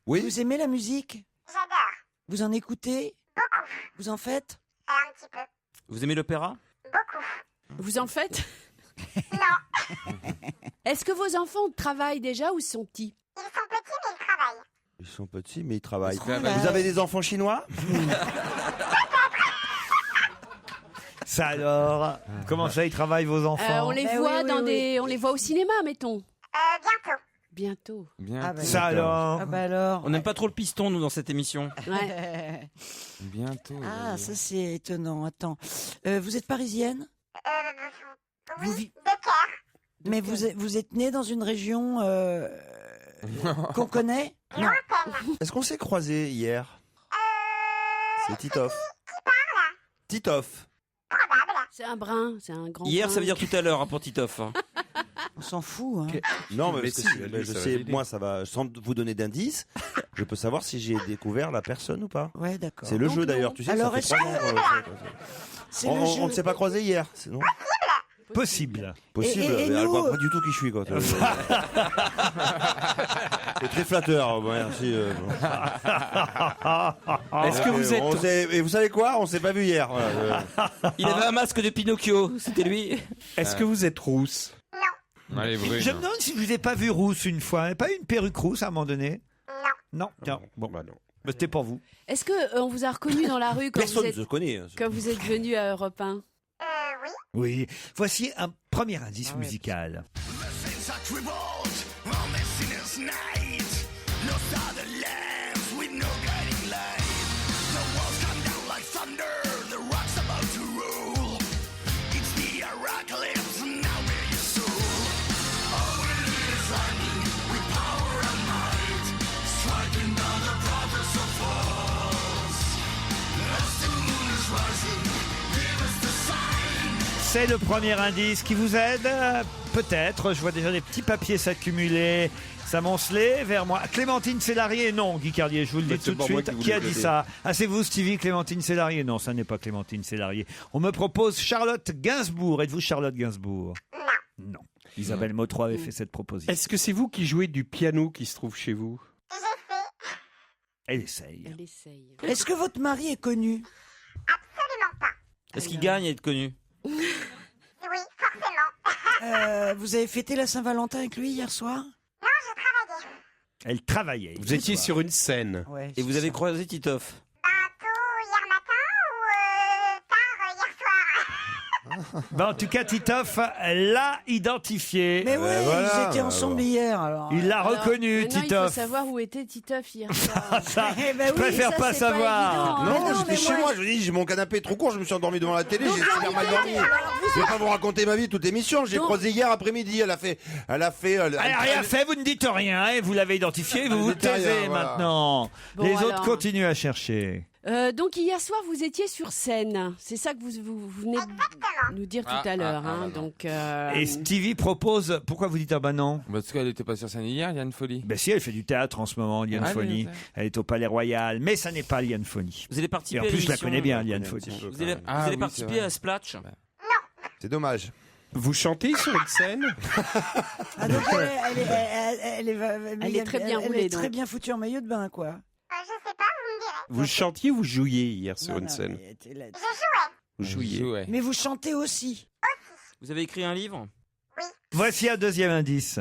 Oui. Vous aimez la musique? J'adore. Vous en écoutez? Beaucoup. Vous en faites? Vous aimez l'opéra? Vous en faites? Non. Est-ce que vos enfants travaillent déjà ou sont petits? Ils sont petits, mais ils travaillent. Ils travaillent. Vous avez des enfants chinois? Ça alors, comment ça, ils travaillent vos enfants? On les Bah voit oui, dans oui, on les voit au cinéma, mettons. Bientôt. Ça alors. Ah bah alors. On n'aime pas trop le piston, nous, dans cette émission. Ouais. Bientôt. Ah, ça c'est étonnant. Attends. Vous êtes parisienne? Oui, Mais vous êtes née dans une région qu'on connaît? Non. Est-ce qu'on s'est croisés hier? C'est Titoff. Titoff. C'est un brin, c'est un grand Hier, brin. ça veut dire tout à l'heure hein, pour Titoff. On s'en fout. Hein. Non, mais, Mais parce si, que lui, je ça va sais, l'aider. moi, ça va, sans vous donner d'indices, je peux savoir si j'ai découvert la personne ou pas. Ouais, d'accord. C'est le Donc jeu non. d'ailleurs, tu sais. Alors, ça fait est-ce 3 que- ans, C'est on, le on jeu. ne s'est pas croisés hier, c'est non? Possible. Possible, Et mais elle nous- voit pas du tout qui je suis, quoi. C'est très flatteur, merci. Est-ce que vous êtes... Et vous savez quoi? On s'est pas vu hier. Voilà, Il avait un masque de Pinocchio, c'était lui. Est-ce que vous êtes rousse? Allez, brune. Je me demande si je vous ai pas vu rousse une fois. Pas une perruque rousse à un moment donné? Non. Tiens, bon, Bah non. c'était pour vous. Est-ce que on vous a reconnu dans la rue quand Personne vous ne êtes se connaît. quand vous êtes venu à Europe 1? Oui. Voici un premier indice musical. C'est le premier indice qui vous aide. Peut-être. Je vois déjà des petits papiers s'accumuler, s'amonceler vers moi. Clémentine Célarié, non. Guy Carlier, je vous le dis Mais c'est tout de pas moi suite. qui vous Qui a l'ai dit donné. ça? Ah, c'est vous, Stevie, Clémentine Célarié? Non, ça n'est pas Clémentine Célarié. On me propose Charlotte Gainsbourg. Êtes-vous Charlotte Gainsbourg? Non. Isabelle Motro avait fait cette proposition. Est-ce que c'est vous qui jouez du piano qui se trouve chez vous? Elle essaye. Elle essaye. Est-ce que votre mari est connu? Est-ce qu'il gagne à être connu? Oui, forcément. Vous avez fêté la Saint-Valentin avec lui hier soir? Non, je travaillais. Elle travaillait. Vous étiez sur une scène. Ouais. Et vous avez croisé Titoff? Tôt hier matin ou tard hier soir? Ben, en tout cas, Titoff l'a identifié. Mais oui, voilà, ils étaient ensemble hier. Alors. Il l'a Alors, reconnu, maintenant, il faut Titoff. savoir où était Titoff hier soir. Ça, Eh ben je oui, préfère ça, pas c'est pas savoir. évident, hein. Non, mais non, j'étais mais chez moi- moi, je vous dis, mon canapé est trop court, je me suis endormi devant la télé, j'ai super mal dormi. Je vais pas vous raconter ma vie toute émission, j'ai Donc- croisé hier après-midi, elle a fait. Elle a rien fait, vous ne dites rien, et vous l'avez identifié, vous Elle vous dit rien, taisez voilà. maintenant. Bon, Les autres alors. continuent à chercher. Donc hier soir, vous étiez sur scène. C'est ça que vous venez de nous dire tout à l'heure. Hein. Donc, Et Stevie propose. Pourquoi vous dites ah bah non? Parce qu'elle était pas sur scène hier, Liane Folly. Ben si, elle fait du théâtre en ce moment, Liane Ah, Folly. oui, Elle est au Palais Royal, mais ça n'est pas Liane Folly. Vous allez Et participer en à plus, je la l'émission, connais bien, je Liane connais un Folly. petit peu. Vous allez, Ah vous allez oui, participer c'est vrai. à Splatch? C'est dommage. Vous chantez sur une scène? Ah, donc elle est très bien elle roulée, est très donc. bien foutue en maillot de bain, quoi. Je sais pas, vous me direz. Vous chantiez ou vous jouiez hier sur Non, une non, scène? mais t'es là- Je jouais. Vous jouiez. Ouais. Mais vous chantez aussi. Vous avez écrit un livre? Voici un deuxième indice.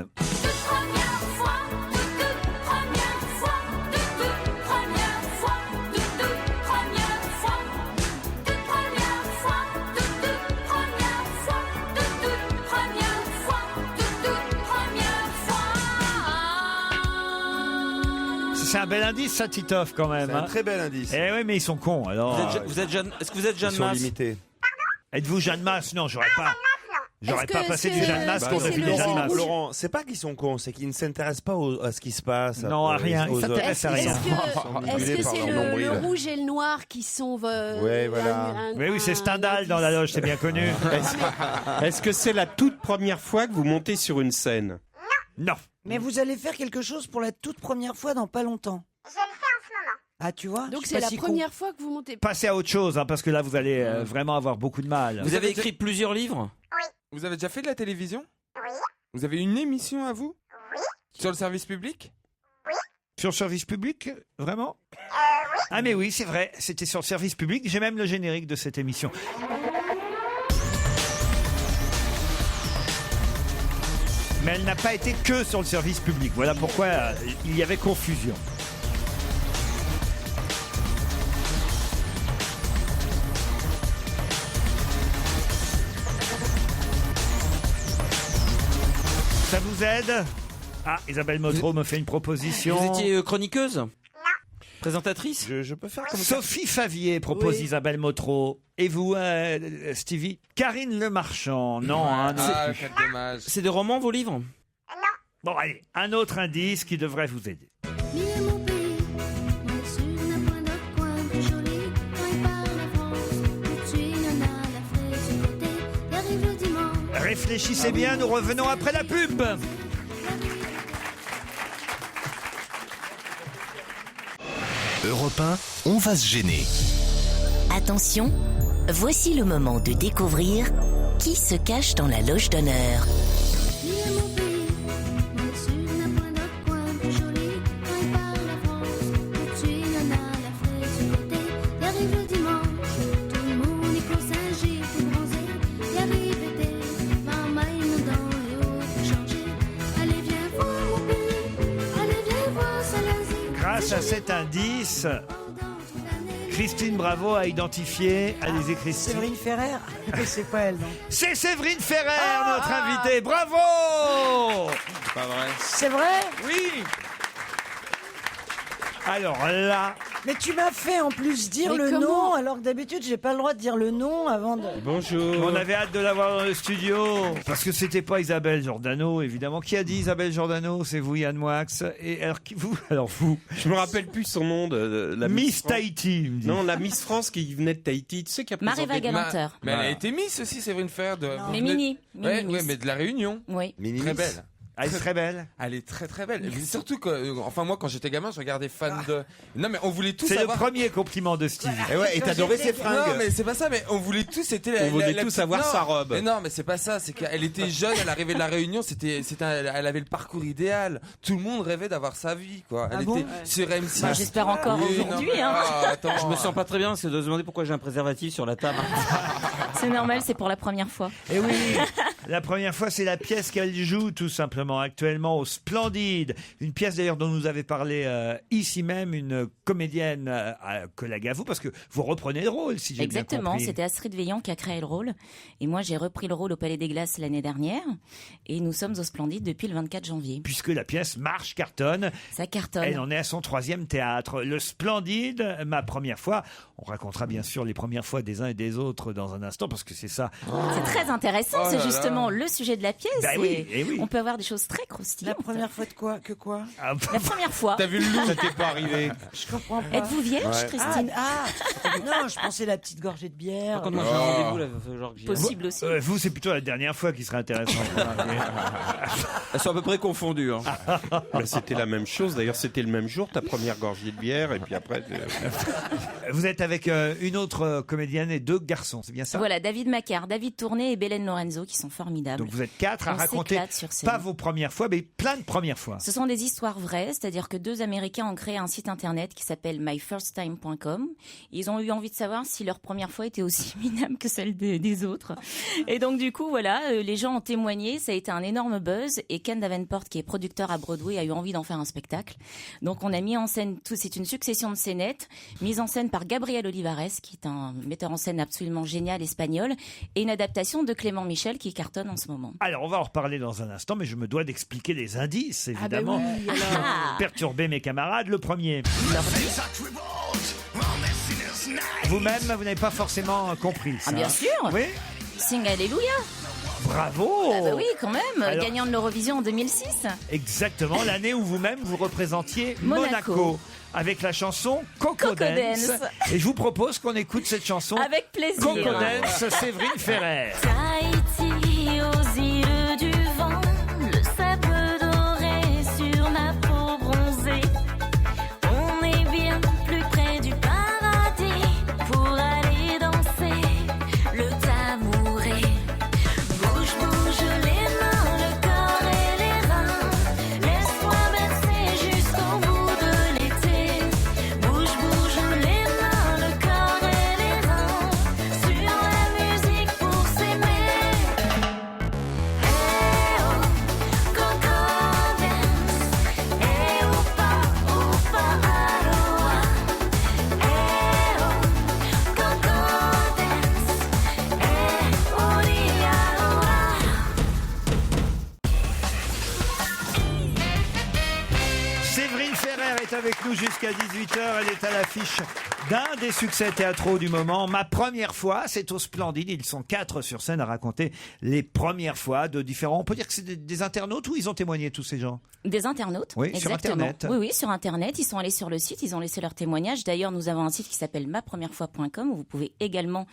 C'est un bel indice, ça, Titoff, quand même. C'est un hein. très bel indice. Eh oui, mais ils sont cons, alors. Vous êtes Jeanne, est-ce que vous êtes Ils Jeanne sont Masse? limités. Êtes-vous Jeanne Masse? Non, j'aurais pas. J'aurais Est-ce pas que passé du c'est- Jeanne Masse bah pour non. défiler C'est Jeanne le- Masse. Laurent, c'est pas qu'ils sont cons, c'est qu'ils ne s'intéressent pas à ce qui se passe. Non, à rien. Ils aux autres. s'intéressent à rien. Est-ce Omnibulés que par c'est leur le nombril. rouge et le noir qui sont... Ouais, voilà. Oui, oui, c'est Stendhal dans la loge, c'est bien connu. Est-ce que c'est la toute première fois que vous montez sur une scène? Non. Mais vous allez faire quelque chose pour la toute première fois dans pas longtemps. Je le fais en ce moment. Ah, tu vois? Donc je suis c'est pas la si con. première fois que vous montez. Passez à autre chose, hein, parce que là, vous allez vraiment avoir beaucoup de mal. Vous avez écrit plusieurs livres? Vous avez déjà fait de la télévision? Oui. Vous avez une émission à vous? Oui. Sur le service public? Sur le service public, vraiment? Ah mais oui, c'est vrai, c'était sur le service public. J'ai même le générique de cette émission. Mais elle n'a pas été que sur le service public. Voilà pourquoi il y avait confusion. Ça vous aide? Ah, Isabelle Motro me fait une proposition. Vous étiez chroniqueuse? Non. Présentatrice? Je peux faire comme ça. Sophie Favier propose Isabelle Motro. Et vous, Stevie? Karine Le Marchand. Non, hein, non. Ah, quel dommage. C'est des romans, vos livres? Non. Bon, allez, un autre indice qui devrait vous aider. Réfléchissez bien, nous revenons après la pub. Europe 1, on va se gêner. Attention, voici le moment de découvrir qui se cache dans la loge d'honneur. Grâce à cet indice, Christine Bravo a identifié, allez-y Christine. Séverine Ferrer. C'est pas elle, non? C'est Séverine Ferrer, notre invitée. Bravo! C'est pas vrai. C'est vrai? Oui. Alors là... Mais tu m'as fait en plus dire le nom, alors que d'habitude, j'ai pas le droit de dire le nom avant de... Bonjour. On avait hâte de l'avoir dans le studio. Parce que c'était pas Isabelle Giordano, évidemment. Qui a dit Isabelle Giordano? C'est vous, Yann Moix. Et alors vous Je me rappelle plus son nom de la Miss Tahiti. Il me dit. Non, la Miss France qui venait de Tahiti. Tu sais qui a présenté... Maréva Galanteur. Mais elle a été Miss aussi, Séverine Ferrer. Mais Mini. Ouais, mais de la Réunion. Oui. Très belle. Elle est très belle. Elle est très très belle. Mais surtout que, enfin moi quand j'étais gamin, je regardais fan de. Non mais on voulait tous. C'est savoir... le premier compliment de Steve. Et t'adorais ses fringues. Non mais c'est pas ça. Mais on voulait tous. On voulait tous avoir sa robe. Mais non mais c'est pas ça. C'est qu'elle était jeune. Elle arrivait de la Réunion. Elle avait le parcours idéal. Tout le monde rêvait d'avoir sa vie quoi. Elle était sur M6. Bah, j'espère encore aujourd'hui. Hein. Attends, Je me sens pas très bien, c'est de se demander pourquoi j'ai un préservatif sur la table. C'est normal, c'est pour la première fois. Et oui, la première fois, c'est la pièce qu'elle joue tout simplement actuellement au Splendide. Une pièce d'ailleurs dont nous avait parlé ici même une comédienne collègue à vous, parce que vous reprenez le rôle, si j'ai bien compris. Exactement, c'était Astrid Veillant qui a créé le rôle. Et moi, j'ai repris le rôle au Palais des Glaces l'année dernière. Et nous sommes au Splendide depuis le 24 janvier. Puisque la pièce marche, cartonne. Ça cartonne. Elle en est à son 3e théâtre. Le Splendide, ma première fois. On racontera bien sûr les premières fois des uns et des autres dans un instant, parce que c'est ça. C'est très intéressant, c'est justement le sujet de la pièce. Bah oui, et oui. On peut avoir des choses très croustillantes. La première fois de quoi? Que quoi? La première fois. T'as vu le loup? Ça t'est pas arrivé. Je comprends pas. Êtes-vous vierge, Christine? Non, je pensais la petite gorgée de bière. Quand moi j'ai un rendez-vous là, genre que j'y Possible aussi. Vous, c'est plutôt la dernière fois qui serait intéressante. Elles sont à peu près confondues. Hein. Bah, c'était la même chose. D'ailleurs, c'était le même jour, ta première gorgée de bière, et puis après. Vous êtes avec une autre comédienne et 2 garçons, c'est bien ça? Voilà, David Macar, David Tourné et Belen Lorenzo qui sont formidables. Donc vous êtes 4 à On raconter s'éclate sur scène. pas vos premières fois, mais plein de premières fois. Ce sont des histoires vraies, c'est-à-dire que 2 Américains ont créé un site internet qui s'appelle myfirsttime.com. Ils ont eu envie de savoir si leur première fois était aussi minable que celle des autres. Et donc du coup, voilà, les gens ont témoigné, ça a été un énorme buzz et Ken Davenport, qui est producteur à Broadway, a eu envie d'en faire un spectacle. Donc on a mis en scène tout, c'est une succession de scénettes, mise en scène par Gabriel Olivares, qui est un metteur en scène absolument génial espagnol, et une adaptation de Clément Michel qui cartonne en ce moment. Alors on va en reparler dans un instant, mais je me dois d'expliquer les indices, évidemment. Ah bah oui, alors. Perturber mes camarades, le premier. Vous-même, vous n'avez pas forcément compris ça. Ah bien sûr. Oui. Sing Alléluia. Bravo. Ah bah oui, quand même. Alors- Gagnant de l'Eurovision en 2006. Exactement, l'année où vous-même vous représentiez Monaco. Monaco. Avec la chanson Coco Coco Dance. Dance. Et je vous propose qu'on écoute cette chanson. Avec plaisir. Coco Dance, Séverine Ferrer. Tahiti, aux îles du vent, le sable doré sur ma peau bronzée. On est bien plus près du paradis pour aller danser le tamouré. Bouge, bouge les mains, le corps et les reins. Laisse-toi bercer jusqu'au bout de l'été. Bouge, bouge les mains, le corps et les reins. Sur la musique pour s'aimer. Fer est avec nous jusqu'à 18h. Elle est à l'affiche d'un des succès théâtraux du moment. Ma première fois, c'est au Splendide. Ils sont 4 sur scène à raconter les premières fois de différents. On peut dire que c'est des internautes ou ils ont témoigné, tous ces gens? Des internautes. Oui, sur exactement. Internet. Oui, sur Internet. Ils sont allés sur le site, ils ont laissé leur témoignage. D'ailleurs, nous avons un site qui s'appelle mapremierefois.com où vous pouvez également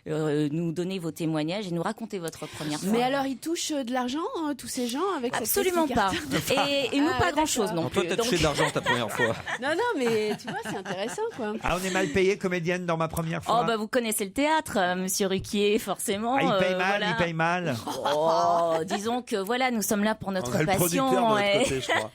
nous donner vos témoignages et nous raconter votre première fois. Mais alors, ils touchent de l'argent, tous ces gens, avec cette Absolument petite pas. carte Et nous, pas grand-chose non Toi, plus. t'as touché de l'argent ta première fois. Non, mais tu vois, c'est intéressant, quoi. Ah, on est mal payé comédienne dans ma première fois. Oh, bah, vous connaissez le théâtre, Monsieur Ruquier, forcément. Ah, il paye mal, voilà. il paye mal. Oh, disons que voilà, nous sommes là pour notre On a le passion. producteur de l'autre et- côté, je crois.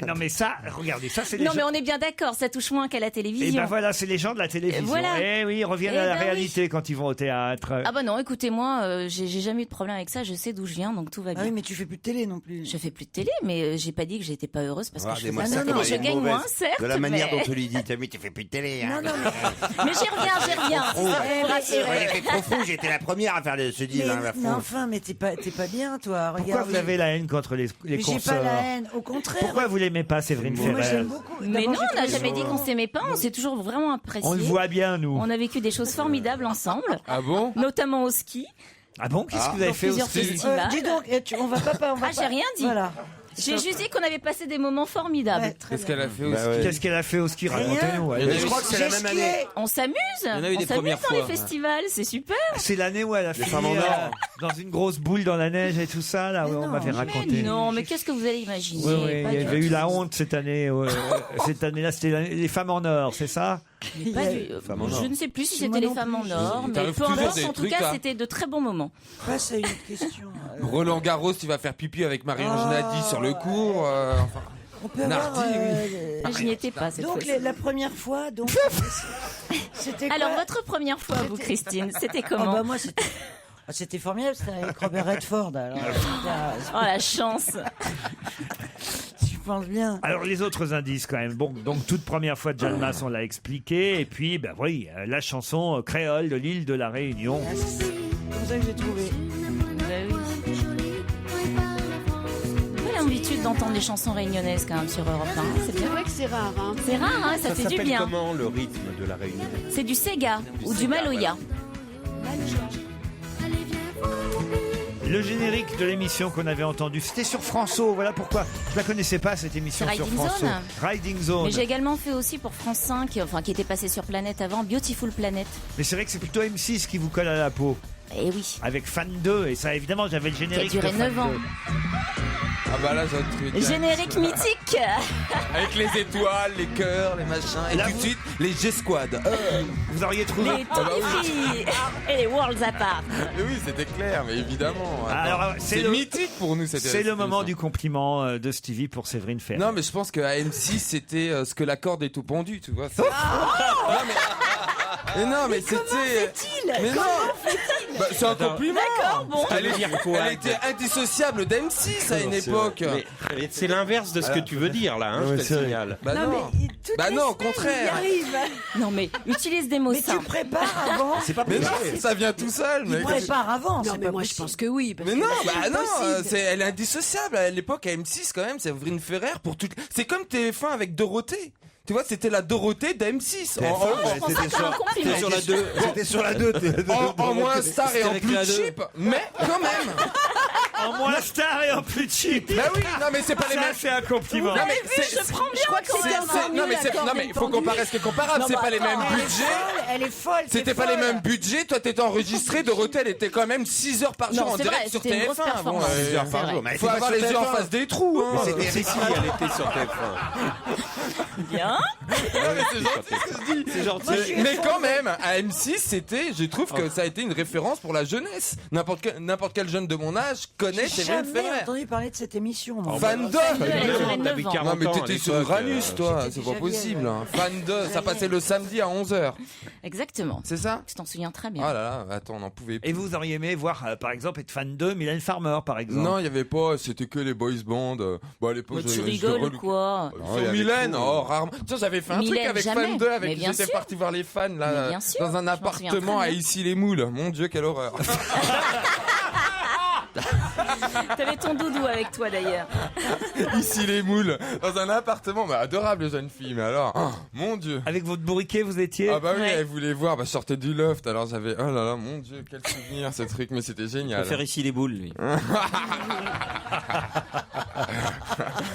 Non mais ça, regardez, ça c'est les Non, gens. mais on est bien d'accord, ça touche moins qu'à la Et télévision. ben voilà, c'est les gens de la télévision. Voilà. Eh oui, ils reviennent Eh à la ben oui. réalité quand ils vont au théâtre. Ah bah non, écoutez-moi, j'ai jamais eu de problème avec ça, je sais d'où je viens, donc tout va bien. Ah oui, mais tu fais plus de télé non plus. Je fais plus de télé, mais j'ai pas dit que j'étais pas heureuse parce que je faisais Regardez-moi ça, ça. comment Je elle est gagne mauvaise. moins, certes. De la manière mais... dont tu lui dis, t'as vu, tu fais plus de télé. Hein. Mais j'y reviens. Trop fou. Pour rassurer. Elle fait trop fou, j'étais la première à faire ce deal. hein, la Mais fou. enfin, mais t'es pas bien, toi. Regarde. Pourquoi vous avez la haine contre les Mais j'ai consorts? pas la haine, au contraire. Pourquoi vous l'aimez pas, Séverine Moi, Ferrer? j'aime beaucoup. Mais D'abord, non, j'ai on n'a trouvé jamais dit ça- qu'on s'aimait pas, on s'est toujours vraiment apprécié. On le voit bien, nous. On a vécu des choses formidables ensemble. Ah bon? Notamment au ski. Ah bon? Qu'est-ce que vous avez Dans fait au plusieurs ski? festivals. Dis donc, on va pas. Ah, j'ai rien dit. Voilà. J'ai juste dit qu'on avait passé des moments formidables. Qu'est-ce qu'elle a fait Bah aussi ouais. Qu'est-ce qu'elle a fait au ski? Rien. Racontez-nous. Mais allez. je crois que c'est la même année. On s'amuse. y en a eu On des s'amuse premières dans les fois. festivals, c'est super. C'est l'année où elle a Les fini femmes en or. dans une grosse boule dans la neige et tout ça, là où on m'avait raconté. Mais non, mais qu'est-ce que vous allez imaginer? Oui, oui, Pas il y du avait tout. eu la honte cette année. Cette année-là, c'était les femmes en or, c'est ça? Pas du- Femmes en or. Je ne sais plus si Moi c'était les non femmes plus. en or, mais t'arrives peu toujours importe. des En tout trucs, cas, là. c'était de très bons moments. Passe à une autre question. Roland Garros, tu vas faire pipi avec Marie-Ange Nadi sur le cours. Enfin, On peut avoir. Nardi, Ah, je n'y étais pas cette Donc fois-ci. la première fois, donc c'était quoi? Alors, votre première fois, vous, Christine, c'était comment? bah moi c'était formidable, c'était avec Robert Redford. Alors, Oh, la chance. tu penses bien. Alors les autres indices quand même. Bon, donc toute première fois de Jeanne Masse, on l'a expliqué. Et puis, ben oui, la chanson créole de l'île de la Réunion. C'est comme ça que j'ai trouvé. Bah oui. Pas l'habitude d'entendre des chansons réunionnaises quand même sur Europe 1. C'est C'est bien. vrai que c'est rare, hein. C'est rare, hein, ça fait du s'appelle bien. comment le rythme de la Réunion? C'est du Sega ou du Maloya. Le générique de l'émission qu'on avait entendu, c'était sur François. Voilà pourquoi je la connaissais pas cette émission C'est sur Riding François. Zone. Riding Zone. Mais j'ai également fait aussi pour France 5, enfin qui était passé sur Planète avant, Beautiful Planet. Mais c'est vrai que c'est plutôt M6 qui vous colle à la peau. Eh oui. Avec Fan 2 et ça évidemment j'avais le générique. Qui a duré de Fan 9 ans. 2. ah bah là, ça va te tuer. Générique mythique. Avec les étoiles, les cœurs, les machins. Et Là, tout de suite, les G-Squad. Vous auriez trouvé. Les Tony et les Worlds Apart. Mais oui, c'était clair, mais évidemment. Alors, Attends, c'est c'est le- mythique pour nous, cette C'est le moment émission. du compliment de Stevie pour Séverine Ferrer. Non, mais je pense qu'à M6, c'était ce que la corde est tout pendu, tu vois. Mais non, mais c'était. Mais non bah, c'est un compliment. D'accord, bon. Elle, elle était indissociable d'M6 à une époque. Mais c'est l'inverse de ce que tu veux dire là, hein, je te le signale. Bah Non, non. mais toutes Bah les non, au semaines, contraire. il y arrive. Non mais utilise des mots Mais tu simples. prépares avant. C'est pas Mais non, possible. ça vient tout seul. Il Mais, prépare avant. Non, c'est mais pas moi, je possible. pense que oui. parce mais que non, là, c'est bah non, impossible. elle est indissociable. À l'époque, à M6, quand même, Séverine Ferrer pour toute. C'est comme TF1 avec Dorothée. Tu vois, c'était la Dorothée d'M6. Je pense que c'est un compliment. Sur la 2. C'était sur la 2. En moins star et en plus cheap, mais quand même. En moins star et en plus cheap. Bah oui, non mais c'est pas les Ça mêmes. c'est un compliment. Non mais Je prends bien quand même. non mais il faut comparer ce qui est comparable. C'est pas les mêmes budgets. Elle est folle. C'était pas les mêmes budgets. Toi t'étais enregistré. Dorothée elle était quand même 6 heures par jour Non, en c'est direct vrai, sur c'était une grosse TF1. performance. 6 heures par C'est jour. vrai. Mais Faut elle était avoir pas les sur yeux en TF1. face des trous. Hein. C'était C'est qui elle était sur TF1? Bien. C'est gentil ce que je dis. C'est gentil. Mais quand même, à M6, c'était, je trouve que ça a été une référence pour la jeunesse. N'importe quel jeune de mon âge connaît J'ai Séverine jamais Ferrer. entendu parler de cette émission. moi. Fan de Elle a duré 9 ans. Non mais t'étais sur Uranus toi, J'étais c'est pas déjà possible. vieille, Hein. Fan de, ça passait le samedi à 11h. Exactement. C'est ça? Tu t'en souviens très Oh bien. là là, attends, on n'en pouvait plus. Et vous auriez aimé voir, par exemple, être fan de Mylène Farmer, par exemple. Non, il y avait pas, c'était que les boys band. Bon, à l'époque, Oh, tu rigoles ou quoi? Sur Mylène, oh, rarement. Tiens, j'avais fait un truc Mylène, avec jamais. Fan 2, Mais avec bien j'étais sûr. parti voir les fans, Mais là, bien sûr, dans un je m'en souviens appartement très à bien. Issy-les-Moules. Mon Dieu, quelle horreur. T'avais ton doudou avec toi d'ailleurs. Ici les moules, dans un appartement, mais adorable jeune fille, mais alors, mon Dieu. Avec votre bourriquet, vous étiez? Ah bah oui, elle voulait voir, je sortais du loft, alors j'avais, oh là là, mon Dieu, quel souvenir ce truc, mais c'était génial. Il faut faire ici les boules, lui.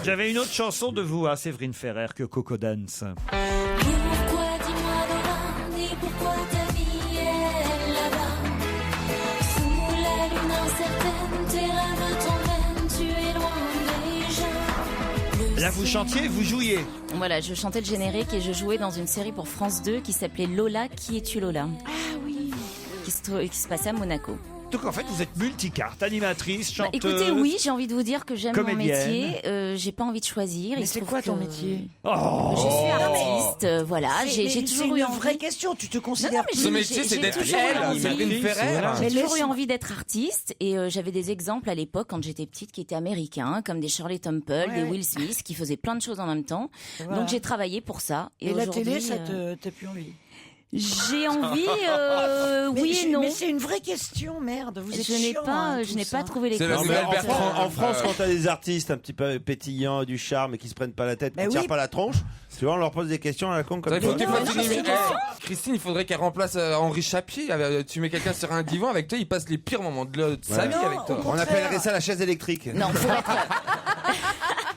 J'avais une autre chanson de vous, Séverine Ferrer, que Coco Dance. Pourquoi, dis-moi Laura, dis pourquoi ta vie est là-bas? Sous la lune incertaine, tes rêves t'emmènent, tu es loin déjà. Là, vous chantiez, vous jouiez. Voilà, je chantais le générique et je jouais dans une série pour France 2 qui s'appelait Lola, qui es-tu Lola? Ah oui. Qui se passait à Monaco. Donc en fait, vous êtes multicarte, animatrice, chanteuse. Écoutez, oui, j'ai envie de vous dire que j'aime mon comédienne. métier. J'ai pas envie de choisir. Mais c'est quoi ton métier? Je suis artiste, voilà. J'ai C'est toujours eu une envie. vraie question. Tu te considères mais Ce métier, c'est d'être Séverine Ferrer. J'ai toujours eu envie d'être artiste et j'avais des exemples à l'époque quand j'étais petite qui étaient américains, comme des Shirley Temple, des Will Smith, qui faisaient plein de choses en même temps. Voilà. Donc j'ai travaillé pour ça. Et la télé, aujourd'hui, ça t'as plus envie? J'ai envie, oui et non. Mais c'est une vraie question, merde. Vous êtes Je n'ai chiant, pas, hein, je tout n'ai ça. pas trouvé les Non, causes. mais en France, quand t'as des artistes un petit peu pétillants, du charme et qui se prennent pas la tête, qui tirent pas la tronche, tu vois, on leur pose des questions à la con comme Il faut que tu fasses une ça. émission. Christine, il faudrait qu'elle remplace Henri Chapier. Tu mets quelqu'un sur un divan avec toi, il passe les pires moments de sa vie avec toi. On appellerait ça la chaise électrique. Non, faut être...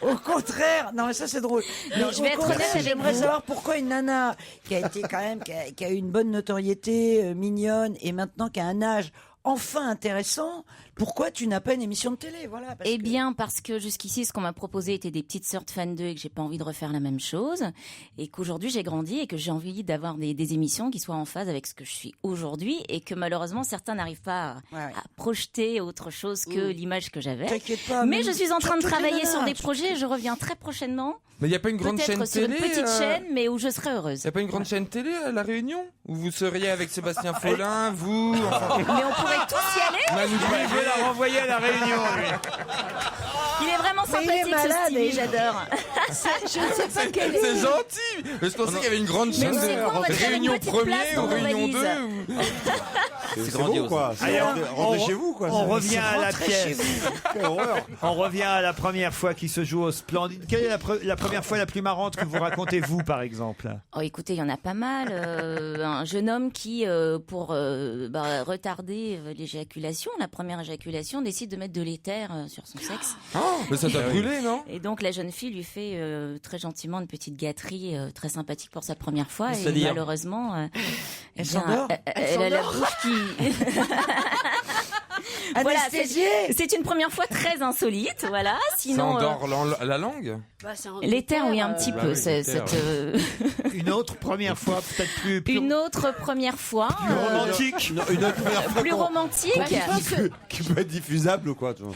Au contraire, non mais ça c'est drôle. Non, Mais je vais au être honnête contraire, avec j'aimerais vous. savoir pourquoi une nana qui a été quand même qui a eu une bonne notoriété, mignonne et maintenant qui a un âge enfin intéressant, pourquoi tu n'as pas une émission de télé, voilà. Eh bien, parce que jusqu'ici, ce qu'on m'a proposé était des petites sœurs de fan 2 et que j'ai pas envie de refaire la même chose. Et qu'aujourd'hui, j'ai grandi et que j'ai envie d'avoir des émissions qui soient en phase avec ce que je suis aujourd'hui et que malheureusement, certains n'arrivent pas à projeter autre chose que l'image que j'avais. T'inquiète pas. Mais je suis en train de toutes les travailler nanas, sur des projets et je reviens très prochainement. Mais il n'y a pas une grande chaîne Peut-être sur télé une petite chaîne, mais où je serai heureuse. Il n'y a pas une grande chaîne télé à La Réunion? Où vous seriez avec Sébastien Follin, vous Mais on pourrait tous y aller. Manu Je vais la renvoyer à La Réunion, lui. Il est vraiment Mais il est sympathique, malade, ce Stevie, et- j'adore. Je ne sais pas quelle C'est gentil. Mais je pensais qu'il y avait une grande chaîne c'est quoi, on va te faire une Réunion petite 1er place ou dans nos Réunion 2 valises. C'est grandiose, quoi. Allez, Rentrez chez vous, quoi. On revient à la rentrez chez pièce. On revient à la première fois qu'il se joue au Splendide. Quelle est la première fois la plus marrante que vous racontez, vous, par exemple? Oh, écoutez, il y en a pas mal. Un jeune homme qui, pour retarder l'éjaculation, la première éjaculation, décide de mettre de l'éther sur son sexe. Mais ça t'a brûlé, non? Et donc la jeune fille lui fait très gentiment une petite gâterie très sympathique pour sa première fois. Et C'est-à-dire malheureusement, Elle bien, s'endort. elle a la bouche qui... Voilà, c'est une première fois très insolite, voilà. Ça Sinon, endort la langue? l'éther, oui, un petit Bah peu. oui, l'éther, Une autre première fois, peut-être plus Une autre première fois. romantique. Une autre première fois Plus romantique. qui peut être diffusable ou quoi, tu vois.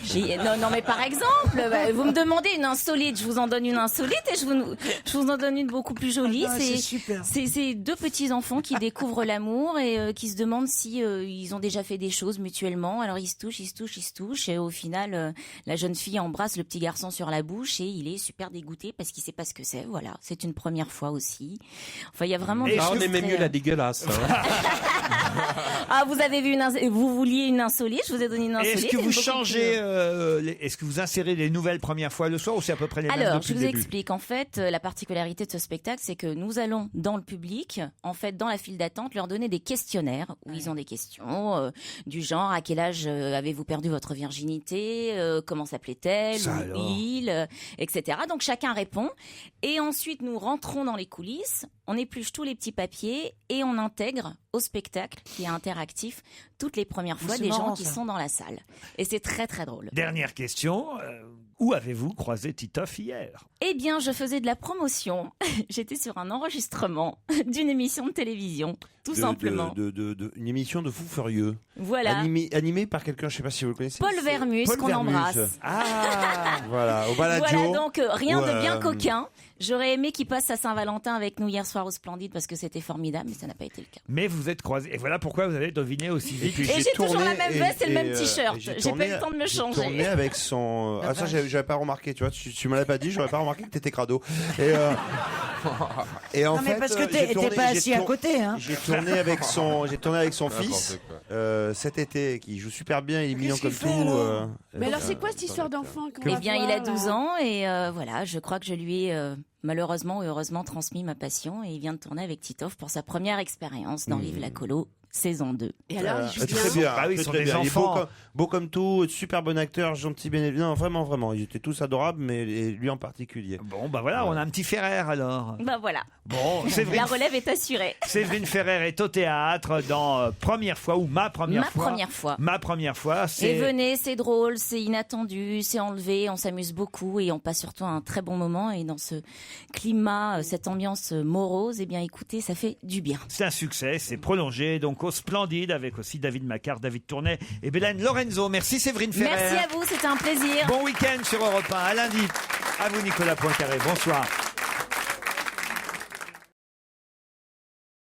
Non, mais par exemple, vous me demandez une insolite, je vous en donne une insolite et je vous en donne une beaucoup plus jolie. Ah, c'est super. C'est deux petits enfants qui découvrent l'amour et qui se demandent si ils ont déjà fait des choses mutuellement. Alors ils se touchent et au final, la jeune fille embrasse le petit garçon sur la bouche et il est super dégoûté parce qu'il sait pas ce que c'est. Voilà, c'est une première fois aussi. Enfin, il y a vraiment. des on choses aimait très, mieux la dégueulasse. Ah, vous avez vu vous vouliez une insolite, je vous ai donné une insolite. Est-ce que et vous beaucoup changez, plus- est-ce que vous insérez les nouvelles premières fois le soir ou c'est à peu près les mêmes Alors, depuis je le vous début? explique. En fait, la particularité de ce spectacle, c'est que nous allons dans le public, en fait, dans la file d'attente, leur donner des questionnaires où ils ont des questions du genre à quel âge avez-vous perdu votre virginité, comment s'appelait-elle, Ça ou alors. il, etc. Donc chacun répond. Et ensuite, nous rentrons dans les coulisses, on épluche tous les petits papiers et on intègre au spectacle, qui est interactif, toutes les premières fois C'est des marrant, gens qui ça. sont dans la salle. Et c'est très très drôle. Dernière question. Où avez-vous croisé Titoff hier? Eh bien, je faisais de la promotion. J'étais sur un enregistrement d'une émission de télévision, tout simplement. Une émission de fous furieux. Voilà. Animée par quelqu'un, je sais pas si vous le connaissez. Paul Vermus, Paul qu'on Vermus. embrasse. Ah, voilà, au Baladio. Voilà, donc rien de bien Ouais. coquin. J'aurais aimé qu'il passe à Saint-Valentin avec nous hier soir au Splendide parce que c'était formidable, mais ça n'a pas été le cas. Mais vous êtes croisés. Et voilà pourquoi vous avez deviné aussi vite. Et j'ai toujours la même veste et le même t-shirt. J'ai pas eu le temps de me changer. Tourné avec son. Ah, ça, j'avais pas remarqué, tu vois. Tu me l'avais pas dit, j'aurais pas remarqué que t'étais crado. Et en Non, mais fait, parce que j'ai t'es tourné- pas j'ai assis à tour- côté, hein. J'ai tourné avec son N'importe fils quoi. cet été, qui joue super bien bien, il est mignon comme tout. Mais alors, c'est quoi cette histoire d'enfant qu'on Eh va bien, voir, il a là 12 ans et voilà, je crois que je lui ai malheureusement ou heureusement transmis ma passion et il vient de tourner avec Titoff pour sa première expérience dans Vive la Colo, saison 2. Et alors, il joue Très bien. Bah oui, ils très, sont très des bien. Il est enfants. beau comme tout, super bon acteur, gentil, bien évidemment. Vraiment, vraiment. Ils étaient tous adorables, mais et lui en particulier. Bon, bah voilà, on a un petit Ferrer alors. Bah voilà. Bon, Séverine, La relève est assurée. Séverine Ferrer est au théâtre dans Première fois ou Ma Première Ma fois. première fois. Ma Première fois, Et c'est... venez, c'est drôle, c'est inattendu, c'est enlevé, on s'amuse beaucoup et on passe surtout un très bon moment. Et dans ce climat, cette ambiance morose, eh bien écoutez, ça fait du bien. C'est un succès, c'est prolongé, donc au Splendide, avec aussi David Macquart, David Tournet et Bélène Lorenzo. Merci Séverine Ferrer. Merci à vous, c'était un plaisir. Bon week-end sur Europe 1. À lundi. À vous Nicolas Poincaré. Bonsoir.